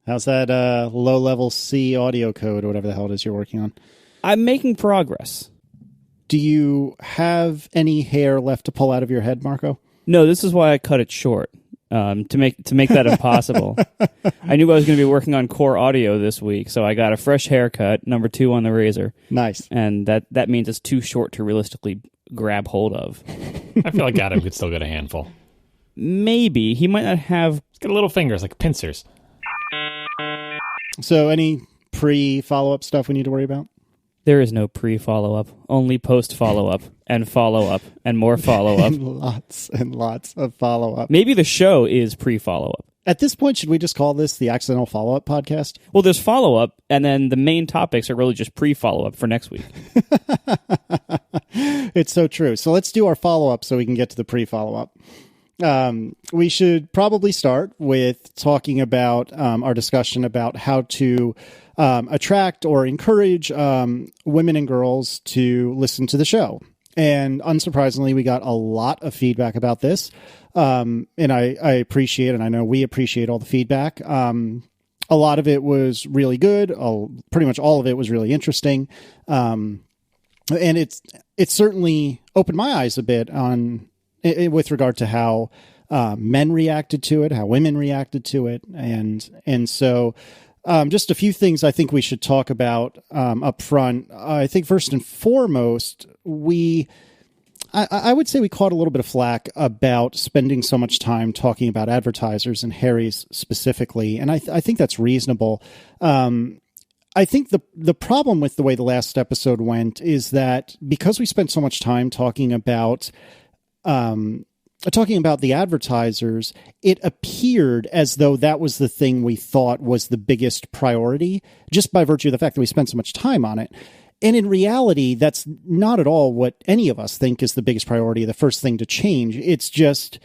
How's that low-level C audio code or whatever the hell it is you're working on? I'm making progress. Do you have any hair left to pull out of your head, Marco? No, this is why I cut it short, to make that impossible. I knew I was going to be working on core audio this week, so I got a fresh haircut, number 2 on the razor. Nice. And that means it's too short to realistically grab hold of. I feel like Adam could still get a handful. Maybe. He might not have... He's got little fingers, like pincers. So any pre-follow-up stuff we need to worry about? There is no pre-follow-up, only post-follow-up, and follow-up, and more follow-up. and lots of follow-up. Maybe the show is pre-follow-up. At this point, should we just call this the Accidental Follow-Up Podcast? Well, there's follow-up, and then the main topics are really just pre-follow-up for next week. It's so true. So let's do our follow-up so we can get to the pre-follow-up. We should probably start with talking about our discussion about how to attract or encourage women and girls to listen to the show. And unsurprisingly, we got a lot of feedback about this. And I appreciate, and I know we appreciate all the feedback. A lot of it was really good. Pretty much all of it was really interesting. And it certainly opened my eyes a bit on with regard to how men reacted to it, how women reacted to it. And so just a few things I think we should talk about up front. I think first and foremost, I would say we caught a little bit of flack about spending so much time talking about advertisers and Harry's specifically. And I think that's reasonable. I think the problem with the way the last episode went is that because we spent so much time talking about the advertisers, it appeared as though that was the thing we thought was the biggest priority, just by virtue of the fact that we spent so much time on it. And in reality, that's not at all what any of us think is the biggest priority, the first thing to change. It's just,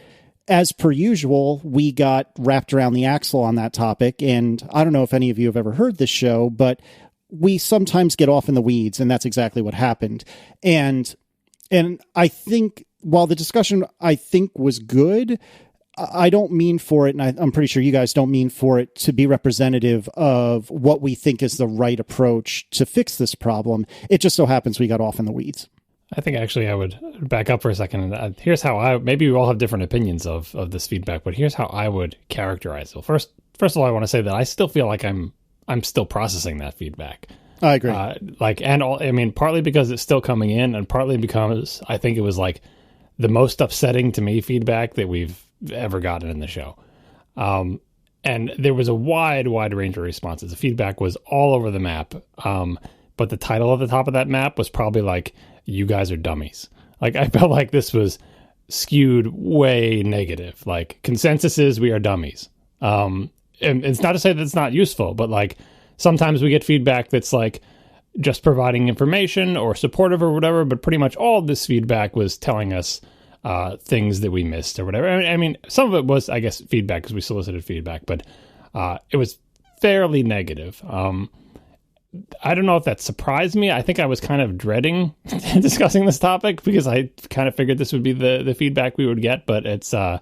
as per usual, we got wrapped around the axle on that topic. And I don't know if any of you have ever heard this show, but we sometimes get off in the weeds, and that's exactly what happened. And I think while the discussion, I think, was good, I don't mean for it, and I'm pretty sure you guys don't mean for it to be representative of what we think is the right approach to fix this problem. It just so happens we got off in the weeds. I think actually I would back up for a second. Here's how maybe we all have different opinions of this feedback, but here's how I would characterize it. Well, first of all, I want to say that I still feel like I'm still processing that feedback. I agree. Partly because it's still coming in, and partly because I think it was like the most upsetting to me feedback that we've ever gotten in the show. And there was a wide range of responses. The feedback was all over the map. But the title at the top of that map was probably like, "You guys are dummies." Like, I felt like this was skewed way negative. Like, consensus is we are dummies. And it's not to say that it's not useful, but like sometimes we get feedback that's like just providing information or supportive or whatever, but pretty much all of this feedback was telling us things that we missed or whatever. I mean, some of it was, I guess, feedback because we solicited feedback, but it was fairly negative. I don't know if that surprised me. I think I was kind of dreading discussing this topic because I kind of figured this would be the feedback we would get, but it's the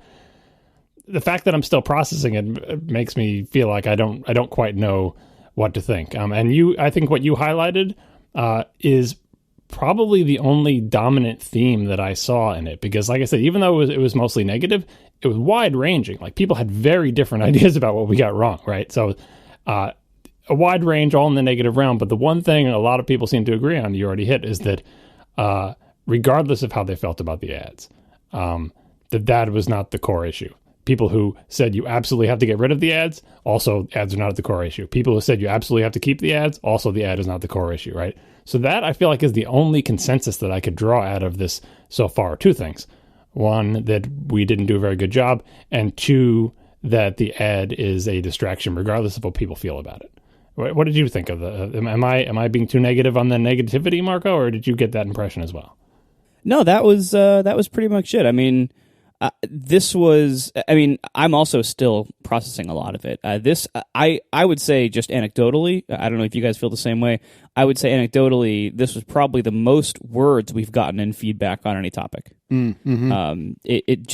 fact that I'm still processing it makes me feel like I don't quite know what to think. I think what you highlighted is probably the only dominant theme that I saw in it, because like I said, even though it was mostly negative, it was wide ranging. Like, people had very different ideas about what we got wrong, right? So a wide range, all in the negative realm. But the one thing a lot of people seem to agree on, you already hit, is that regardless of how they felt about the ads, that was not the core issue. People who said you absolutely have to get rid of the ads, also ads are not the core issue. People who said you absolutely have to keep the ads, also the ad is not the core issue, right? So that, I feel like, is the only consensus that I could draw out of this so far. Two things. One, that we didn't do a very good job, and two, that the ad is a distraction regardless of what people feel about it. What did you think of am I being too negative on the negativity, Marco, or did you get that impression as well? No, that was pretty much it. I mean, I'm also still processing a lot of it. I would say, just anecdotally, I don't know if you guys feel the same way, I would say anecdotally, this was probably the most words we've gotten in feedback on any topic. It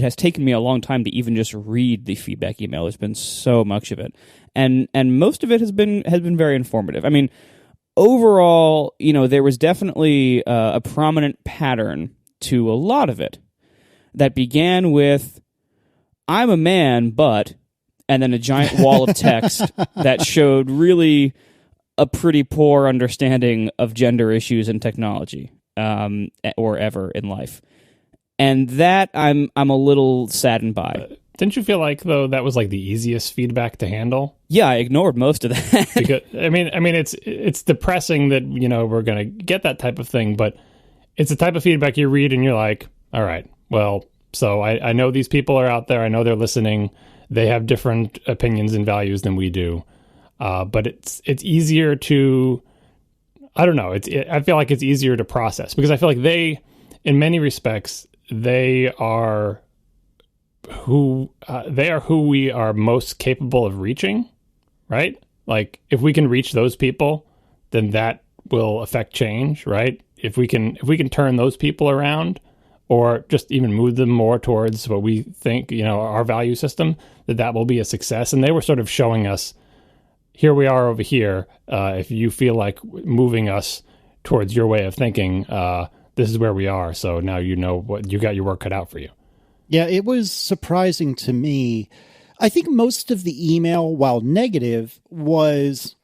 has taken me a long time to even just read the feedback email. There's been so much of it, and most of it has been very informative. I mean, overall, there was definitely a prominent pattern to a lot of it that began with "I'm a man, but," and then a giant wall of text that showed really a pretty poor understanding of gender issues in technology, or ever in life. And that I'm a little saddened by. Didn't you feel like, though, that was like the easiest feedback to handle? Yeah, I ignored most of that. Because I mean, it's depressing that we're going to get that type of thing, but it's the type of feedback you read and you're like, all right, well, so I know these people are out there. I know they're listening. They have different opinions and values than we do, but it's easier to, I don't know. I feel like it's easier to process because I feel like they, in many respects, they are who we are most capable of reaching, right? Like if we can reach those people, then that will affect change, right? If we can turn those people around, or just even move them more towards what we think, our value system, that will be a success. And they were sort of showing us, here we are over here. If you feel like moving us towards your way of thinking, this is where we are. So now what you got your work cut out for you. Yeah, it was surprising to me. I think most of the email, while negative, was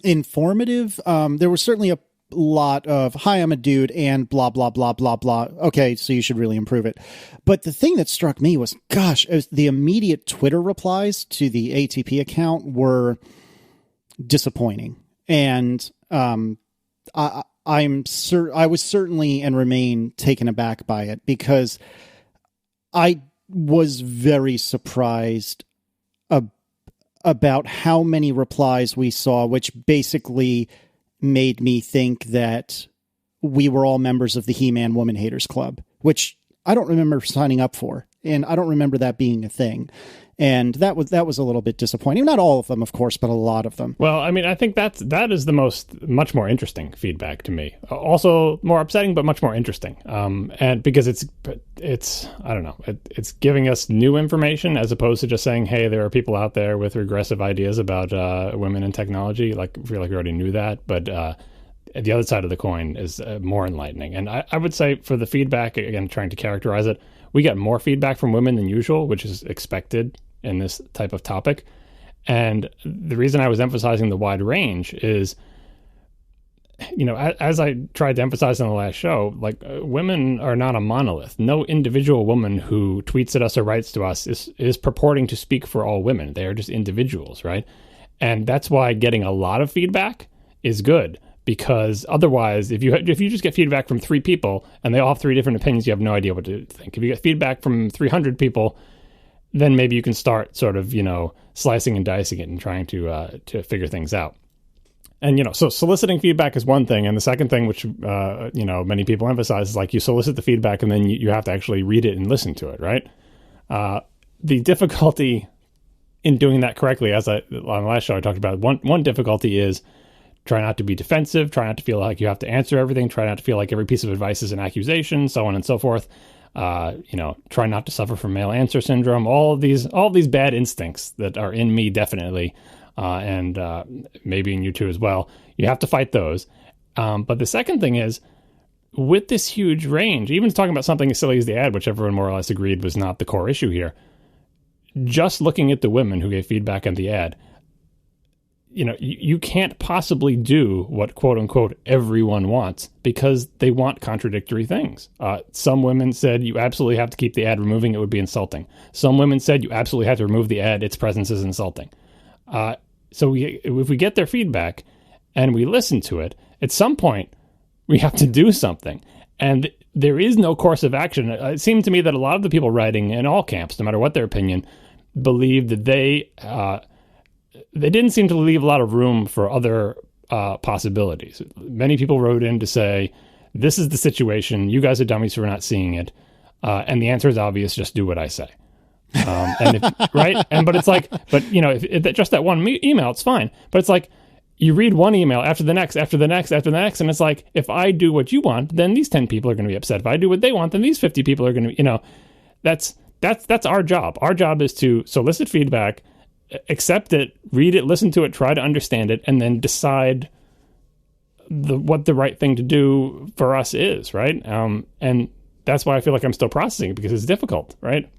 informative. There was certainly a lot of, "Hi, I'm a dude," and blah, blah, blah, blah, blah. Okay, so you should really improve it. But the thing that struck me was, the immediate Twitter replies to the ATP account were disappointing. And I was certainly and remain taken aback by it, because I was very surprised about how many replies we saw, which basically made me think that we were all members of the He-Man Woman Haters Club, which I don't remember signing up for, and I don't remember that being a thing. And that was a little bit disappointing. Not all of them, of course, but a lot of them. Well, I mean, I think that is the much more interesting feedback to me. Also more upsetting, but much more interesting. And because it's I don't know, it's giving us new information as opposed to just saying, hey, there are people out there with regressive ideas about women in technology. Like, I feel like we already knew that, but the other side of the coin is more enlightening. And I would say for the feedback, again, trying to characterize it, we got more feedback from women than usual, which is expected in this type of topic. And the reason I was emphasizing the wide range is, as I tried to emphasize on the last show, like women are not a monolith. No individual woman who tweets at us or writes to us is purporting to speak for all women. They are just individuals, right? And that's why getting a lot of feedback is good, because otherwise, if you just get feedback from 3 people and they all have 3 different opinions, you have no idea what to think. If you get feedback from 300 people, then maybe you can start sort of, slicing and dicing it and trying to figure things out. And, so soliciting feedback is one thing. And the second thing, which, many people emphasize, is like you solicit the feedback and then you have to actually read it and listen to it, right? The difficulty in doing that correctly, on the last show I talked about, one difficulty is try not to be defensive, try not to feel like you have to answer everything, try not to feel like every piece of advice is an accusation, so on and so forth. Try not to suffer from male answer syndrome, all of these bad instincts that are in me, definitely, and maybe in you too as well. You have to fight those. But the second thing is, with this huge range, even talking about something as silly as the ad, which everyone more or less agreed was not the core issue here, just looking at the women who gave feedback on the ad, you can't possibly do what quote unquote everyone wants, because they want contradictory things. Some women said you absolutely have to keep the ad, removing it would be insulting. Some women said you absolutely have to remove the ad, its presence is insulting. So if we get their feedback and we listen to it, at some point we have to do something. And there is no course of action. It seemed to me that a lot of the people writing in all camps, no matter what their opinion, believed that they didn't seem to leave a lot of room for other possibilities. Many people wrote in to say, this is the situation, you guys are dummies for not seeing it, and the answer is obvious, just do what I say. Right? But it's like, if just that one email, it's fine. But it's like, you read one email after the next, after the next, after the next, and it's like, if I do what you want, then these 10 people are going to be upset. If I do what they want, then these 50 people are going to, that's our job. Our job is to solicit feedback, accept it, read it, listen to it, try to understand it, and then decide what the right thing to do for us is, right? And that's why I feel like I'm still processing it, because it's difficult, right?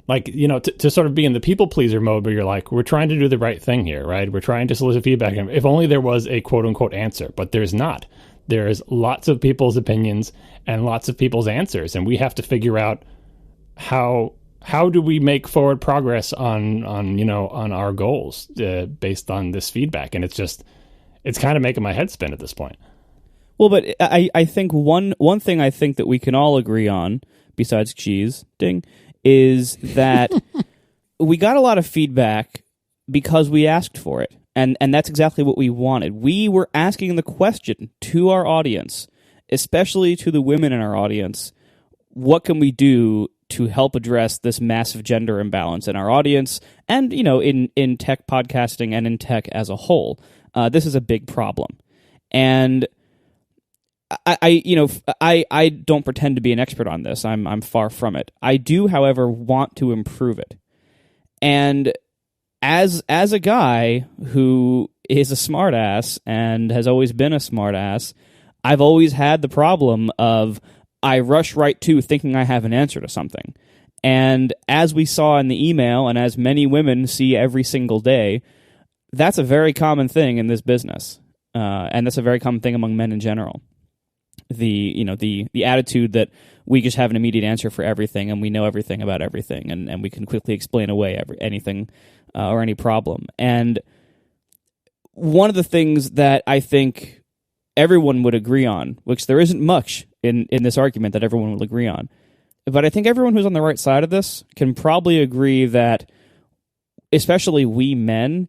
Like, to sort of be in the people pleaser mode where you're like, we're trying to do the right thing here, right? We're trying to solicit feedback. If only there was a quote unquote answer, but there's not. There's lots of people's opinions and lots of people's answers. And we have to figure out how do we make forward progress on our goals based on this feedback. And it's kind of making my head spin at this point. Well, but I think one thing I think that we can all agree on, besides cheese, ding, is that we got a lot of feedback because we asked for it. And that's exactly what we wanted. We were asking the question to our audience, especially to the women in our audience, what can we do to help address this massive gender imbalance in our audience and, in tech podcasting and in tech as a whole? This is a big problem. And I don't pretend to be an expert on this. I'm far from it. I do, however, want to improve it. And as a guy who is a smartass and has always been a smartass, I've always had the problem of I rush right to thinking I have an answer to something. And as we saw in the email, and as many women see every single day, that's a very common thing in this business. And that's a very common thing among men in general. The attitude that we just have an immediate answer for everything and we know everything about everything and we can quickly explain away anything or any problem. And one of the things that I think everyone would agree on, which there isn't much in this argument that everyone will agree on, but I think everyone who's on the right side of this can probably agree that especially we men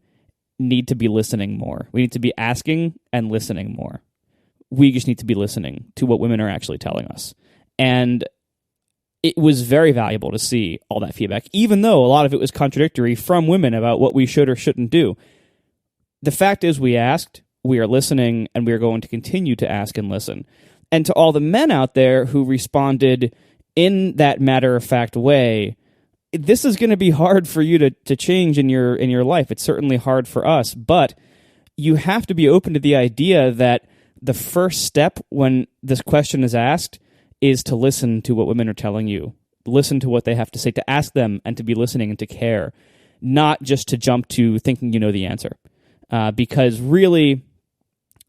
need to be listening more. We need to be asking and listening more. We just need to be listening to what women are actually telling us. And it was very valuable to see all that feedback, even though a lot of it was contradictory from women about what we should or shouldn't do. The fact is we asked, we are listening, and we are going to continue to ask and listen. And to all the men out there who responded in that matter-of-fact way, this is going to be hard for you to change in your life. It's certainly hard for us, but you have to be open to the idea that the first step when this question is asked is to listen to what women are telling you, listen to what they have to say, to ask them and to be listening and to care, not just to jump to thinking you know the answer. Because really,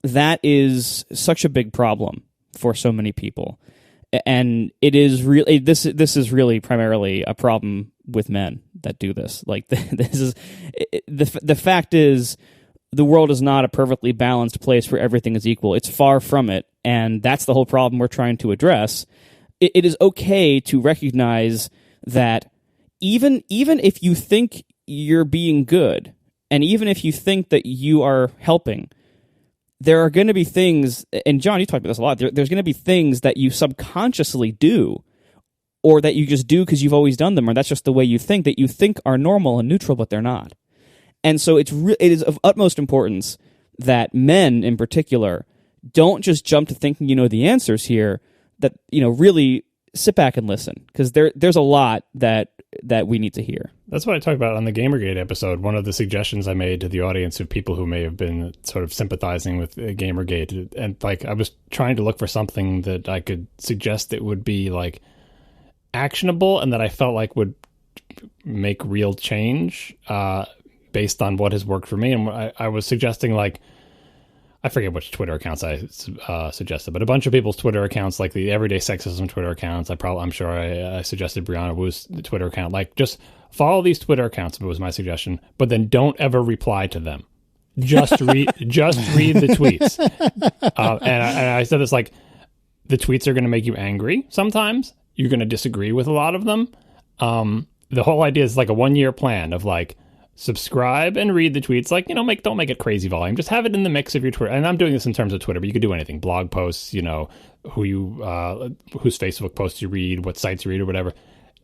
that is such a big problem for so many people. And it is really this is really primarily a problem with men that do this. Like this is the fact is, the world is not a perfectly balanced place where everything is equal. It's far from it, and that's the whole problem we're trying to address. It is okay to recognize that even if you think you're being good, and even if you think that you are helping, there are going to be things, and John, you talked about this a lot, there's going to be things that you subconsciously do, or that you just do because you've always done them, or that's just the way you think are normal and neutral, but they're not. And so it is of utmost importance that men in particular don't just jump to thinking you know the answers here, that really sit back and listen, because there's a lot that we need to hear. That's what I talked about on the Gamergate episode. One of the suggestions I made to the audience of people who may have been sort of sympathizing with Gamergate, and like I was trying to look for something that I could suggest that would be like actionable and that I felt like would make real change based on what has worked for me. And I was suggesting, like, I forget which Twitter accounts I suggested, but a bunch of people's Twitter accounts, like the Everyday Sexism Twitter accounts. I'm sure I suggested Brianna Wu's Twitter account. Like, just follow these Twitter accounts. It was my suggestion, but then don't ever reply to them. Just read the tweets. And I said this, like, the tweets are going to make you angry. Sometimes you're going to disagree with a lot of them. The whole idea is like a 1-year plan of like, subscribe and read the tweets. Like, don't make it crazy volume. Just have it in the mix of your Twitter. And I'm doing this in terms of Twitter, but you could do anything. Blog posts, whose Facebook posts you read, what sites you read or whatever.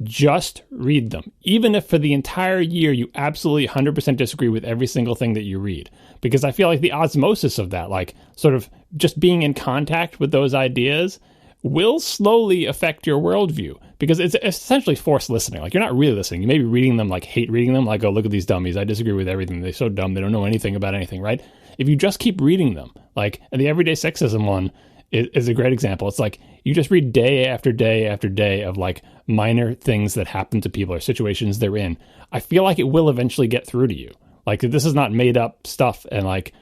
just read them, even if for the entire year you absolutely 100% disagree with every single thing that you read. Because I feel like the osmosis of that, like sort of just being in contact with those ideas, will slowly affect your worldview, because it's essentially forced listening. Like, you're not really listening. You may be reading them, like hate reading them, like, oh, look at these dummies, I disagree with everything, they're so dumb, they don't know anything about anything, right? If you just keep reading them, like, and the everyday sexism one is a great example. It's like, you just read day after day after day of like minor things that happen to people or situations they're in. I feel like it will eventually get through to you. Like, this is not made up stuff, and like,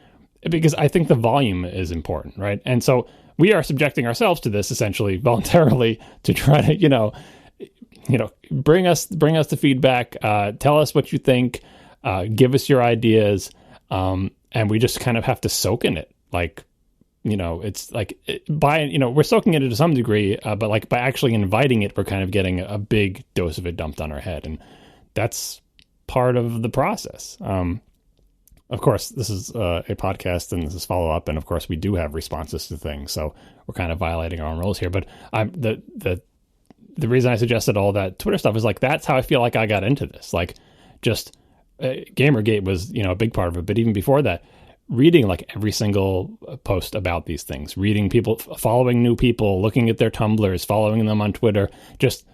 because I think the volume is important, right? And so we are subjecting ourselves to this essentially voluntarily to try to, bring us the feedback, tell us what you think, give us your ideas, and we just kind of have to soak in it. Like, it's like we're soaking in it to some degree, but like by actually inviting it, we're kind of getting a big dose of it dumped on our head, and that's part of the process. Of course, this is a podcast, and this is follow up, and of course, we do have responses to things, so we're kind of violating our own rules here. But the reason I suggested all that Twitter stuff is like, that's how I feel like I got into this. Like, just Gamergate was a big part of it, but even before that, reading like every single post about these things, reading people, following new people, looking at their Tumblrs, following them on Twitter, just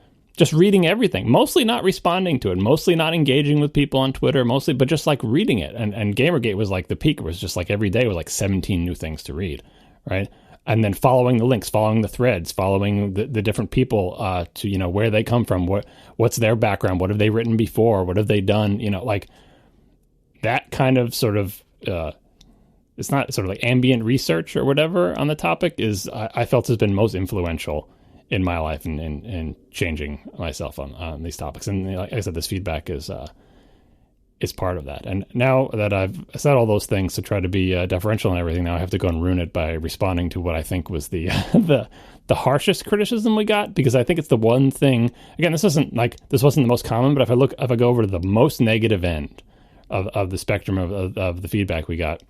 reading everything, mostly not responding to it, mostly not engaging with people on Twitter, mostly, but just like reading it. And Gamergate was like the peak. It was just like every day was like 17 new things to read, right? And then following the links, following the threads, following the different people to, where they come from, what's their background, what have they written before, what have they done, like that kind of sort of, it's not sort of like ambient research or whatever on the topic is, I felt has been most influential in my life and changing myself on these topics. And like I said, this feedback is part of that. And now that I've said all those things to try to be deferential and everything, now I have to go and ruin it by responding to what I think was the the harshest criticism we got, because I think it's the one thing, again, this wasn't the most common, but if I go over to the most negative end of the spectrum of the feedback we got,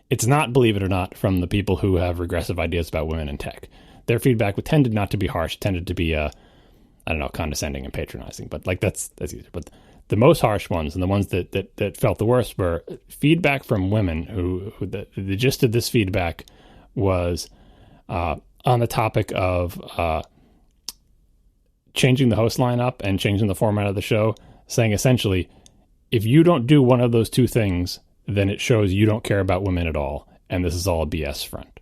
it's not, believe it or not, from the people who have regressive ideas about women in tech. Their feedback tended not to be harsh, tended to be, condescending and patronizing. But like that's easier. But the most harsh ones and the ones that felt the worst were feedback from women who the gist of this feedback was on the topic of changing the host lineup and changing the format of the show, saying essentially, if you don't do one of those two things, then it shows you don't care about women at all, and this is all a BS front.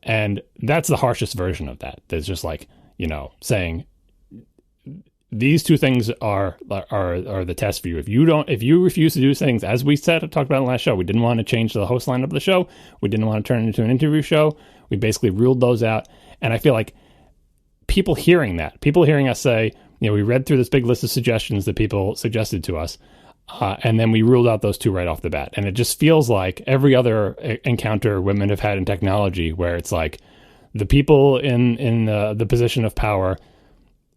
And that's the harshest version of that. There's just like, saying these two things are the test for you. If you refuse to do things, as we said, I talked about in the last show, we didn't want to change the host lineup of the show. We didn't want to turn it into an interview show. We basically ruled those out. And I feel like people hearing us say, we read through this big list of suggestions that people suggested to us. And then we ruled out those two right off the bat. And it just feels like every other encounter women have had in technology, where it's like the people in the position of power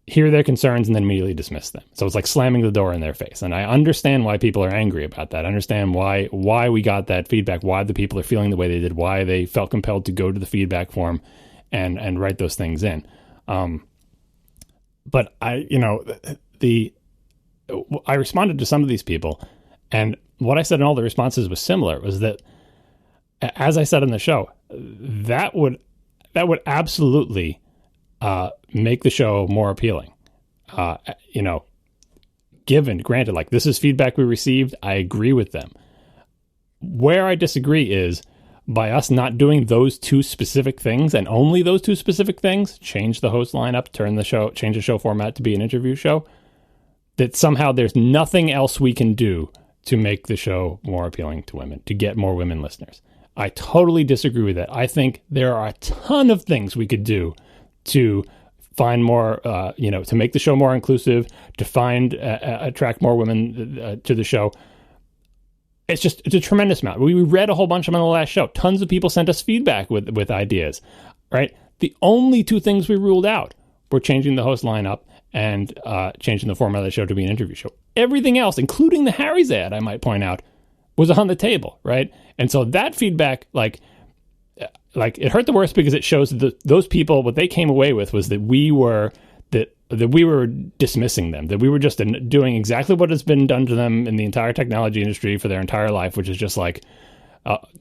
hear their concerns and then immediately dismiss them. So it's like slamming the door in their face. And I understand why people are angry about that. I understand why we got that feedback, why the people are feeling the way they did, why they felt compelled to go to the feedback form and write those things in. But I responded to some of these people, and what I said in all the responses was similar. It was that, as I said in the show, that would absolutely make the show more appealing. Granted, like, this is feedback we received, I agree with them. Where I disagree is by us not doing those two specific things, and only those two specific things, change the host lineup, change the show format to be an interview show, that somehow there's nothing else we can do to make the show more appealing to women, to get more women listeners. I totally disagree with that. I think there are a ton of things we could do to find more, to make the show more inclusive, to attract more women to the show. It's a tremendous amount. We read a whole bunch of them on the last show. Tons of people sent us feedback with ideas, right? The only two things we ruled out were changing the host lineup and changing the format of the show to be an interview show. Everything else, including the Harry's ad, I might point out, was on the table, right? And so that feedback, like it hurt the worst because it shows that those people, what they came away with was that that we were dismissing them, that we were just doing exactly what has been done to them in the entire technology industry for their entire life, which is just like,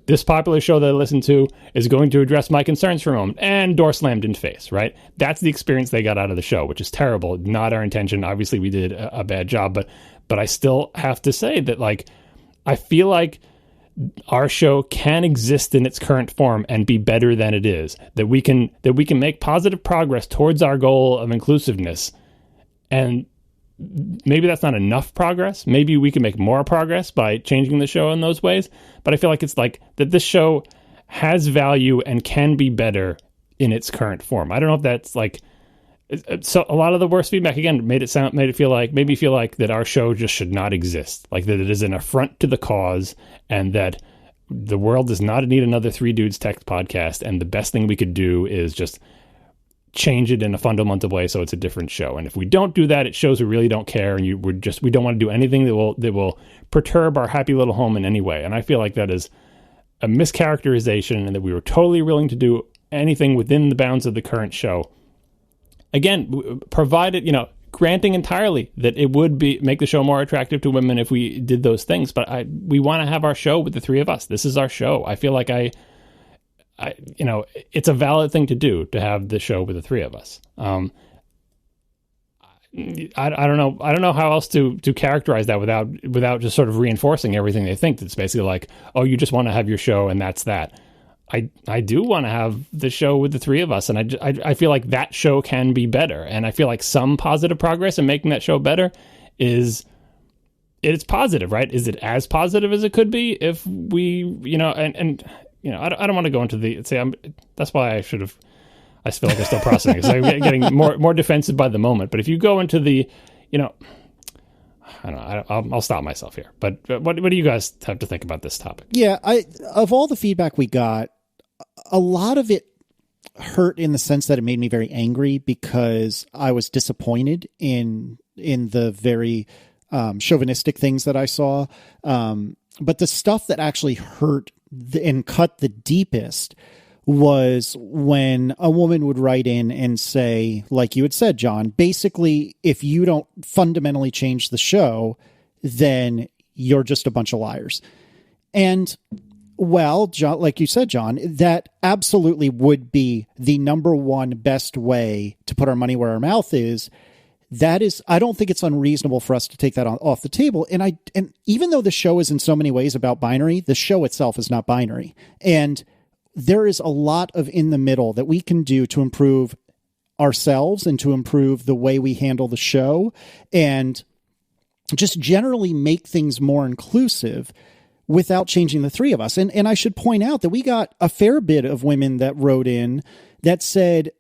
this popular show that I listen to is going to address my concerns for a moment, and door slammed in face, right? That's the experience they got out of the show, which is terrible. Not our intention. Obviously, we did a bad job, but I still have to say that, like, I feel like our show can exist in its current form and be better than it is. That we can make positive progress towards our goal of inclusiveness, and maybe that's not enough progress. Maybe we can make more progress by changing the show in those ways. But I feel like it's like that this show has value and can be better in its current form. I don't know if that's like, so a lot of the worst feedback again made me feel like that our show just should not exist. Like that it is an affront to the cause, and that the world does not need another Three Dudes Tech podcast. And the best thing we could do is just change it in a fundamental way so it's a different show. And if we don't do that, it shows we really don't care, and we don't want to do anything that will perturb our happy little home in any way. And I feel like that is a mischaracterization, and that we were totally willing to do anything within the bounds of the current show. Again, provided, granting entirely that it would make the show more attractive to women if we did those things. But we want to have our show with the three of us. This is our show. I feel like it's a valid thing to do, to have the show with the three of us. I don't know how else to characterize that without just sort of reinforcing everything they think. That's basically like, oh, you just want to have your show and that's that. I do want to have the show with the three of us, and I feel like that show can be better, and I feel like some positive progress in making that show better it's positive, right? Is it as positive as it could be if we, I don't want to go into that's why I feel like I'm still processing, because I'm getting more defensive by the moment. But if you go into the, I don't know, I'll stop myself here. But what do you guys have to think about this topic? Yeah, of all the feedback we got, a lot of it hurt in the sense that it made me very angry, because I was disappointed in the very chauvinistic things that I saw. But the stuff that actually hurt and cut the deepest was when a woman would write in and say, like you had said, John, basically, if you don't fundamentally change the show, then you're just a bunch of liars. And, well, John, like you said, John, that absolutely would be the number one best way to put our money where our mouth is. That is, I don't think it's unreasonable for us to take that off the table. And even though the show is in so many ways about binary, the show itself is not binary. And there is a lot of in the middle that we can do to improve ourselves and to improve the way we handle the show, and just generally make things more inclusive without changing the three of us. And I should point out that we got a fair bit of women that wrote in that said,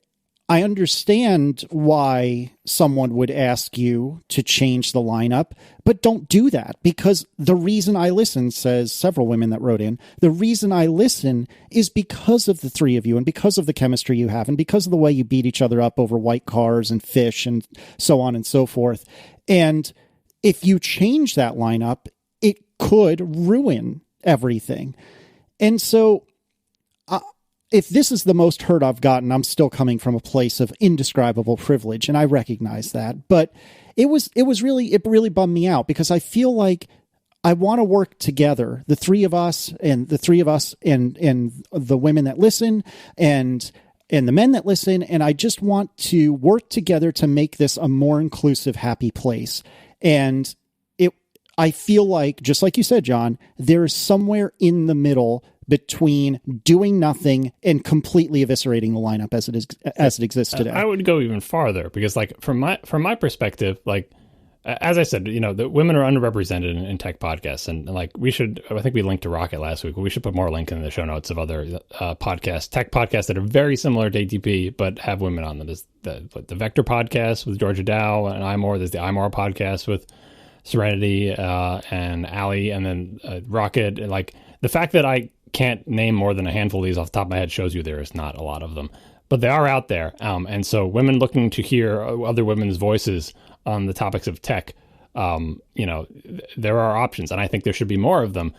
I understand why someone would ask you to change the lineup, but don't do that, because the reason I listen, says several women that wrote in, the reason I listen is because of the three of you and because of the chemistry you have and because of the way you beat each other up over white cars and fish and so on and so forth. And if you change that lineup, it could ruin everything. And so if this is the most hurt I've gotten, I'm still coming from a place of indescribable privilege, and I recognize that. But it really bummed me out, because I feel like I want to work together, the three of us and the women that listen and the men that listen, and I just want to work together to make this a more inclusive, happy place. And I feel like, just like you said, John, there is somewhere in the middle between doing nothing and completely eviscerating the lineup as it exists today. I would go even farther, because, like, from my perspective, like, as I said, the women are underrepresented in tech podcasts, and like I think we linked to Rocket last week, but we should put more link in the show notes of other tech podcasts that are very similar to ATP but have women on them. There's the Vector podcast with Georgia Dow and iMore. There's the iMore podcast with Serenity and Allie, and then Rocket. And, like, the fact that I can't name more than a handful of these off the top of my head shows you there is not a lot of them, but they are out there. And so women looking to hear other women's voices on the topics of tech, there are options, and I think there should be more of them.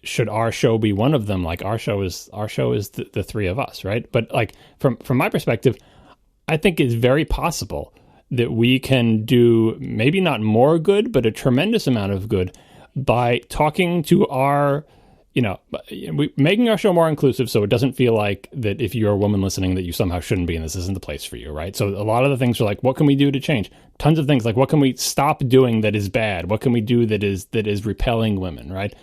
Should our show be one of them? Like, our show is the three of us, right? But, like, from my perspective, I think it's very possible that we can do maybe not more good, but a tremendous amount of good by talking to our, making our show more inclusive, so it doesn't feel like that if you're a woman listening that you somehow shouldn't be and this isn't the place for you, right? So a lot of the things are like, what can we do to change? Tons of things like, what can we stop doing that is bad? What can we do that is repelling women, right?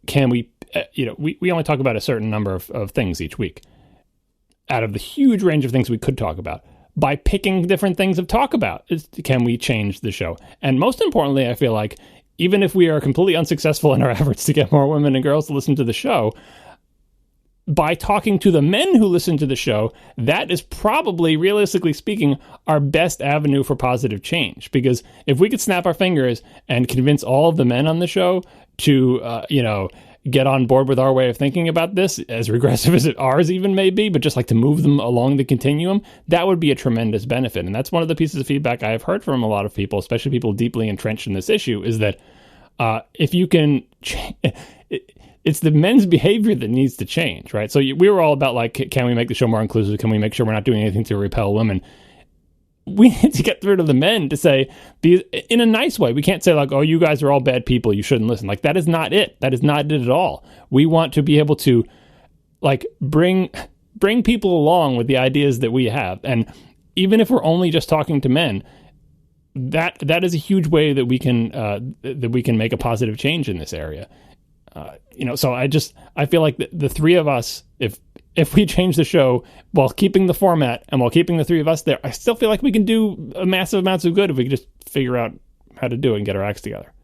Can we, we only talk about a certain number of things each week out of the huge range of things we could talk about. By picking different things to talk about, can we change the show? And most importantly, I feel like even if we are completely unsuccessful in our efforts to get more women and girls to listen to the show, by talking to the men who listen to the show, that is probably, realistically speaking, our best avenue for positive change. Because if we could snap our fingers and convince all of the men on the show to, get on board with our way of thinking about this, as regressive as ours even may be, but just like to move them along the continuum, that would be a tremendous benefit. And that's one of the pieces of feedback I have heard from a lot of people, especially people deeply entrenched in this issue, is that if you can, it's the men's behavior that needs to change, right? So we were all about like, can we make the show more inclusive? Can we make sure we're not doing anything to repel women? We need to get through to the men to say, in a nice way. We can't say like, oh, you guys are all bad people, you shouldn't listen. Like, that is not it. That is not it at all. We want to be able to like bring people along with the ideas that we have. And even if we're only just talking to men, that is a huge way that we can make a positive change in this area. So I feel like the three of us, if we change the show while keeping the format and while keeping the three of us there, I still feel like we can do a massive amounts of good if we can just figure out how to do it and get our acts together.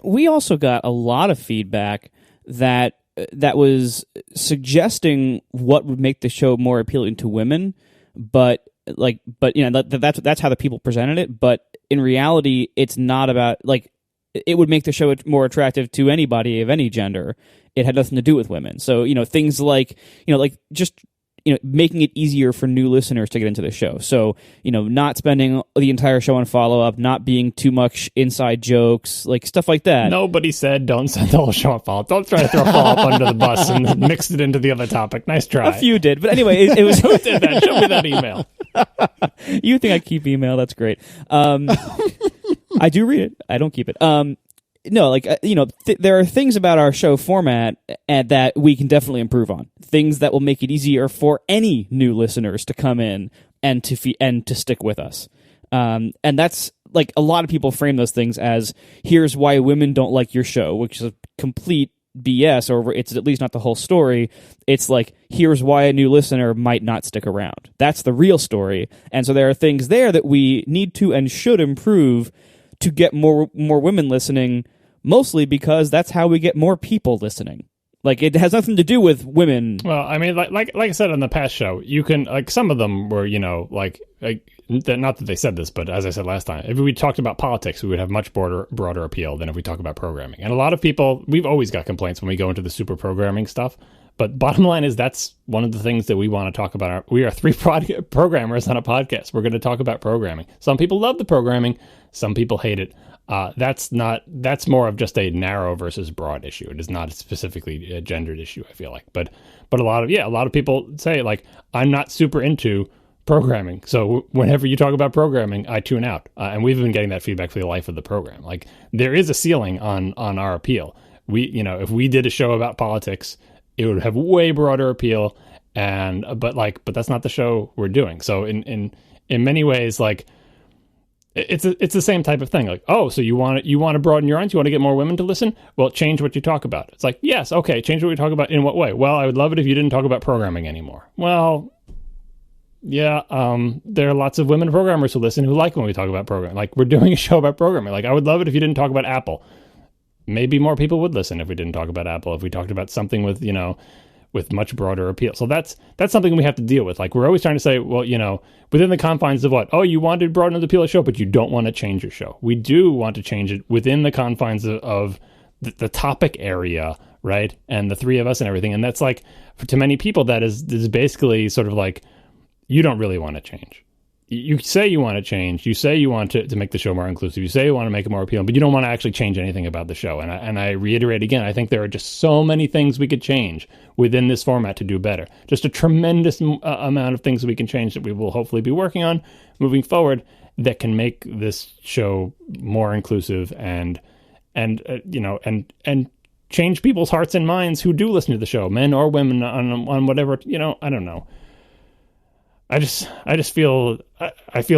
We also got a lot of feedback that was suggesting what would make the show more appealing to women, but that's how the people presented it. But in reality, it's not about like, it would make the show more attractive to anybody of any gender. It had nothing to do with women. So, things like, making it easier for new listeners to get into the show. So, not spending the entire show on follow-up, not being too much inside jokes, like stuff like that. Nobody said don't send the whole show on follow-up. Don't try to throw follow-up under the bus and mix it into the other topic. Nice try. A few did. But anyway, it was... Who did that? Show me that email. You think I keep email? That's great. I do read it. I don't keep it. There are things about our show format that we can definitely improve on. Things that will make it easier for any new listeners to come in and to stick with us. And that's like, a lot of people frame those things as, here's why women don't like your show, which is a complete BS, or it's at least not the whole story. It's like, here's why a new listener might not stick around. That's the real story. And so there are things there that we need to and should improve to get more women listening, mostly because that's how we get more people listening. Like, it has nothing to do with women. Well, I mean, like I said on the past show, you can, like, some of them were, not that they said this, but as I said last time, if we talked about politics, we would have much broader appeal than if we talk about programming. And a lot of people, we've always got complaints when we go into the super programming stuff. But bottom line is, that's one of the things that we want to talk about. We are three programmers on a podcast. We're going to talk about programming. Some people love the programming. Some people hate it. That's more of just a narrow versus broad issue. It is not specifically a gendered issue, I feel like. But a lot of people say, like, I'm not super into programming. So whenever you talk about programming, I tune out. And we've been getting that feedback for the life of the program. Like, there is a ceiling on our appeal. If we did a show about politics, it would have way broader appeal, but that's not the show we're doing. So in many ways, like, it's the same type of thing. Like, oh, so you want to broaden your audience? You want to get more women to listen? Well, change what you talk about. It's like, yes, okay, change what we talk about. In what way? Well, I would love it if you didn't talk about programming anymore. Well, yeah, there are lots of women programmers who listen who like when we talk about programming. Like, we're doing a show about programming. Like, I would love it if you didn't talk about Apple. Maybe more people would listen if we didn't talk about Apple, if we talked about something with much broader appeal. So that's something we have to deal with. Like, we're always trying to say, well, within the confines of what? Oh, you want to broaden the appeal of the show, but you don't want to change your show. We do want to change it within the confines of the topic area, right? And the three of us and everything. And that's like, to many people, that is basically sort of like, you don't really want to change. you say you want to change, you say you want to make the show more inclusive, you say you want to make it more appealing, but you don't want to actually change anything about the show. And I reiterate again, I think there are just so many things we could change within this format to do better. Just a tremendous amount of things we can change that we will hopefully be working on moving forward that can make this show more inclusive and change people's hearts and minds who do listen to the show, men or women, on whatever, I don't know. I just feel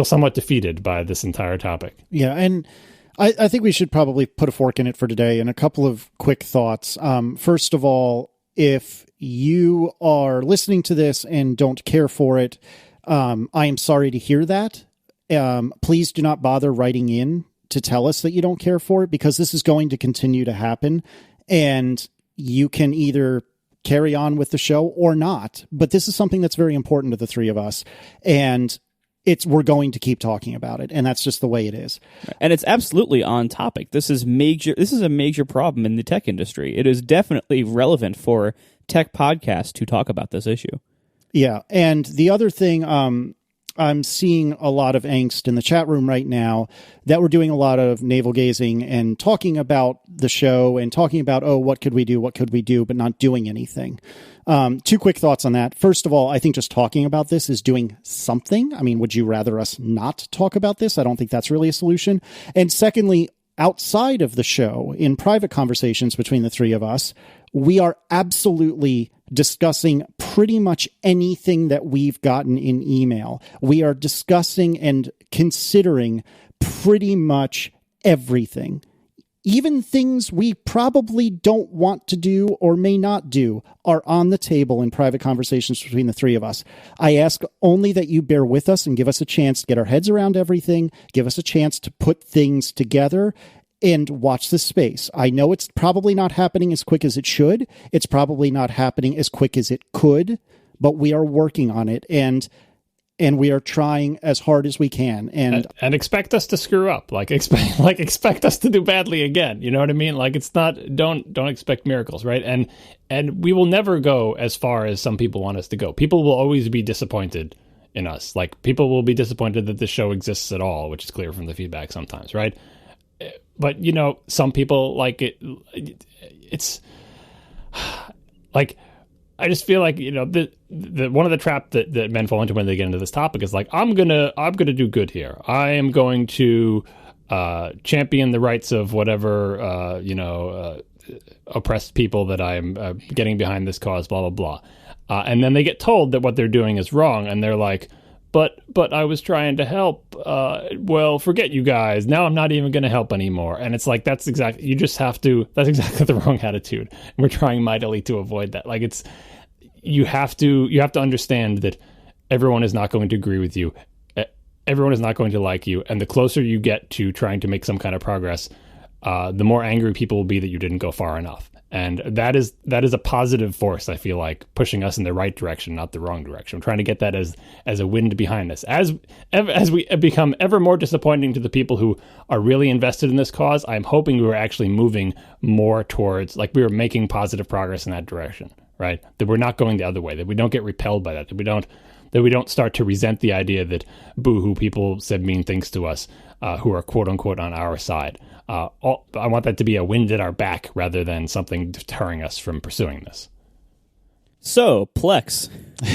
somewhat defeated by this entire topic. Yeah, and I think we should probably put a fork in it for today. And a couple of quick thoughts. First of all, if you are listening to this and don't care for it, I am sorry to hear that. Please do not bother writing in to tell us that you don't care for it, because this is going to continue to happen, and you can either carry on with the show or not. But this is something that's very important to the three of us, and we're going to keep talking about it, and that's just the way it is. And it's absolutely on topic. This is a major problem in the tech industry. It is definitely relevant for tech podcasts to talk about this issue. Yeah, and the other thing, I'm seeing a lot of angst in the chat room right now that we're doing a lot of navel gazing and talking about the show and talking about, what could we do, but not doing anything. Two quick thoughts on that. First of all, I think just talking about this is doing something. I mean, would you rather us not talk about this? I don't think that's really a solution. And secondly, outside of the show, in private conversations between the three of us, we are absolutely discussing pretty much anything that we've gotten in email. We are discussing and considering pretty much everything. Even things we probably don't want to do or may not do are on the table in private conversations between the three of us. I ask only that you bear with us and give us a chance to get our heads around everything, give us a chance to put things together, and watch this space. I know it's probably not happening as quick as it should. It's probably not happening as quick as it could, but we are working on it, and we are trying as hard as we can. And expect us to screw up. Expect us to do badly again. You know what I mean? Like, it's not, don't expect miracles, right? And we will never go as far as some people want us to go. People will always be disappointed in us. Like, people will be disappointed that the show exists at all, which is clear from the feedback sometimes, right? But, some people like it. It's like, I just feel like, the one of the trap that men fall into when they get into this topic is like, I'm gonna do good here. I am going to champion the rights of whatever oppressed people that I'm getting behind this cause, blah blah blah. And then they get told that what they're doing is wrong, and they're like, But I was trying to help. Well, forget you guys. Now I'm not even going to help anymore. And it's like, that's exactly the wrong attitude. And we're trying mightily to avoid that. Like, you have to understand that everyone is not going to agree with you. Everyone is not going to like you. And the closer you get to trying to make some kind of progress, the more angry people will be that you didn't go far enough. And that is a positive force, I feel like, pushing us in the right direction, not the wrong direction. I'm trying to get that as a wind behind us. As we become ever more disappointing to the people who are really invested in this cause, I'm hoping we are actually moving more towards, like, we are making positive progress in that direction, right? That we're not going the other way, that we don't get repelled by that, that we don't start to resent the idea that boo-hoo people said mean things to us who are quote-unquote on our side. I want that to be a wind at our back rather than something deterring us from pursuing this. So, Plex.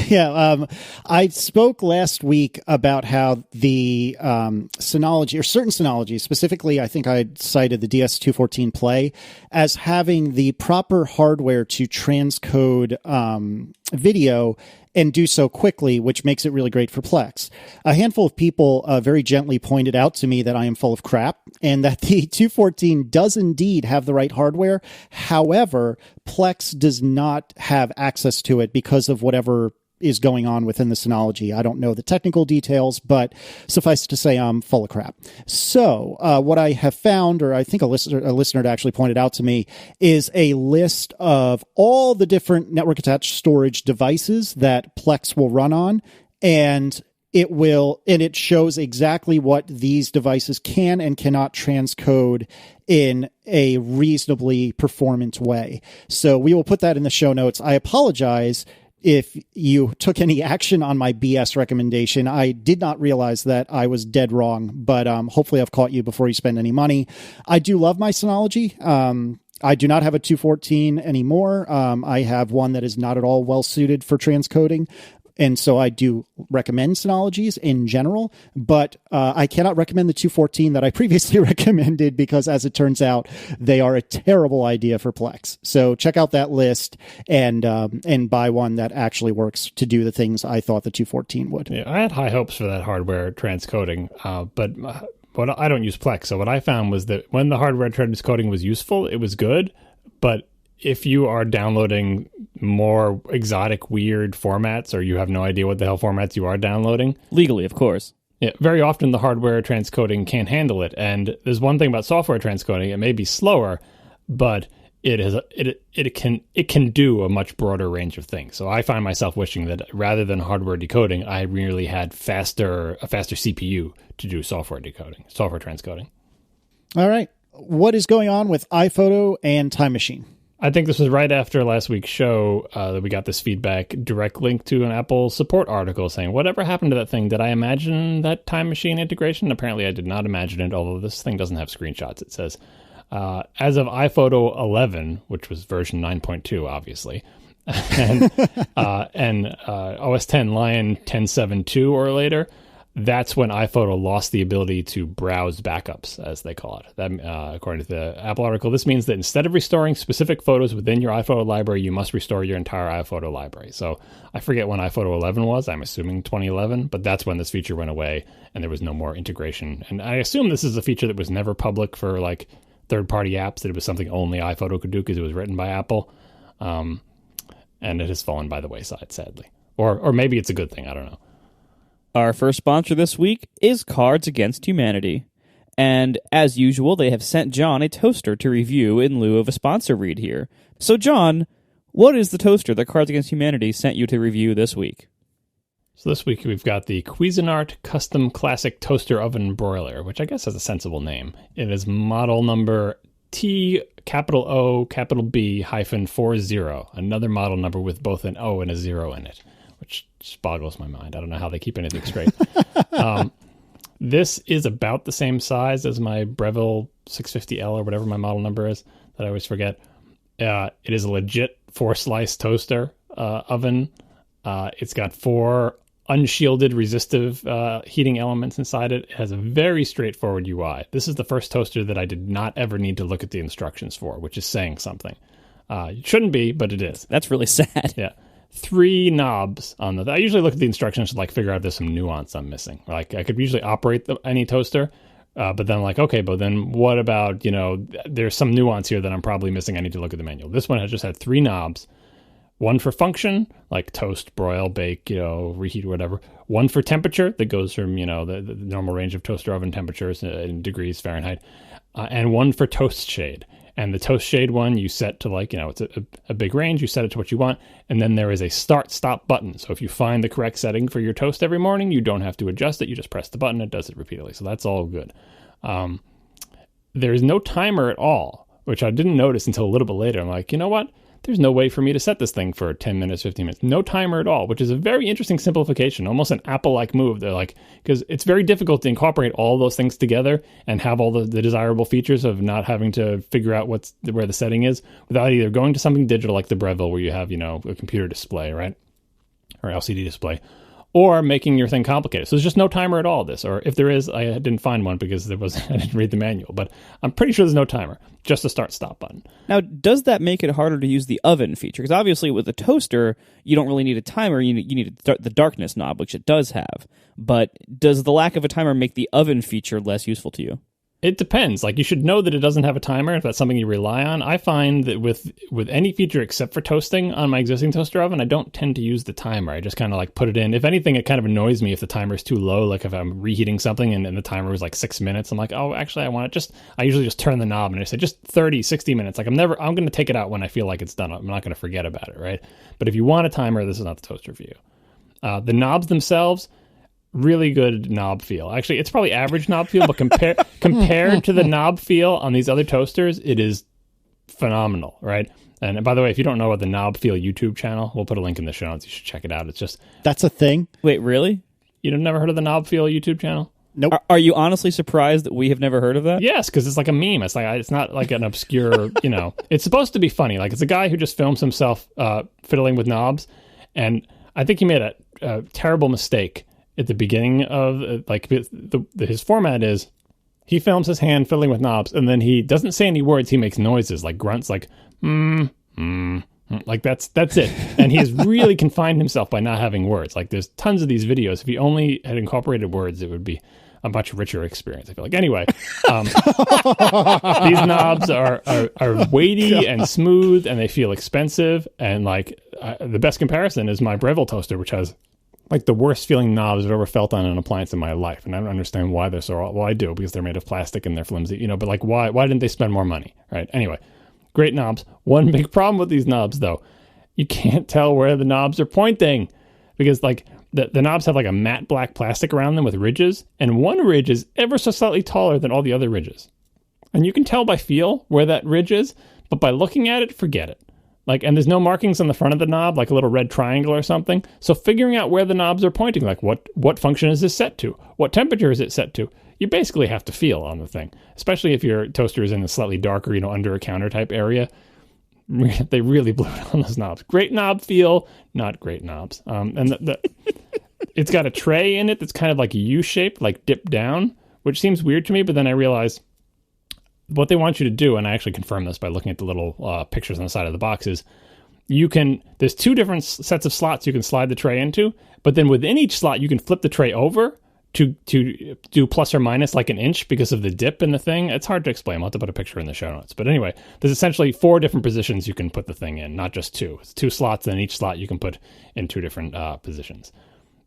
Yeah, I spoke last week about how the Synology, or certain Synology, specifically, I think I cited the DS214 Play, as having the proper hardware to transcode video and do so quickly, which makes it really great for Plex. A handful of people very gently pointed out to me that I am full of crap and that the 214 does indeed have the right hardware. However, Plex does not have access to it because of whatever is going on within the Synology. I don't know the technical details, but suffice to say, I'm full of crap. So what I have found, or I think a listener had actually pointed out to me, is a list of all the different network attached storage devices that Plex will run on, and it shows exactly what these devices can and cannot transcode in a reasonably performant way. So we will put that in the show notes. I apologize if you took any action on my BS recommendation. I did not realize that I was dead wrong, but hopefully I've caught you before you spend any money. I do love my Synology. I do not have a 214 anymore. I have one that is not at all well suited for transcoding. And so I do recommend Synologies in general, but I cannot recommend the 214 that I previously recommended because, as it turns out, they are a terrible idea for Plex. So check out that list and buy one that actually works to do the things I thought the 214 would. Yeah, I had high hopes for that hardware transcoding, but I don't use Plex. So what I found was that when the hardware transcoding was useful, it was good, but if you are downloading more exotic, weird formats, or you have no idea what the hell formats you are downloading... Legally, of course. Yeah, very often the hardware transcoding can't handle it. And there's one thing about software transcoding. It may be slower, but it can do a much broader range of things. So I find myself wishing that rather than hardware decoding, I really had a faster CPU to do software transcoding. All right. What is going on with iPhoto and Time Machine? I think this was right after last week's show that we got this feedback, direct link to an Apple support article saying, whatever happened to that thing? Did I imagine that Time Machine integration? Apparently I did not imagine it, although this thing doesn't have screenshots. It says, as of iPhoto 11, which was version 9.2, obviously, and OS 10 Lion 10.7.2 or later, that's when iPhoto lost the ability to browse backups, as they call it. That, according to the Apple article, this means that instead of restoring specific photos within your iPhoto library, you must restore your entire iPhoto library. So I forget when iPhoto 11 was. I'm assuming 2011, but that's when this feature went away and there was no more integration. And I assume this is a feature that was never public for like third-party apps, that it was something only iPhoto could do because it was written by Apple. And it has fallen by the wayside, sadly. Or maybe it's a good thing. I don't know. Our first sponsor this week is Cards Against Humanity. And as usual, they have sent John a toaster to review in lieu of a sponsor read here. So John, what is the toaster that Cards Against Humanity sent you to review this week? So this week we've got the Cuisinart Custom Classic Toaster Oven Broiler, which I guess has a sensible name. It is model number T_O_B-40, another model number with both an O and a 0 in it, which just boggles my mind. I don't know how they keep anything straight. This is about the same size as my Breville 650L or whatever my model number is that I always forget. It is a legit 4-slice toaster oven. It's got 4 unshielded resistive heating elements inside it. It has a very straightforward UI. This is the first toaster that I did not ever need to look at the instructions for, which is saying something. It shouldn't be, but it is. That's really sad. Yeah. 3 knobs on the... I usually look at the instructions to like figure out if there's some nuance I'm missing. Like I could usually operate any toaster, but then like, okay, but then what about, there's some nuance here that I'm probably missing. I need to look at the manual. This one has just had 3 knobs. One for function, like toast, broil, bake, reheat, or whatever. One for temperature that goes from, the normal range of toaster oven temperatures in degrees Fahrenheit. And one for toast shade. And the toast shade one you set to it's a big range. You set it to what you want. And then there is a start-stop button. So if you find the correct setting for your toast every morning, you don't have to adjust it. You just press the button. It does it repeatedly. So that's all good. There is no timer at all, which I didn't notice until a little bit later. I'm like, you know what? There's no way for me to set this thing for 10 minutes, 15 minutes. No timer at all, which is a very interesting simplification, almost an Apple-like move. They're like, because it's very difficult to incorporate all those things together and have all the desirable features of not having to figure out where the setting is without either going to something digital like the Breville where you have, a computer display, right? Or LCD display, or making your thing complicated. So there's just no timer at all this. Or if there is, I didn't find one because I didn't read the manual. But I'm pretty sure there's no timer, just a start-stop button. Now, does that make it harder to use the oven feature? Because obviously with the toaster, you don't really need a timer. You need the darkness knob, which it does have. But does the lack of a timer make the oven feature less useful to you? It depends. Like, you should know that it doesn't have a timer if that's something you rely on. I find that with any feature except for toasting on my existing toaster oven, I don't tend to use the timer. I just kind of like put it in. If anything, it kind of annoys me if the timer is too low. Like if I'm reheating something and the timer was like 6 minutes, I'm like, oh, actually, I usually just turn the knob and I say just 30, 60 minutes. Like I'm going to take it out when I feel like it's done. I'm not going to forget about it, right? But if you want a timer, this is not the toaster for you. The knobs themselves, really good knob feel. Actually, it's probably average knob feel, but compared to the knob feel on these other toasters, it is phenomenal, right? And by the way, if you don't know about the Knob Feel YouTube channel, we'll put a link in the show notes. You should check it out. It's just... That's a thing? Wait, really? You've never heard of the Knob Feel YouTube channel? Nope. Are you honestly surprised that we have never heard of that? Yes, because it's like a meme. It's not like an obscure, It's supposed to be funny. Like, it's a guy who just films himself fiddling with knobs, and I think he made a terrible mistake at the beginning of, his format is, he films his hand fiddling with knobs, and then he doesn't say any words. He makes noises, like grunts, like, like that's it. And he has really confined himself by not having words. Like, there's tons of these videos. If he only had incorporated words, it would be a much richer experience, I feel like. Anyway, these knobs are weighty and smooth, and they feel expensive. And like the best comparison is my Breville toaster, which has like the worst feeling knobs I've ever felt on an appliance in my life. And I don't understand why they're so, well, I do, because they're made of plastic and they're flimsy, but like, why didn't they spend more money? Right. Anyway, great knobs. One big problem with these knobs, though, you can't tell where the knobs are pointing, because like the knobs have like a matte black plastic around them with ridges, and one ridge is ever so slightly taller than all the other ridges. And you can tell by feel where that ridge is, but by looking at it, forget it. Like, and there's no markings on the front of the knob, like a little red triangle or something. So figuring out where the knobs are pointing, like what function is this set to? What temperature is it set to? You basically have to feel on the thing, especially if your toaster is in a slightly darker, under a counter type area. They really blew it on those knobs. Great knob feel, not great knobs. And it's got a tray in it that's kind of like U-shaped, like dipped down, which seems weird to me, but then I realized what they want you to do, and I actually confirmed this by looking at the little pictures on the side of the box, is there's two different sets of slots you can slide the tray into, but then within each slot you can flip the tray over to do plus or minus like an inch because of the dip in the thing. It's hard to explain. I'll have to put a picture in the show notes. But anyway, there's essentially 4 different positions you can put the thing in, not just 2. It's 2 slots, and each slot you can put in 2 different positions.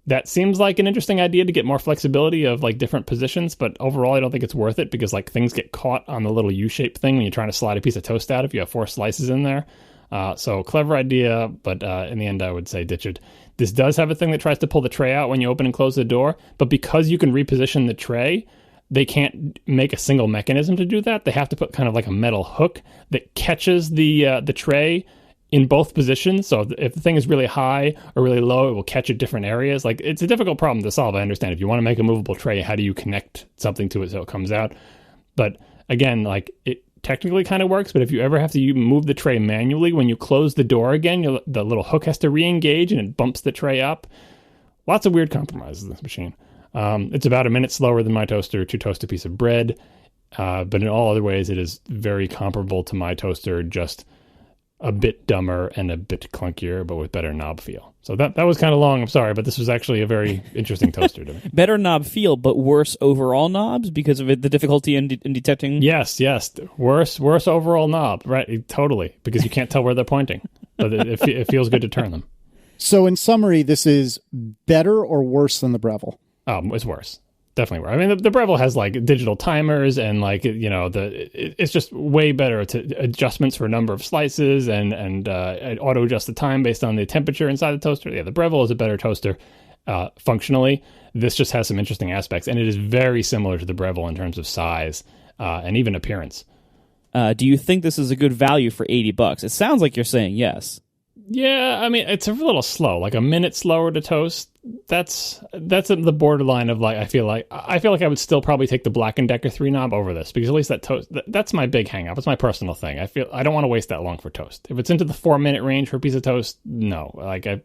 That seems like an interesting idea to get more flexibility of like different positions, but overall I don't think it's worth it, because like things get caught on the little U-shaped thing when you're trying to slide a piece of toast out if you have 4 slices in there. So clever idea, but in the end I would say ditch it. This does have a thing that tries to pull the tray out when you open and close the door, but because you can reposition the tray, they can't make a single mechanism to do that. They have to put kind of like a metal hook that catches the tray in both positions. So if the thing is really high or really low, it will catch at different areas. Like, it's a difficult problem to solve. I understand. If you want to make a movable tray, how do you connect something to it so it comes out? But again, like, it technically kind of works, but if you ever have to move the tray manually, when you close the door again, the little hook has to re-engage and it bumps the tray up. Lots of weird compromises in this machine. It's about a minute slower than my toaster to toast a piece of bread, but in all other ways, it is very comparable to my toaster, just a bit dumber and a bit clunkier, but with better knob feel. So that was kind of long. I'm sorry, but this was actually a very interesting toaster to me. Better knob feel, but worse overall knobs because of the difficulty in detecting. Yes. Worse overall knob. Right. Totally. Because you can't tell where they're pointing, but it feels good to turn them. So in summary, this is better or worse than the Breville? It's worse. Definitely worse. I mean, the Breville has like digital timers and like, it's just way better to adjustments for a number of slices and auto adjust the time based on the temperature inside the toaster. Yeah, the Breville is a better toaster functionally. This just has some interesting aspects, and it is very similar to the Breville in terms of size and even appearance. Do you think this is a good value for $80? It sounds like you're saying yes. Yeah, I mean, it's a little slow, like a minute slower to toast. That's at the borderline of like, I feel like I would still probably take the Black & Decker 3 knob over this, because at least that toast, that's my big hang up. It's my personal thing. I don't want to waste that long for toast. If it's into the 4-minute range for a piece of toast, no. Like I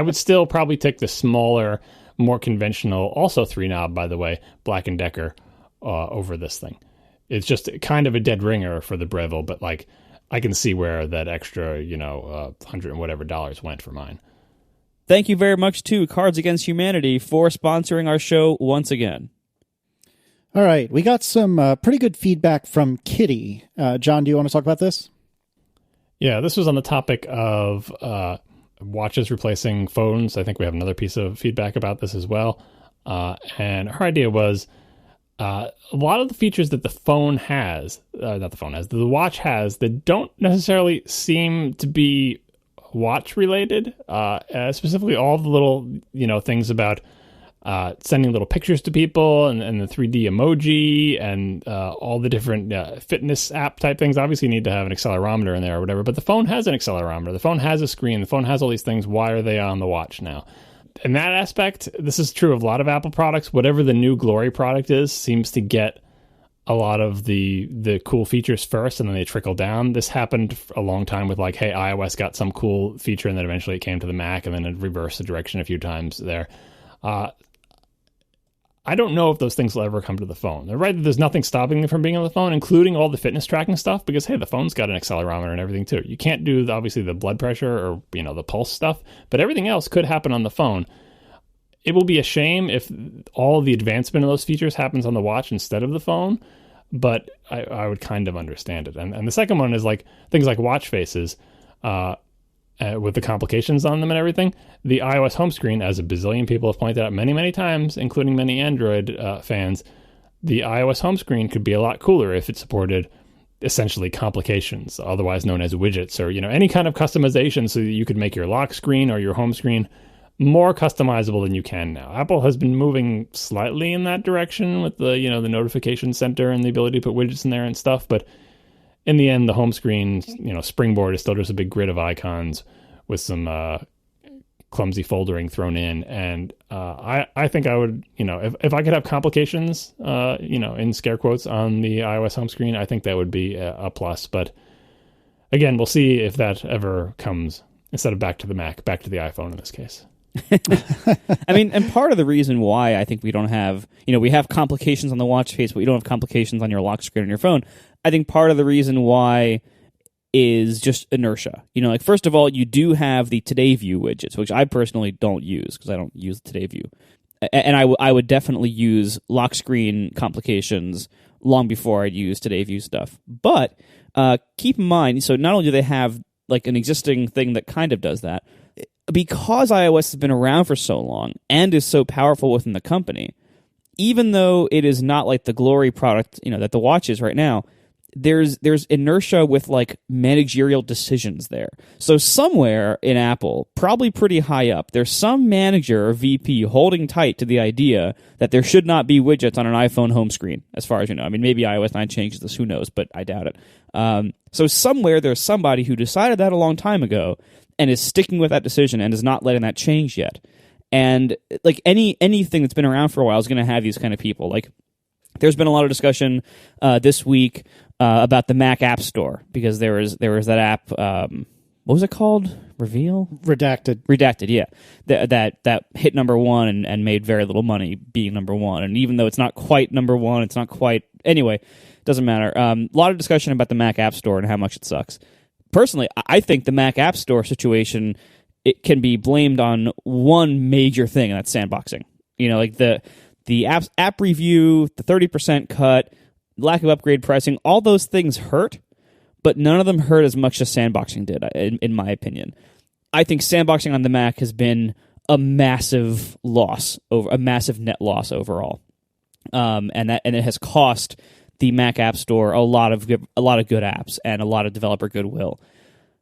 would still probably take the smaller, more conventional, also 3 knob, by the way, Black & Decker over this thing. It's just kind of a dead ringer for the Breville, but like, I can see where that extra, $100 and whatever dollars went for mine. Thank you very much to Cards Against Humanity for sponsoring our show once again. All right. We got some pretty good feedback from Kitty. John, do you want to talk about this? Yeah, this was on the topic of watches replacing phones. I think we have another piece of feedback about this as well. And her idea was, a lot of the features that the watch has that don't necessarily seem to be watch related, specifically all the little, things about sending little pictures to people and the 3D emoji and all the different fitness app type things. Obviously, you need to have an accelerometer in there or whatever, but the phone has an accelerometer. The phone has a screen. The phone has all these things. Why are they on the watch now? In that aspect, this is true of a lot of Apple products. Whatever the new glory product is seems to get a lot of the cool features first, and then they trickle down. This happened a long time with, like, hey, iOS got some cool feature, and then eventually it came to the Mac, and then it reversed the direction a few times there. I don't know if those things will ever come to the phone. They're right that there's nothing stopping them from being on the phone, including all the fitness tracking stuff, because, hey, the phone's got an accelerometer and everything, too. You can't do, obviously, the blood pressure or, the pulse stuff, but everything else could happen on the phone. It will be a shame if all the advancement of those features happens on the watch instead of the phone, but I would kind of understand it. And the second one is, like, things like watch faces, with the complications on them and everything. The iOS home screen, as a bazillion people have pointed out many, many times, including many Android fans, the iOS home screen could be a lot cooler if it supported essentially complications, otherwise known as widgets, or any kind of customization, so that you could make your lock screen or your home screen more customizable than you can now. Apple has been moving slightly in that direction with the the notification center and the ability to put widgets in there and stuff, but in the end, the home screen, springboard is still just a big grid of icons with some clumsy foldering thrown in. And I think I would, if I could have complications, in scare quotes on the iOS home screen, I think that would be a plus. But again, we'll see if that ever comes, instead of back to the Mac, back to the iPhone in this case. I mean, and part of the reason why I think we don't have, we have complications on the watch face, but we don't have complications on your lock screen on your phone. I think part of the reason why is just inertia. Like, first of all, you do have the Today View widgets, which I personally don't use because I don't use Today View. And I would definitely use lock screen complications long before I'd use Today View stuff. But keep in mind, so not only do they have like an existing thing that kind of does that, because iOS has been around for so long and is so powerful within the company, even though it is not like the glory product, that the watch is right now, there's inertia with like managerial decisions there. So somewhere in Apple, probably pretty high up, there's some manager or VP holding tight to the idea that there should not be widgets on an iPhone home screen, as far as you know. I mean, maybe iOS 9 changes this, who knows, but I doubt it. So somewhere there's somebody who decided that a long time ago and is sticking with that decision and is not letting that change yet. And like anything that's been around for a while is going to have these kind of people. Like, there's been a lot of discussion this week about the Mac App Store, because there was that app. What was it called? Reveal? Redacted. Yeah, that hit number one and made very little money being number one. And even though it's not quite number one, it's not quite anyway. Doesn't matter. A lot of discussion about the Mac App Store and how much it sucks. Personally, I think the Mac App Store situation, it can be blamed on one major thing, and that's sandboxing. Like the app review, the 30% cut, lack of upgrade pricing, all those things hurt, but none of them hurt as much as sandboxing did, in my opinion. I think sandboxing on the Mac has been a massive net loss overall, and it has cost the Mac App Store a lot of good apps and a lot of developer goodwill.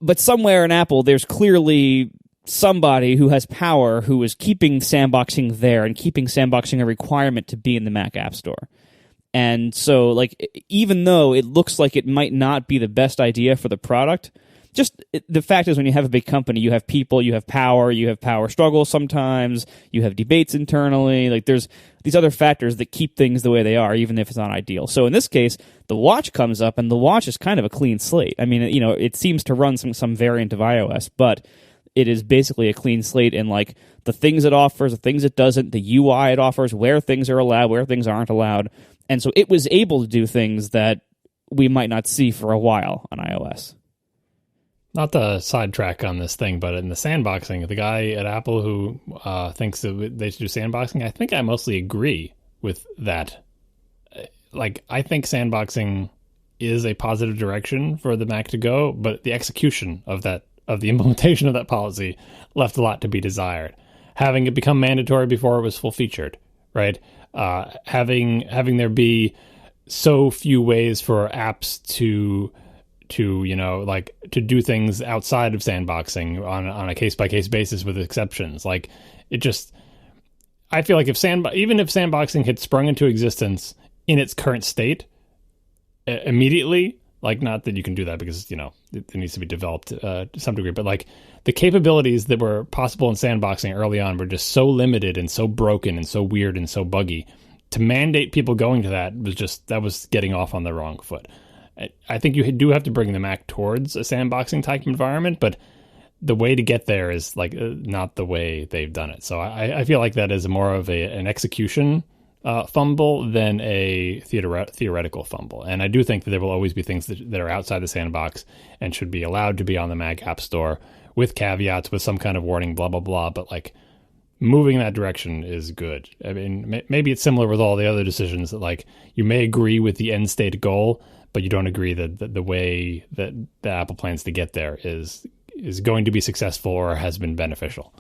But somewhere in Apple, there's clearly somebody who has power who is keeping sandboxing there and keeping sandboxing a requirement to be in the Mac App Store. And so, like, even though it looks like it might not be the best idea for the product, the fact is, when you have a big company, you have people, you have power struggles sometimes, you have debates internally. Like, there's these other factors that keep things the way they are, even if it's not ideal. So in this case, the watch comes up, and the watch is kind of a clean slate. I mean, it seems to run some variant of iOS, but it is basically a clean slate in, like, the things it offers, the things it doesn't, the UI it offers, where things are allowed, where things aren't allowed. And so it was able to do things that we might not see for a while on iOS. Not to sidetrack on this thing, but in the sandboxing, the guy at Apple who thinks that they should do sandboxing, I think I mostly agree with that. Like, I think sandboxing is a positive direction for the Mac to go, but the execution of the implementation of that policy left a lot to be desired. Having it become mandatory before it was full featured, right? Having there be so few ways for apps to do things outside of sandboxing on a case-by-case basis with exceptions. Like, it just, I feel like even if sandboxing had sprung into existence in its current state immediately, like, not that you can do that because, it needs to be developed to some degree, but like the capabilities that were possible in sandboxing early on were just so limited and so broken and so weird and so buggy. To mandate people going to that was getting off on the wrong foot. I think you do have to bring the Mac towards a sandboxing type environment, but the way to get there is like not the way they've done it. So I feel like that is more of an execution fumble than a theoretical fumble. And I do think that there will always be things that are outside the sandbox and should be allowed to be on the Mac App Store with caveats, with some kind of warning, blah, blah, blah. But like moving in that direction is good. I mean, maybe it's similar with all the other decisions that like you may agree with the end state goal, but you don't agree that the way that the Apple plans to get there is going to be successful or has been beneficial.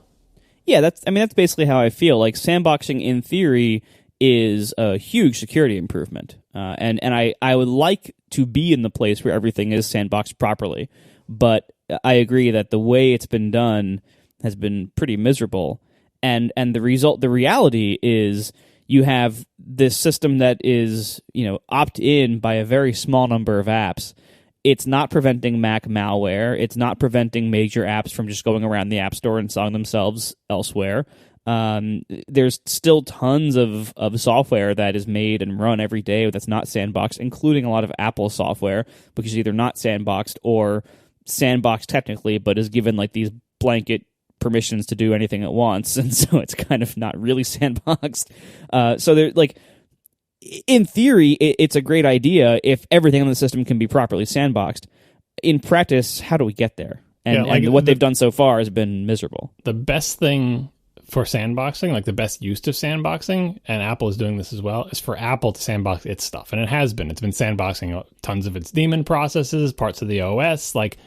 Yeah, that's basically how I feel. Like sandboxing in theory is a huge security improvement. And I would like to be in the place where everything is sandboxed properly. But I agree that the way it's been done has been pretty miserable. And the reality is you have this system that is, opt-in by a very small number of apps. It's not preventing Mac malware. It's not preventing major apps from just going around the App Store and selling themselves elsewhere. There's still tons of software that is made and run every day that's not sandboxed, including a lot of Apple software, which is either not sandboxed or sandboxed technically, but is given like these blanket permissions to do anything at once, and so it's kind of not really sandboxed. So they're like, in theory, it's a great idea if everything in the system can be properly sandboxed. In practice, how do we get there? And what they've done so far has been miserable. The best thing for sandboxing, like the best use of sandboxing, and Apple is doing this as well, is for Apple to sandbox its stuff. And it has been. It's been sandboxing tons of its daemon processes, parts of the OS. Like,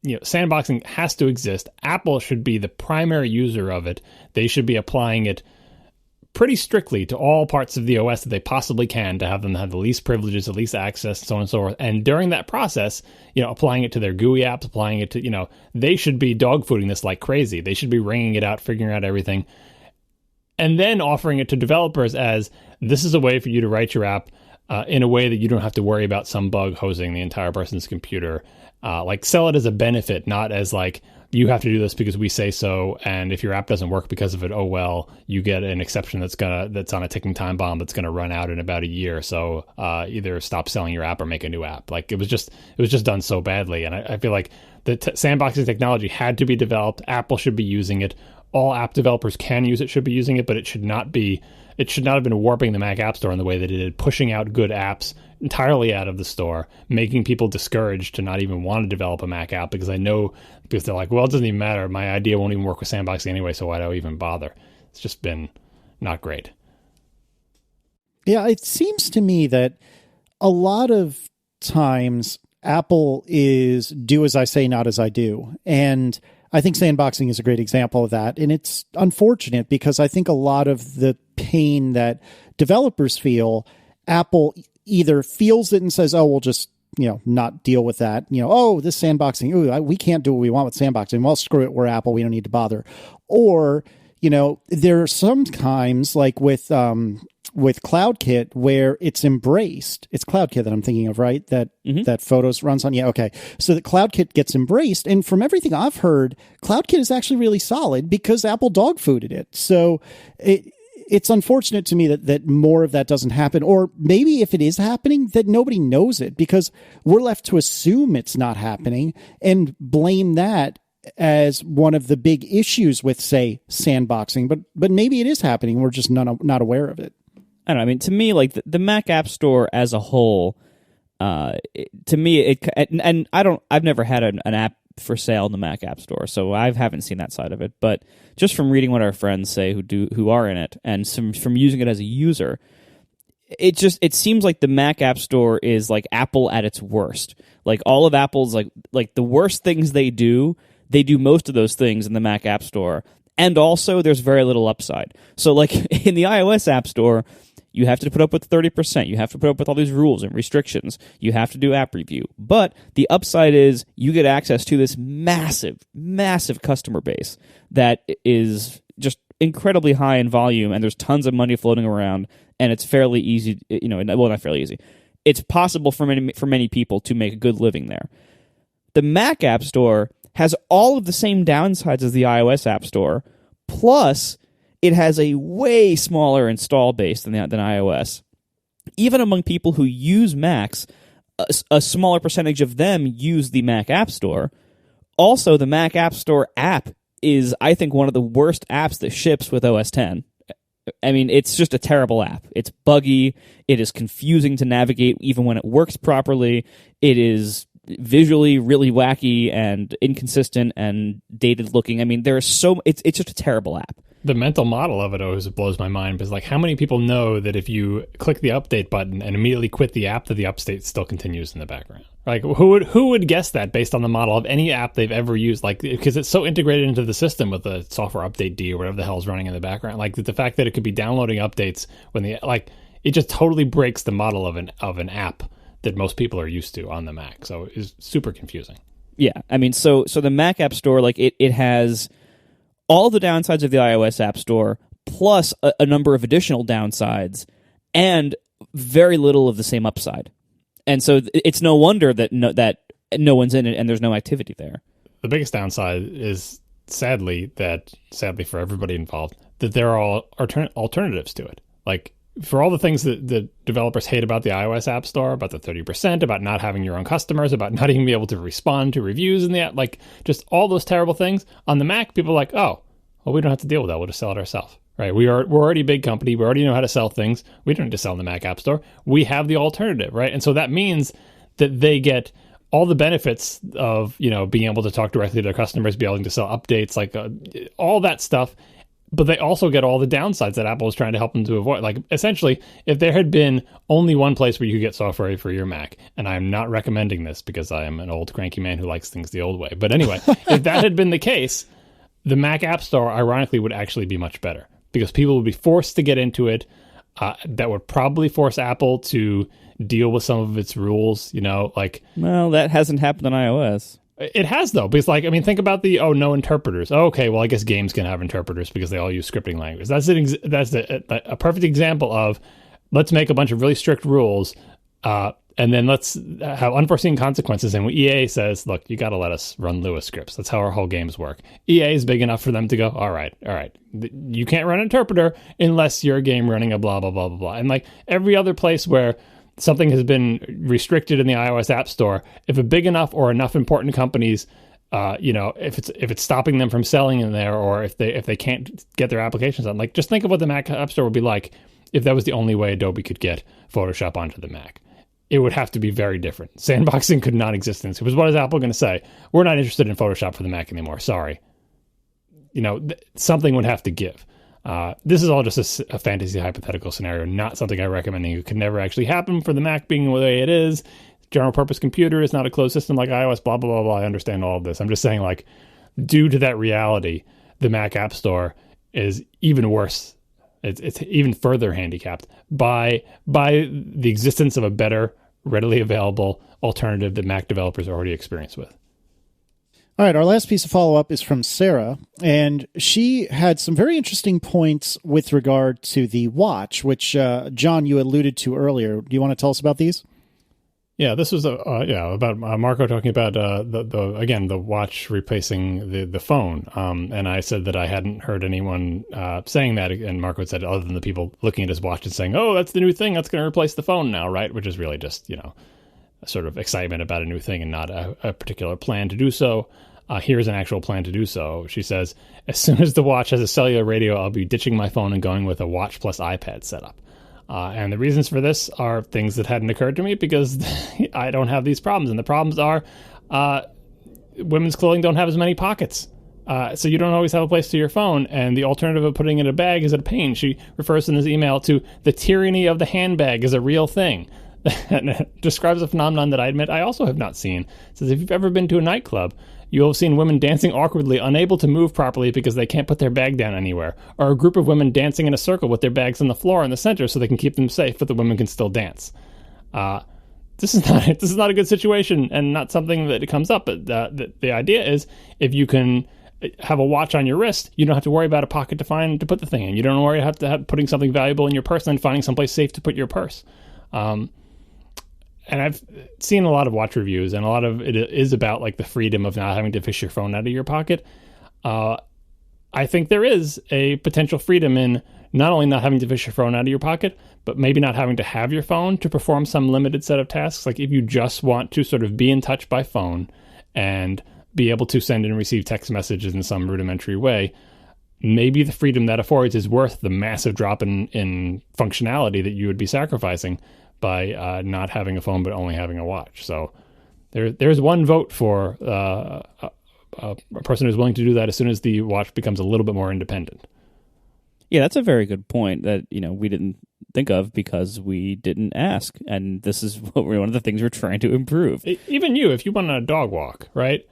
sandboxing has to exist. Apple should be the primary user of it. They should be applying it pretty strictly to all parts of the OS that they possibly can, to have them have the least privileges, the least access, so on and so forth. And during that process, applying it to their GUI apps, applying it to, they should be dogfooding this like crazy. They should be wringing it out, figuring out everything, and then offering it to developers as, this is a way for you to write your app in a way that you don't have to worry about some bug hosing the entire person's computer. Like, sell it as a benefit, not as like, you have to do this because we say so, and if your app doesn't work because of it, oh well, you get an exception that's on a ticking time bomb that's gonna run out in about a year. So either stop selling your app or make a new app. Like, it was just done so badly, and I feel like the sandboxing technology had to be developed. Apple should be using it. All app developers can use it, should be using it, but it should not have been warping the Mac App Store in the way that it did, pushing out good apps entirely out of the store, making people discouraged to not even want to develop a Mac app because they're like, well, it doesn't even matter. My idea won't even work with sandboxing anyway, so why do I even bother? It's just been not great. Yeah, it seems to me that a lot of times Apple is do as I say, not as I do. And I think sandboxing is a great example of that. And it's unfortunate because I think a lot of the pain that developers feel, Apple either feels it and says, oh, we'll just, not deal with that. Oh, this sandboxing, we can't do what we want with sandboxing. Well, screw it. We're Apple. We don't need to bother. Or, there are sometimes like with CloudKit where it's embraced. It's CloudKit that I'm thinking of, right? That Photos runs on. Yeah. Okay. So the CloudKit gets embraced. And from everything I've heard, CloudKit is actually really solid because Apple dogfooded it. So it's unfortunate to me that more of that doesn't happen, or maybe if it is happening, that nobody knows it because we're left to assume it's not happening and blame that as one of the big issues with, say, sandboxing. But maybe it is happening. We're just not aware of it. I don't know. I mean, to me, like the Mac App Store as a whole, to me, I've never had an app for sale in the Mac App Store, so I haven't seen that side of it. But just from reading what our friends say who are in it, and from using it as a user, it seems like the Mac App Store is like Apple at its worst. Like all of Apple's like the worst things they do most of those things in the Mac App Store, and also there's very little upside. So like in the iOS App Store, you have to put up with 30%. You have to put up with all these rules and restrictions. You have to do app review. But the upside is you get access to this massive, massive customer base that is just incredibly high in volume, and there's tons of money floating around, and it's fairly easy, well, not fairly easy. It's possible for many people to make a good living there. The Mac App Store has all of the same downsides as the iOS App Store, plus it has a way smaller install base than iOS. Even among people who use Macs, a smaller percentage of them use the Mac App Store. Also, the Mac App Store app is, I think, one of the worst apps that ships with OS X. I mean, it's just a terrible app. It's buggy. It is confusing to navigate even when it works properly. It is visually really wacky and inconsistent and dated looking. I mean, it's just a terrible app. The mental model of it always blows my mind, because like, how many people know that if you click the update button and immediately quit the app, that the update still continues in the background? Like, who would guess that based on the model of any app they've ever used? Like, because it's so integrated into the system with the software update D or whatever the hell is running in the background. Like, the fact that it could be downloading updates when it just totally breaks the model of an app that most people are used to on the Mac. So it's super confusing. Yeah, I mean, so the Mac App Store, like, it has all the downsides of the iOS App Store, plus a number of additional downsides, and very little of the same upside. And so it's no wonder that no one's in it and there's no activity there. The biggest downside is, sadly for everybody involved, that there are alternatives to it. Like, for all the things that the developers hate about the iOS App Store, about the 30%, about not having your own customers, about not even being able to respond to reviews in the app, like, just all those terrible things, on the Mac, people are like, oh, well, we don't have to deal with that. We'll just sell it ourselves, right? We're already a big company. We already know how to sell things. We don't need to sell in the Mac App Store. We have the alternative, right? And so that means that they get all the benefits of, being able to talk directly to their customers, be able to sell updates, like all that stuff. But they also get all the downsides that Apple is trying to help them to avoid. Like, essentially, if there had been only one place where you could get software for your Mac, and I'm not recommending this because I am an old cranky man who likes things the old way. But anyway, if that had been the case, the Mac App Store, ironically, would actually be much better, because people would be forced to get into it. That would probably force Apple to deal with some of its rules, Well, that hasn't happened on iOS. It has, though, because, think about no interpreters. Oh, okay, well, I guess games can have interpreters because they all use scripting language. That's a perfect example of, let's make a bunch of really strict rules, and then let's have unforeseen consequences. And when EA says, look, you got to let us run Lua scripts. That's how our whole games work. EA is big enough for them to go, all right. You can't run an interpreter unless you're a game running a blah, blah, blah, blah, blah. And every other place where something has been restricted in the iOS App Store, if a big enough or enough important companies, if it's stopping them from selling in there, or if they can't get their applications on, just think of what the Mac App Store would be like if that was the only way Adobe could get Photoshop onto the Mac. It would have to be very different. Sandboxing could not exist in this. Because what is Apple going to say? We're not interested in Photoshop for the Mac anymore. Sorry. Something would have to give. This is all just a fantasy hypothetical scenario, not something I recommend. It could never actually happen for the Mac being the way it is. General purpose computer is not a closed system like iOS, blah, blah, blah, blah. I understand all of this. I'm just saying, due to that reality, the Mac App Store is even worse. It's even further handicapped by the existence of a better, readily available alternative that Mac developers are already experienced with. All right, our last piece of follow-up is from Sarah, and she had some very interesting points with regard to the watch, which, John, you alluded to earlier. Do you want to tell us about these? Yeah, this was about Marco talking about the watch replacing the phone, and I said that I hadn't heard anyone saying that, and Marco said other than the people looking at his watch and saying, "Oh, that's the new thing that's going to replace the phone now," right? Which is really just a sort of excitement about a new thing and not a particular plan to do so. Here's an actual plan to do so. She says, as soon as the watch has a cellular radio, I'll be ditching my phone and going with a watch plus iPad setup. And the reasons for this are things that hadn't occurred to me because I don't have these problems. And the problems are women's clothing don't have as many pockets. So you don't always have a place to your phone. And the alternative of putting it in a bag is a pain. She refers in this email to the tyranny of the handbag is a real thing. And it describes a phenomenon that I admit I also have not seen. It says, if you've ever been to a nightclub, you'll have seen women dancing awkwardly, unable to move properly because they can't put their bag down anywhere, or a group of women dancing in a circle with their bags on the floor in the center so they can keep them safe, but the women can still dance. This is not a good situation and not something that comes up. But the idea is if you can have a watch on your wrist, you don't have to worry about a pocket to put the thing in. You don't worry about putting something valuable in your purse and then finding someplace safe to put your purse. And I've seen a lot of watch reviews, and a lot of it is about like the freedom of not having to fish your phone out of your pocket. I think there is a potential freedom in not only not having to fish your phone out of your pocket, but maybe not having to have your phone to perform some limited set of tasks. Like if you just want to sort of be in touch by phone and be able to send and receive text messages in some rudimentary way, maybe the freedom that affords is worth the massive drop in functionality that you would be sacrificing by not having a phone but only having a watch. So there's one vote for a person who's willing to do that as soon as the watch becomes a little bit more independent. Yeah, that's a very good point that, we didn't think of because we didn't ask. And this is one of the things we're trying to improve. Even you, if you went on a dog walk, right?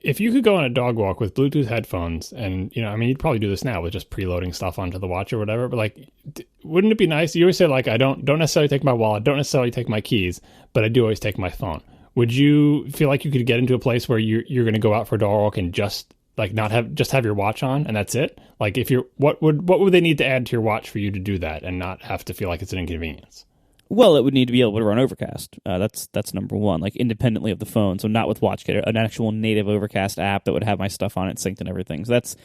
If you could go on a dog walk with Bluetooth headphones and, you'd probably do this now with just preloading stuff onto the watch or whatever, but like, wouldn't it be nice? You always say like, I don't necessarily take my wallet, don't necessarily take my keys, but I do always take my phone. Would you feel like you could get into a place where you're going to go out for a dog walk and just like not have your watch on and that's it? Like if what would they need to add to your watch for you to do that and not have to feel like it's an inconvenience? Well, it would need to be able to run Overcast. That's number one, like independently of the phone. So not with WatchKit, an actual native Overcast app that would have my stuff on it synced and everything. So that's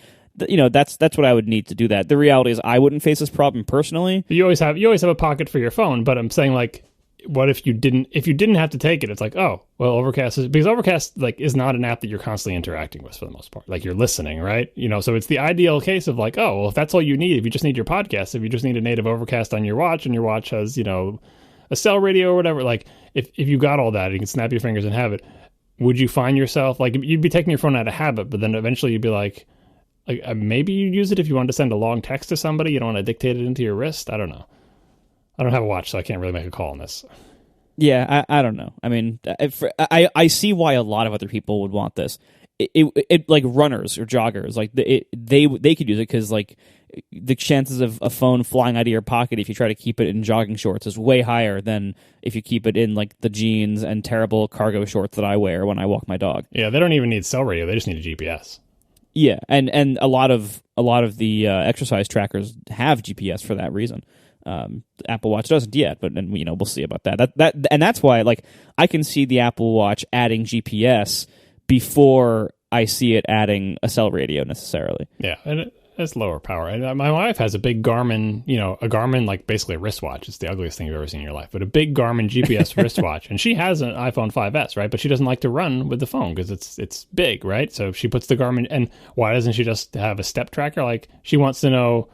what I would need to do that. The reality is I wouldn't face this problem personally. You always have a pocket for your phone, but I'm saying like, what if you didn't have to take it? It's like, oh, well, because Overcast like is not an app that you're constantly interacting with for the most part. Like you're listening, right? So it's the ideal case of like, oh, well, if that's all you need, if you just need your podcast, if you just need a native Overcast on your watch and your watch has, a cell radio or whatever, like if you got all that, you can snap your fingers and have it. Would you find yourself like you'd be taking your phone out of habit, but then eventually you'd be like maybe you'd use it if you wanted to send a long text to somebody. You don't want to dictate it into your wrist. I don't know. I don't have a watch, so I can't really make a call on this. Yeah, I don't know. I mean, I see why a lot of other people would want this. It like runners or joggers, like they could use it because like the chances of a phone flying out of your pocket if you try to keep it in jogging shorts is way higher than if you keep it in like the jeans and terrible cargo shorts that I wear when I walk my dog. Yeah, they don't even need cell radio; they just need a GPS. Yeah, and a lot of the exercise trackers have GPS for that reason. The Apple Watch doesn't yet, but we'll see about that. And that's why like I can see the Apple Watch adding GPS before I see it adding a cell radio necessarily. Yeah, and it's lower power. And my wife has a big Garmin, a Garmin like basically a wristwatch. It's the ugliest thing you've ever seen in your life, but a big Garmin GPS wristwatch. And she has an iPhone 5S, right? But she doesn't like to run with the phone because it's big, right? So she puts the Garmin. And why doesn't she just have a step tracker? Like she wants to know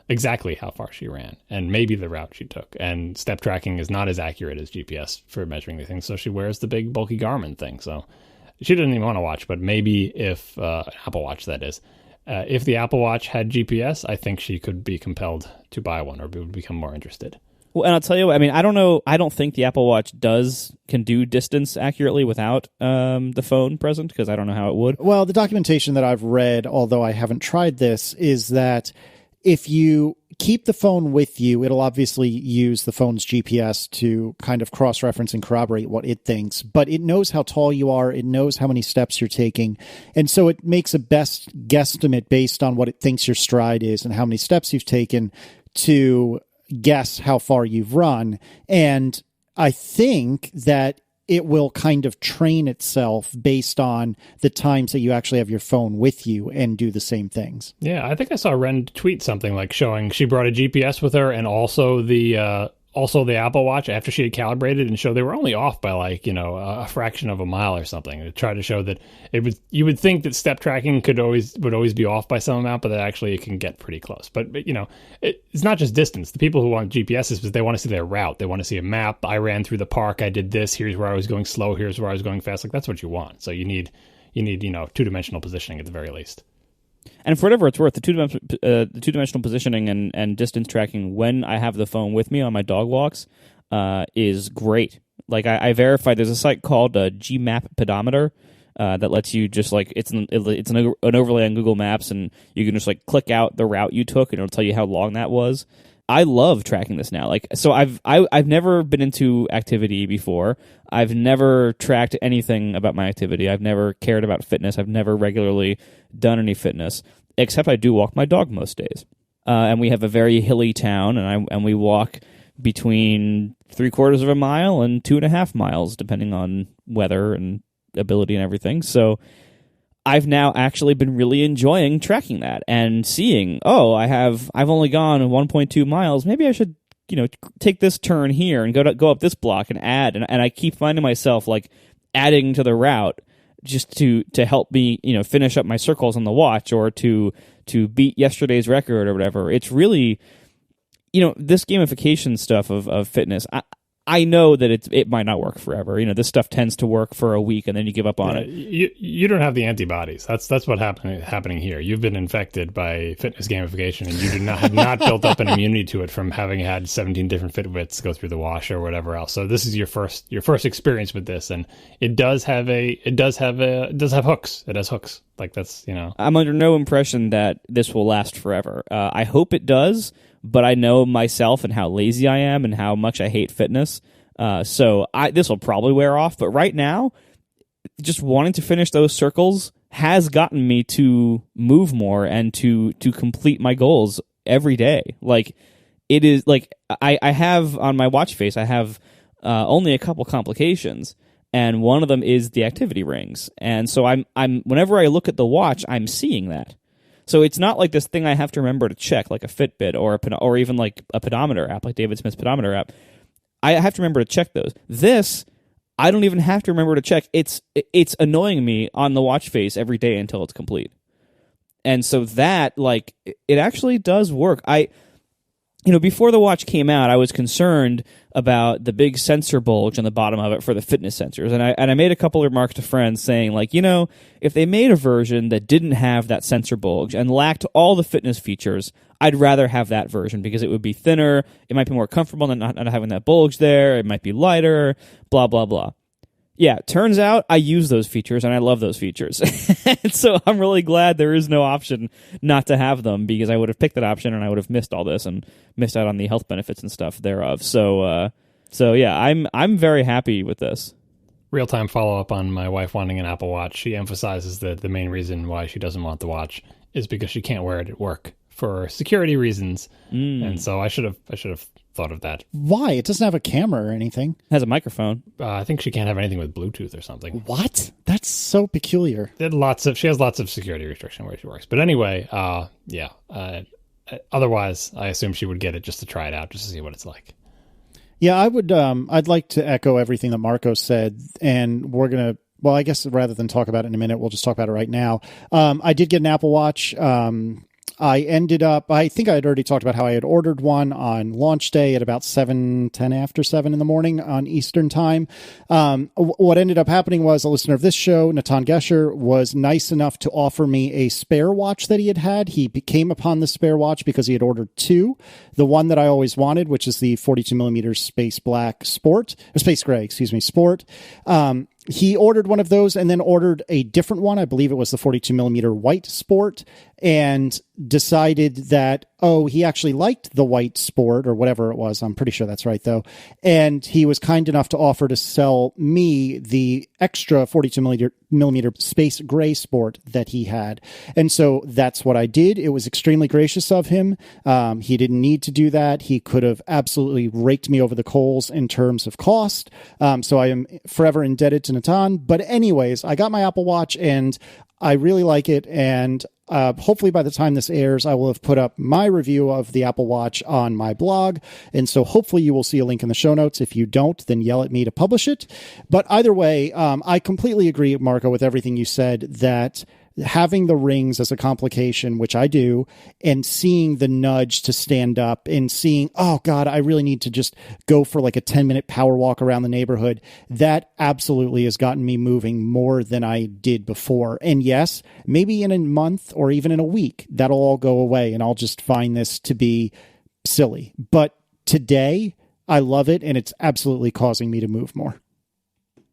exactly how far she ran and maybe the route she took. And step tracking is not as accurate as GPS for measuring the things. So she wears the big bulky Garmin thing. So she doesn't even want to watch, but maybe if an Apple Watch, that is, if the Apple Watch had GPS, I think she could be compelled to buy one or would become more interested. Well, and I'll tell you what, I mean, I don't know. I don't think the Apple Watch can do distance accurately without the phone present because I don't know how it would. Well, the documentation that I've read, although I haven't tried this, is that if you keep the phone with you, it'll obviously use the phone's GPS to kind of cross-reference and corroborate what it thinks, but it knows how tall you are, it knows how many steps you're taking, and so it makes a best guesstimate based on what it thinks your stride is and how many steps you've taken to guess how far you've run. And I think that it will kind of train itself based on the times that you actually have your phone with you and do the same things. Yeah, I think I saw Ren tweet something like showing she brought a GPS with her and also the Apple Watch after she had calibrated and showed they were only off by like, a fraction of a mile or something to try to show that you would think that step tracking would always be off by some amount, but that actually it can get pretty close. But it's not just distance. The people who want GPSs, because they want to see their route. They want to see a map. I ran through the park. I did this. Here's where I was going slow. Here's where I was going fast. Like that's what you want. So you need two-dimensional positioning at the very least. And for whatever it's worth, the two-dimensional positioning and distance tracking when I have the phone with me on my dog walks is great. Like I verified, there's a site called Gmap Pedometer that lets you just like it's an overlay on Google Maps, and you can just like click out the route you took, and it'll tell you how long that was. I love tracking this now. Like, so I've never been into activity before. I've never tracked anything about my activity. I've never cared about fitness. I've never regularly done any fitness, except I do walk my dog most days. And we have a very hilly town, and we walk between 3/4 of a mile and 2.5 miles, depending on weather and ability and everything. So I've now actually been really enjoying tracking that and seeing, I've only gone 1.2 miles. Maybe I should, take this turn here and go up this block and add. And I keep finding myself like adding to the route just to help me, finish up my circles on the watch or to beat yesterday's record or whatever. It's really, this gamification stuff of fitness. I know that it might not work forever. This stuff tends to work for a week and then you give up on it. You don't have the antibodies. That's what happening here. You've been infected by fitness gamification, and you have not built up an immunity to it from having had 17 different Fitbits go through the wash or whatever else. So this is your first experience with this, and it does have hooks. It has hooks. Like that's I'm under no impression that this will last forever. I hope it does. But I know myself and how lazy I am and how much I hate fitness. So this will probably wear off. But right now, just wanting to finish those circles has gotten me to move more and to complete my goals every day. Like, it is like I have on my watch face, I have only a couple complications. And one of them is the activity rings. And so I'm whenever I look at the watch, I'm seeing that. So it's not like this thing I have to remember to check, like a Fitbit or even like a pedometer app, like David Smith's pedometer app. I have to remember to check those. This, I don't even have to remember to check. It's annoying me on the watch face every day until it's complete. And so that, like, it actually does work. Before the watch came out, I was concerned about the big sensor bulge on the bottom of it for the fitness sensors. And I made a couple of remarks to friends saying, like, if they made a version that didn't have that sensor bulge and lacked all the fitness features, I'd rather have that version because it would be thinner, it might be more comfortable than not having that bulge there, it might be lighter, blah, blah, blah. Yeah, turns out I use those features, and I love those features. And so I'm really glad there is no option not to have them, because I would have picked that option, and I would have missed all this and missed out on the health benefits and stuff thereof. So yeah, I'm very happy with this. Real-time follow-up on my wife wanting an Apple Watch. She emphasizes that the main reason why she doesn't want the watch is because she can't wear it at work for security reasons. And so I should have thought of that. Why? It doesn't have a camera or anything. It has a microphone. I think she can't have anything with Bluetooth or something. What? That's so peculiar. She has lots of security restriction where she works. But anyway, otherwise, I assume she would get it just to try it out, just to see what it's like. Yeah, I would. I'd like to echo everything that Marco said, and we're gonna. Well, I guess rather than talk about it in a minute, we'll just talk about it right now. I did get an Apple Watch. I ended up, I think I had already talked about how I had ordered one on launch day at about 10 after 7 in the morning on Eastern time. What ended up happening was a listener of this show, Natan Gesher, was nice enough to offer me a spare watch that he had. He came upon the spare watch because he had ordered two. The one that I always wanted, which is the 42 millimeter Space Black Sport, or Space Gray, Sport. He ordered one of those and then ordered a different one. I believe it was the 42 millimeter White Sport, and decided that, he actually liked the White Sport or whatever it was. I'm pretty sure that's right, though. And he was kind enough to offer to sell me the extra 42 millimeter Space Gray Sport that he had. And so that's what I did. It was extremely gracious of him. He didn't need to do that. He could have absolutely raked me over the coals in terms of cost. So I am forever indebted to Natan. But anyways, I got my Apple Watch and I really like it. And hopefully by the time this airs, I will have put up my review of the Apple Watch on my blog. And so hopefully you will see a link in the show notes. If you don't, then yell at me to publish it. But either way, I completely agree, Marco, with everything you said, that having the rings as a complication, which I do, and seeing the nudge to stand up and seeing, oh God, I really need to just go for like a 10-minute power walk around the neighborhood, that absolutely has gotten me moving more than I did before. And yes, maybe in a month or even in a week, that'll all go away and I'll just find this to be silly. But today, I love it, and it's absolutely causing me to move more.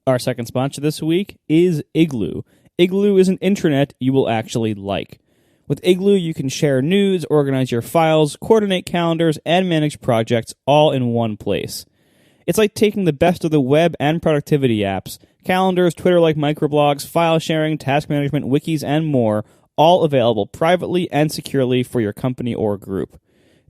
Our second sponsor this week is Igloo. Igloo is an intranet you will actually like. With Igloo, you can share news, organize your files, coordinate calendars, and manage projects all in one place. It's like taking the best of the web and productivity apps, calendars, Twitter-like microblogs, file sharing, task management, wikis, and more, all available privately and securely for your company or group.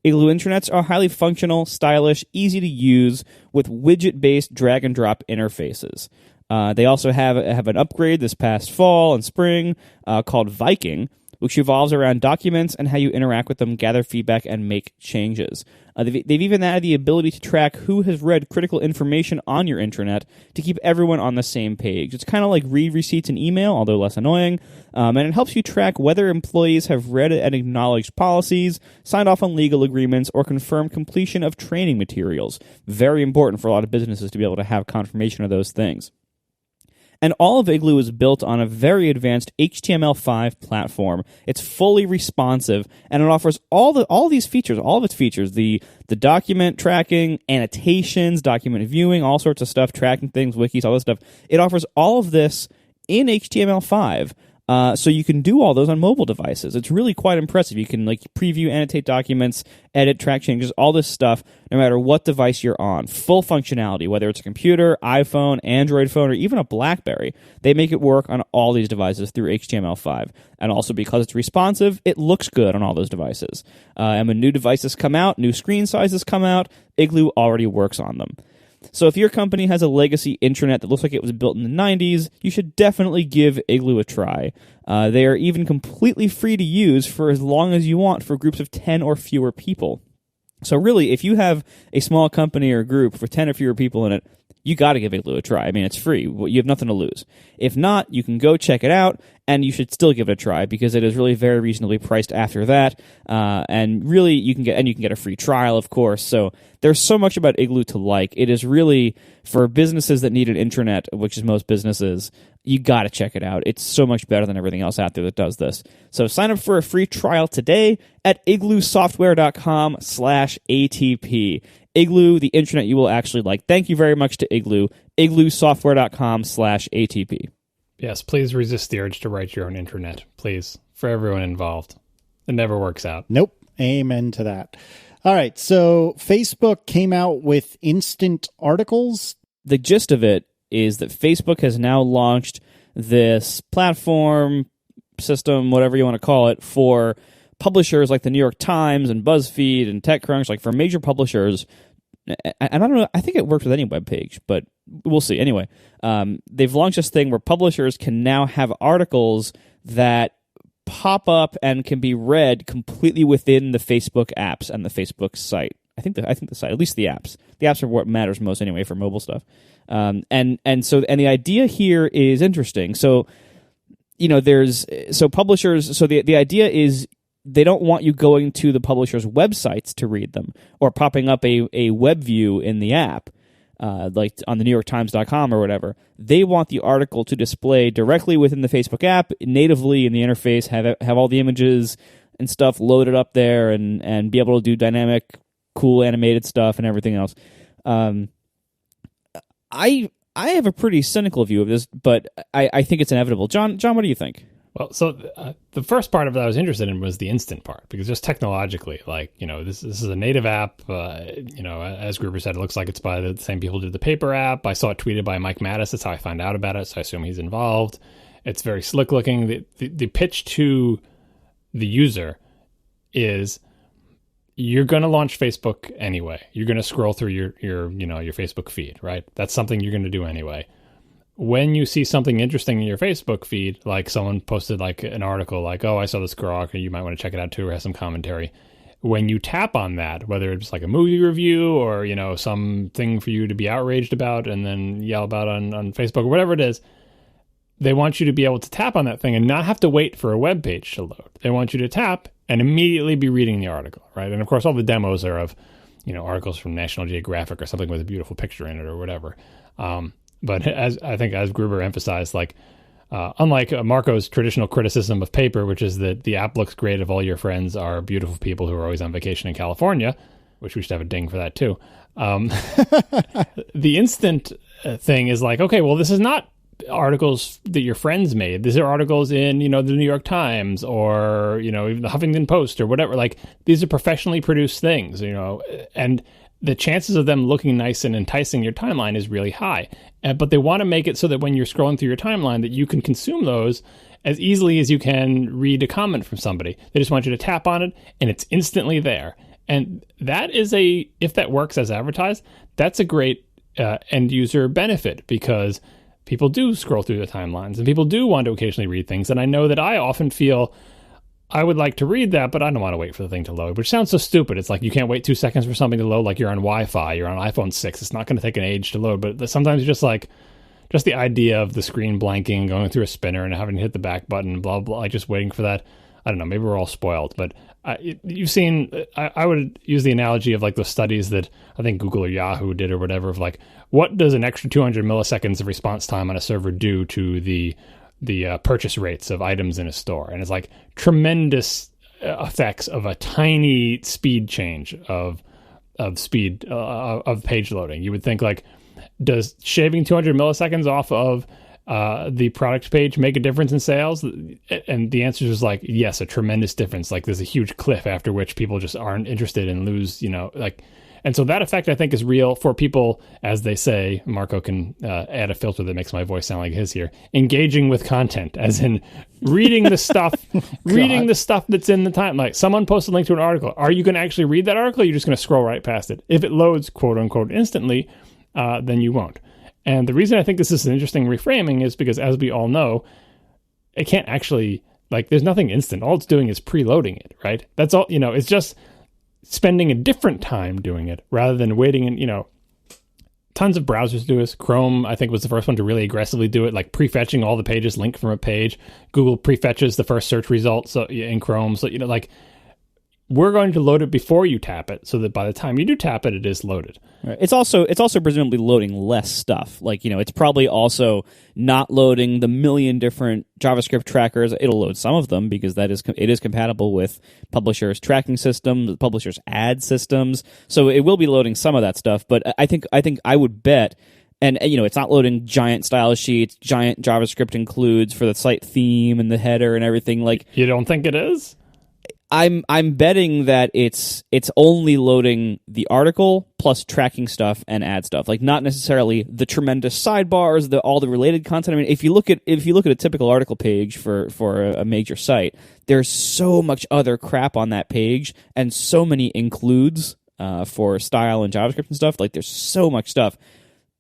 Igloo intranets are highly functional, stylish, easy to use, with widget-based drag-and-drop interfaces. They also have an upgrade this past fall and spring called Viking, which revolves around documents and how you interact with them, gather feedback, and make changes. They've even added the ability to track who has read critical information on your intranet to keep everyone on the same page. It's kind of like read receipts in email, although less annoying, and it helps you track whether employees have read and acknowledged policies, signed off on legal agreements, or confirmed completion of training materials. Very important for a lot of businesses to be able to have confirmation of those things. And all of Igloo is built on a very advanced HTML5 platform. It's fully responsive, and it offers all of its features, the document tracking, annotations, document viewing, all sorts of stuff, tracking things, wikis, all this stuff. It offers all of this in HTML5. So you can do all those on mobile devices. It's really quite impressive. You can preview, annotate documents, edit, track changes, all this stuff, no matter what device you're on. Full functionality, whether it's a computer, iPhone, Android phone, or even a BlackBerry. They make it work on all these devices through HTML5. And also because it's responsive, it looks good on all those devices. And when new devices come out, new screen sizes come out, Igloo already works on them. So if your company has a legacy intranet that looks like it was built in the 90s, you should definitely give Igloo a try. They are even completely free to use for as long as you want for groups of 10 or fewer people. So really, if you have a small company or group for 10 or fewer people in it, you got to give Igloo a try. I mean, it's free. You have nothing to lose. If not, you can go check it out, and you should still give it a try because it is really very reasonably priced after that. And really, you can get a free trial, of course. So there's so much about Igloo to like. It is really for businesses that need an intranet, which is most businesses. You got to check it out. It's so much better than everything else out there that does this. So sign up for a free trial today at igloosoftware.com/ATP. Igloo, the intranet you will actually like. Thank you very much to Igloo. igloosoftware.com/ATP. Yes, please resist the urge to write your own intranet. Please, for everyone involved. It never works out. Nope. Amen to that. All right, so Facebook came out with instant articles. The gist of it is that Facebook has now launched this platform, system, whatever you want to call it, for publishers like the New York Times and BuzzFeed and TechCrunch, like for major publishers. And I don't know, I think it works with any web page, but we'll see. Anyway, they've launched this thing where publishers can now have articles that pop up and can be read completely within the Facebook apps and the Facebook site. I think the site, at least the apps. The apps are what matters most anyway for mobile stuff. And the idea here is interesting. So, publishers. So the idea is they don't want you going to the publisher's websites to read them or popping up a web view in the app, like on the NewYorkTimes.com or whatever. They want the article to display directly within the Facebook app, natively in the interface, have all the images and stuff loaded up there, and be able to do dynamic, cool animated stuff and everything else. I have a pretty cynical view of this, but I think it's inevitable. John, what do you think? Well, so the first part of that I was interested in was the instant part, because just technologically, this is a native app. As Gruber said, it looks like it's by the same people who did the paper app. I saw it tweeted by Mike Mattis. That's how I found out about it, so I assume he's involved. It's very slick looking. The pitch to the user is you're going to launch Facebook anyway. You're going to scroll through your Facebook feed, right? That's something you're going to do anyway. When you see something interesting in your Facebook feed, like someone posted like an article like, oh, I saw this girl, you might want to check it out too, or has some commentary. When you tap on that, whether it's like a movie review or, something for you to be outraged about and then yell about on Facebook or whatever it is, they want you to be able to tap on that thing and not have to wait for a web page to load. They want you to tap and immediately be reading the article, right? And of course, all the demos are of, articles from National Geographic or something with a beautiful picture in it or whatever. But as Gruber emphasized, unlike Marco's traditional criticism of paper, which is that the app looks great if all your friends are beautiful people who are always on vacation in California, which we should have a ding for that too. The instant thing is like, okay, well, this is not articles that your friends made. These are articles in, the New York Times or, even the Huffington Post or whatever. Like, these are professionally produced things, and the chances of them looking nice and enticing your timeline is really high. But they want to make it so that when you're scrolling through your timeline that you can consume those as easily as you can read a comment from somebody. They just want you to tap on it and it's instantly there. And that is if that works as advertised, that's a great end user benefit, because people do scroll through the timelines and people do want to occasionally read things. And I know that I often feel I would like to read that, but I don't want to wait for the thing to load, which sounds so stupid. It's like you can't wait 2 seconds for something to load, like you're on Wi-Fi, you're on iPhone 6. It's not going to take an age to load, but sometimes you're just the idea of the screen blanking, going through a spinner and having to hit the back button, blah, blah, like just waiting for that. I don't know, maybe we're all spoiled, but you've seen, I would use the analogy of like the studies that I think Google or Yahoo did or whatever, of like, what does an extra 200 milliseconds of response time on a server do to the purchase rates of items in a store? And it's like tremendous effects of a tiny speed change of speed of page loading. You would think, like, does shaving 200 milliseconds off of the product page make a difference in sales? And the answer is like, yes, a tremendous difference. Like, there's a huge cliff after which people just aren't interested and lose, and so that effect, I think, is real for people, as they say. Marco can add a filter that makes my voice sound like his here. Engaging with content, as in reading the stuff, reading the stuff that's in the time. Like, someone posted a link to an article. Are you going to actually read that article? Or are you just going to scroll right past it? If it loads, quote unquote, instantly, then you won't. And the reason I think this is an interesting reframing is because, as we all know, it can't actually, like, there's nothing instant. All it's doing is preloading it, right? That's all, it's just spending a different time doing it rather than waiting. And, tons of browsers do this. Chrome, I think, was the first one to really aggressively do it, like prefetching all the pages linked from a page. Google prefetches the first search results in Chrome. So, we're going to load it before you tap it, so that by the time you do tap it, it is loaded. Right. It's also presumably loading less stuff. Like, it's probably also not loading the million different JavaScript trackers. It'll load some of them because it is compatible with publishers' tracking systems, publishers' ad systems. So it will be loading some of that stuff. But I think I would bet. And, it's not loading giant style sheets, giant JavaScript includes for the site theme and the header and everything. Like, you don't think it is? I'm betting that it's only loading the article plus tracking stuff and ad stuff, like not necessarily the tremendous sidebars, all the related content. I mean, if you look at a typical article page for a major site, there's so much other crap on that page and so many includes for style and JavaScript and stuff. Like, there's so much stuff.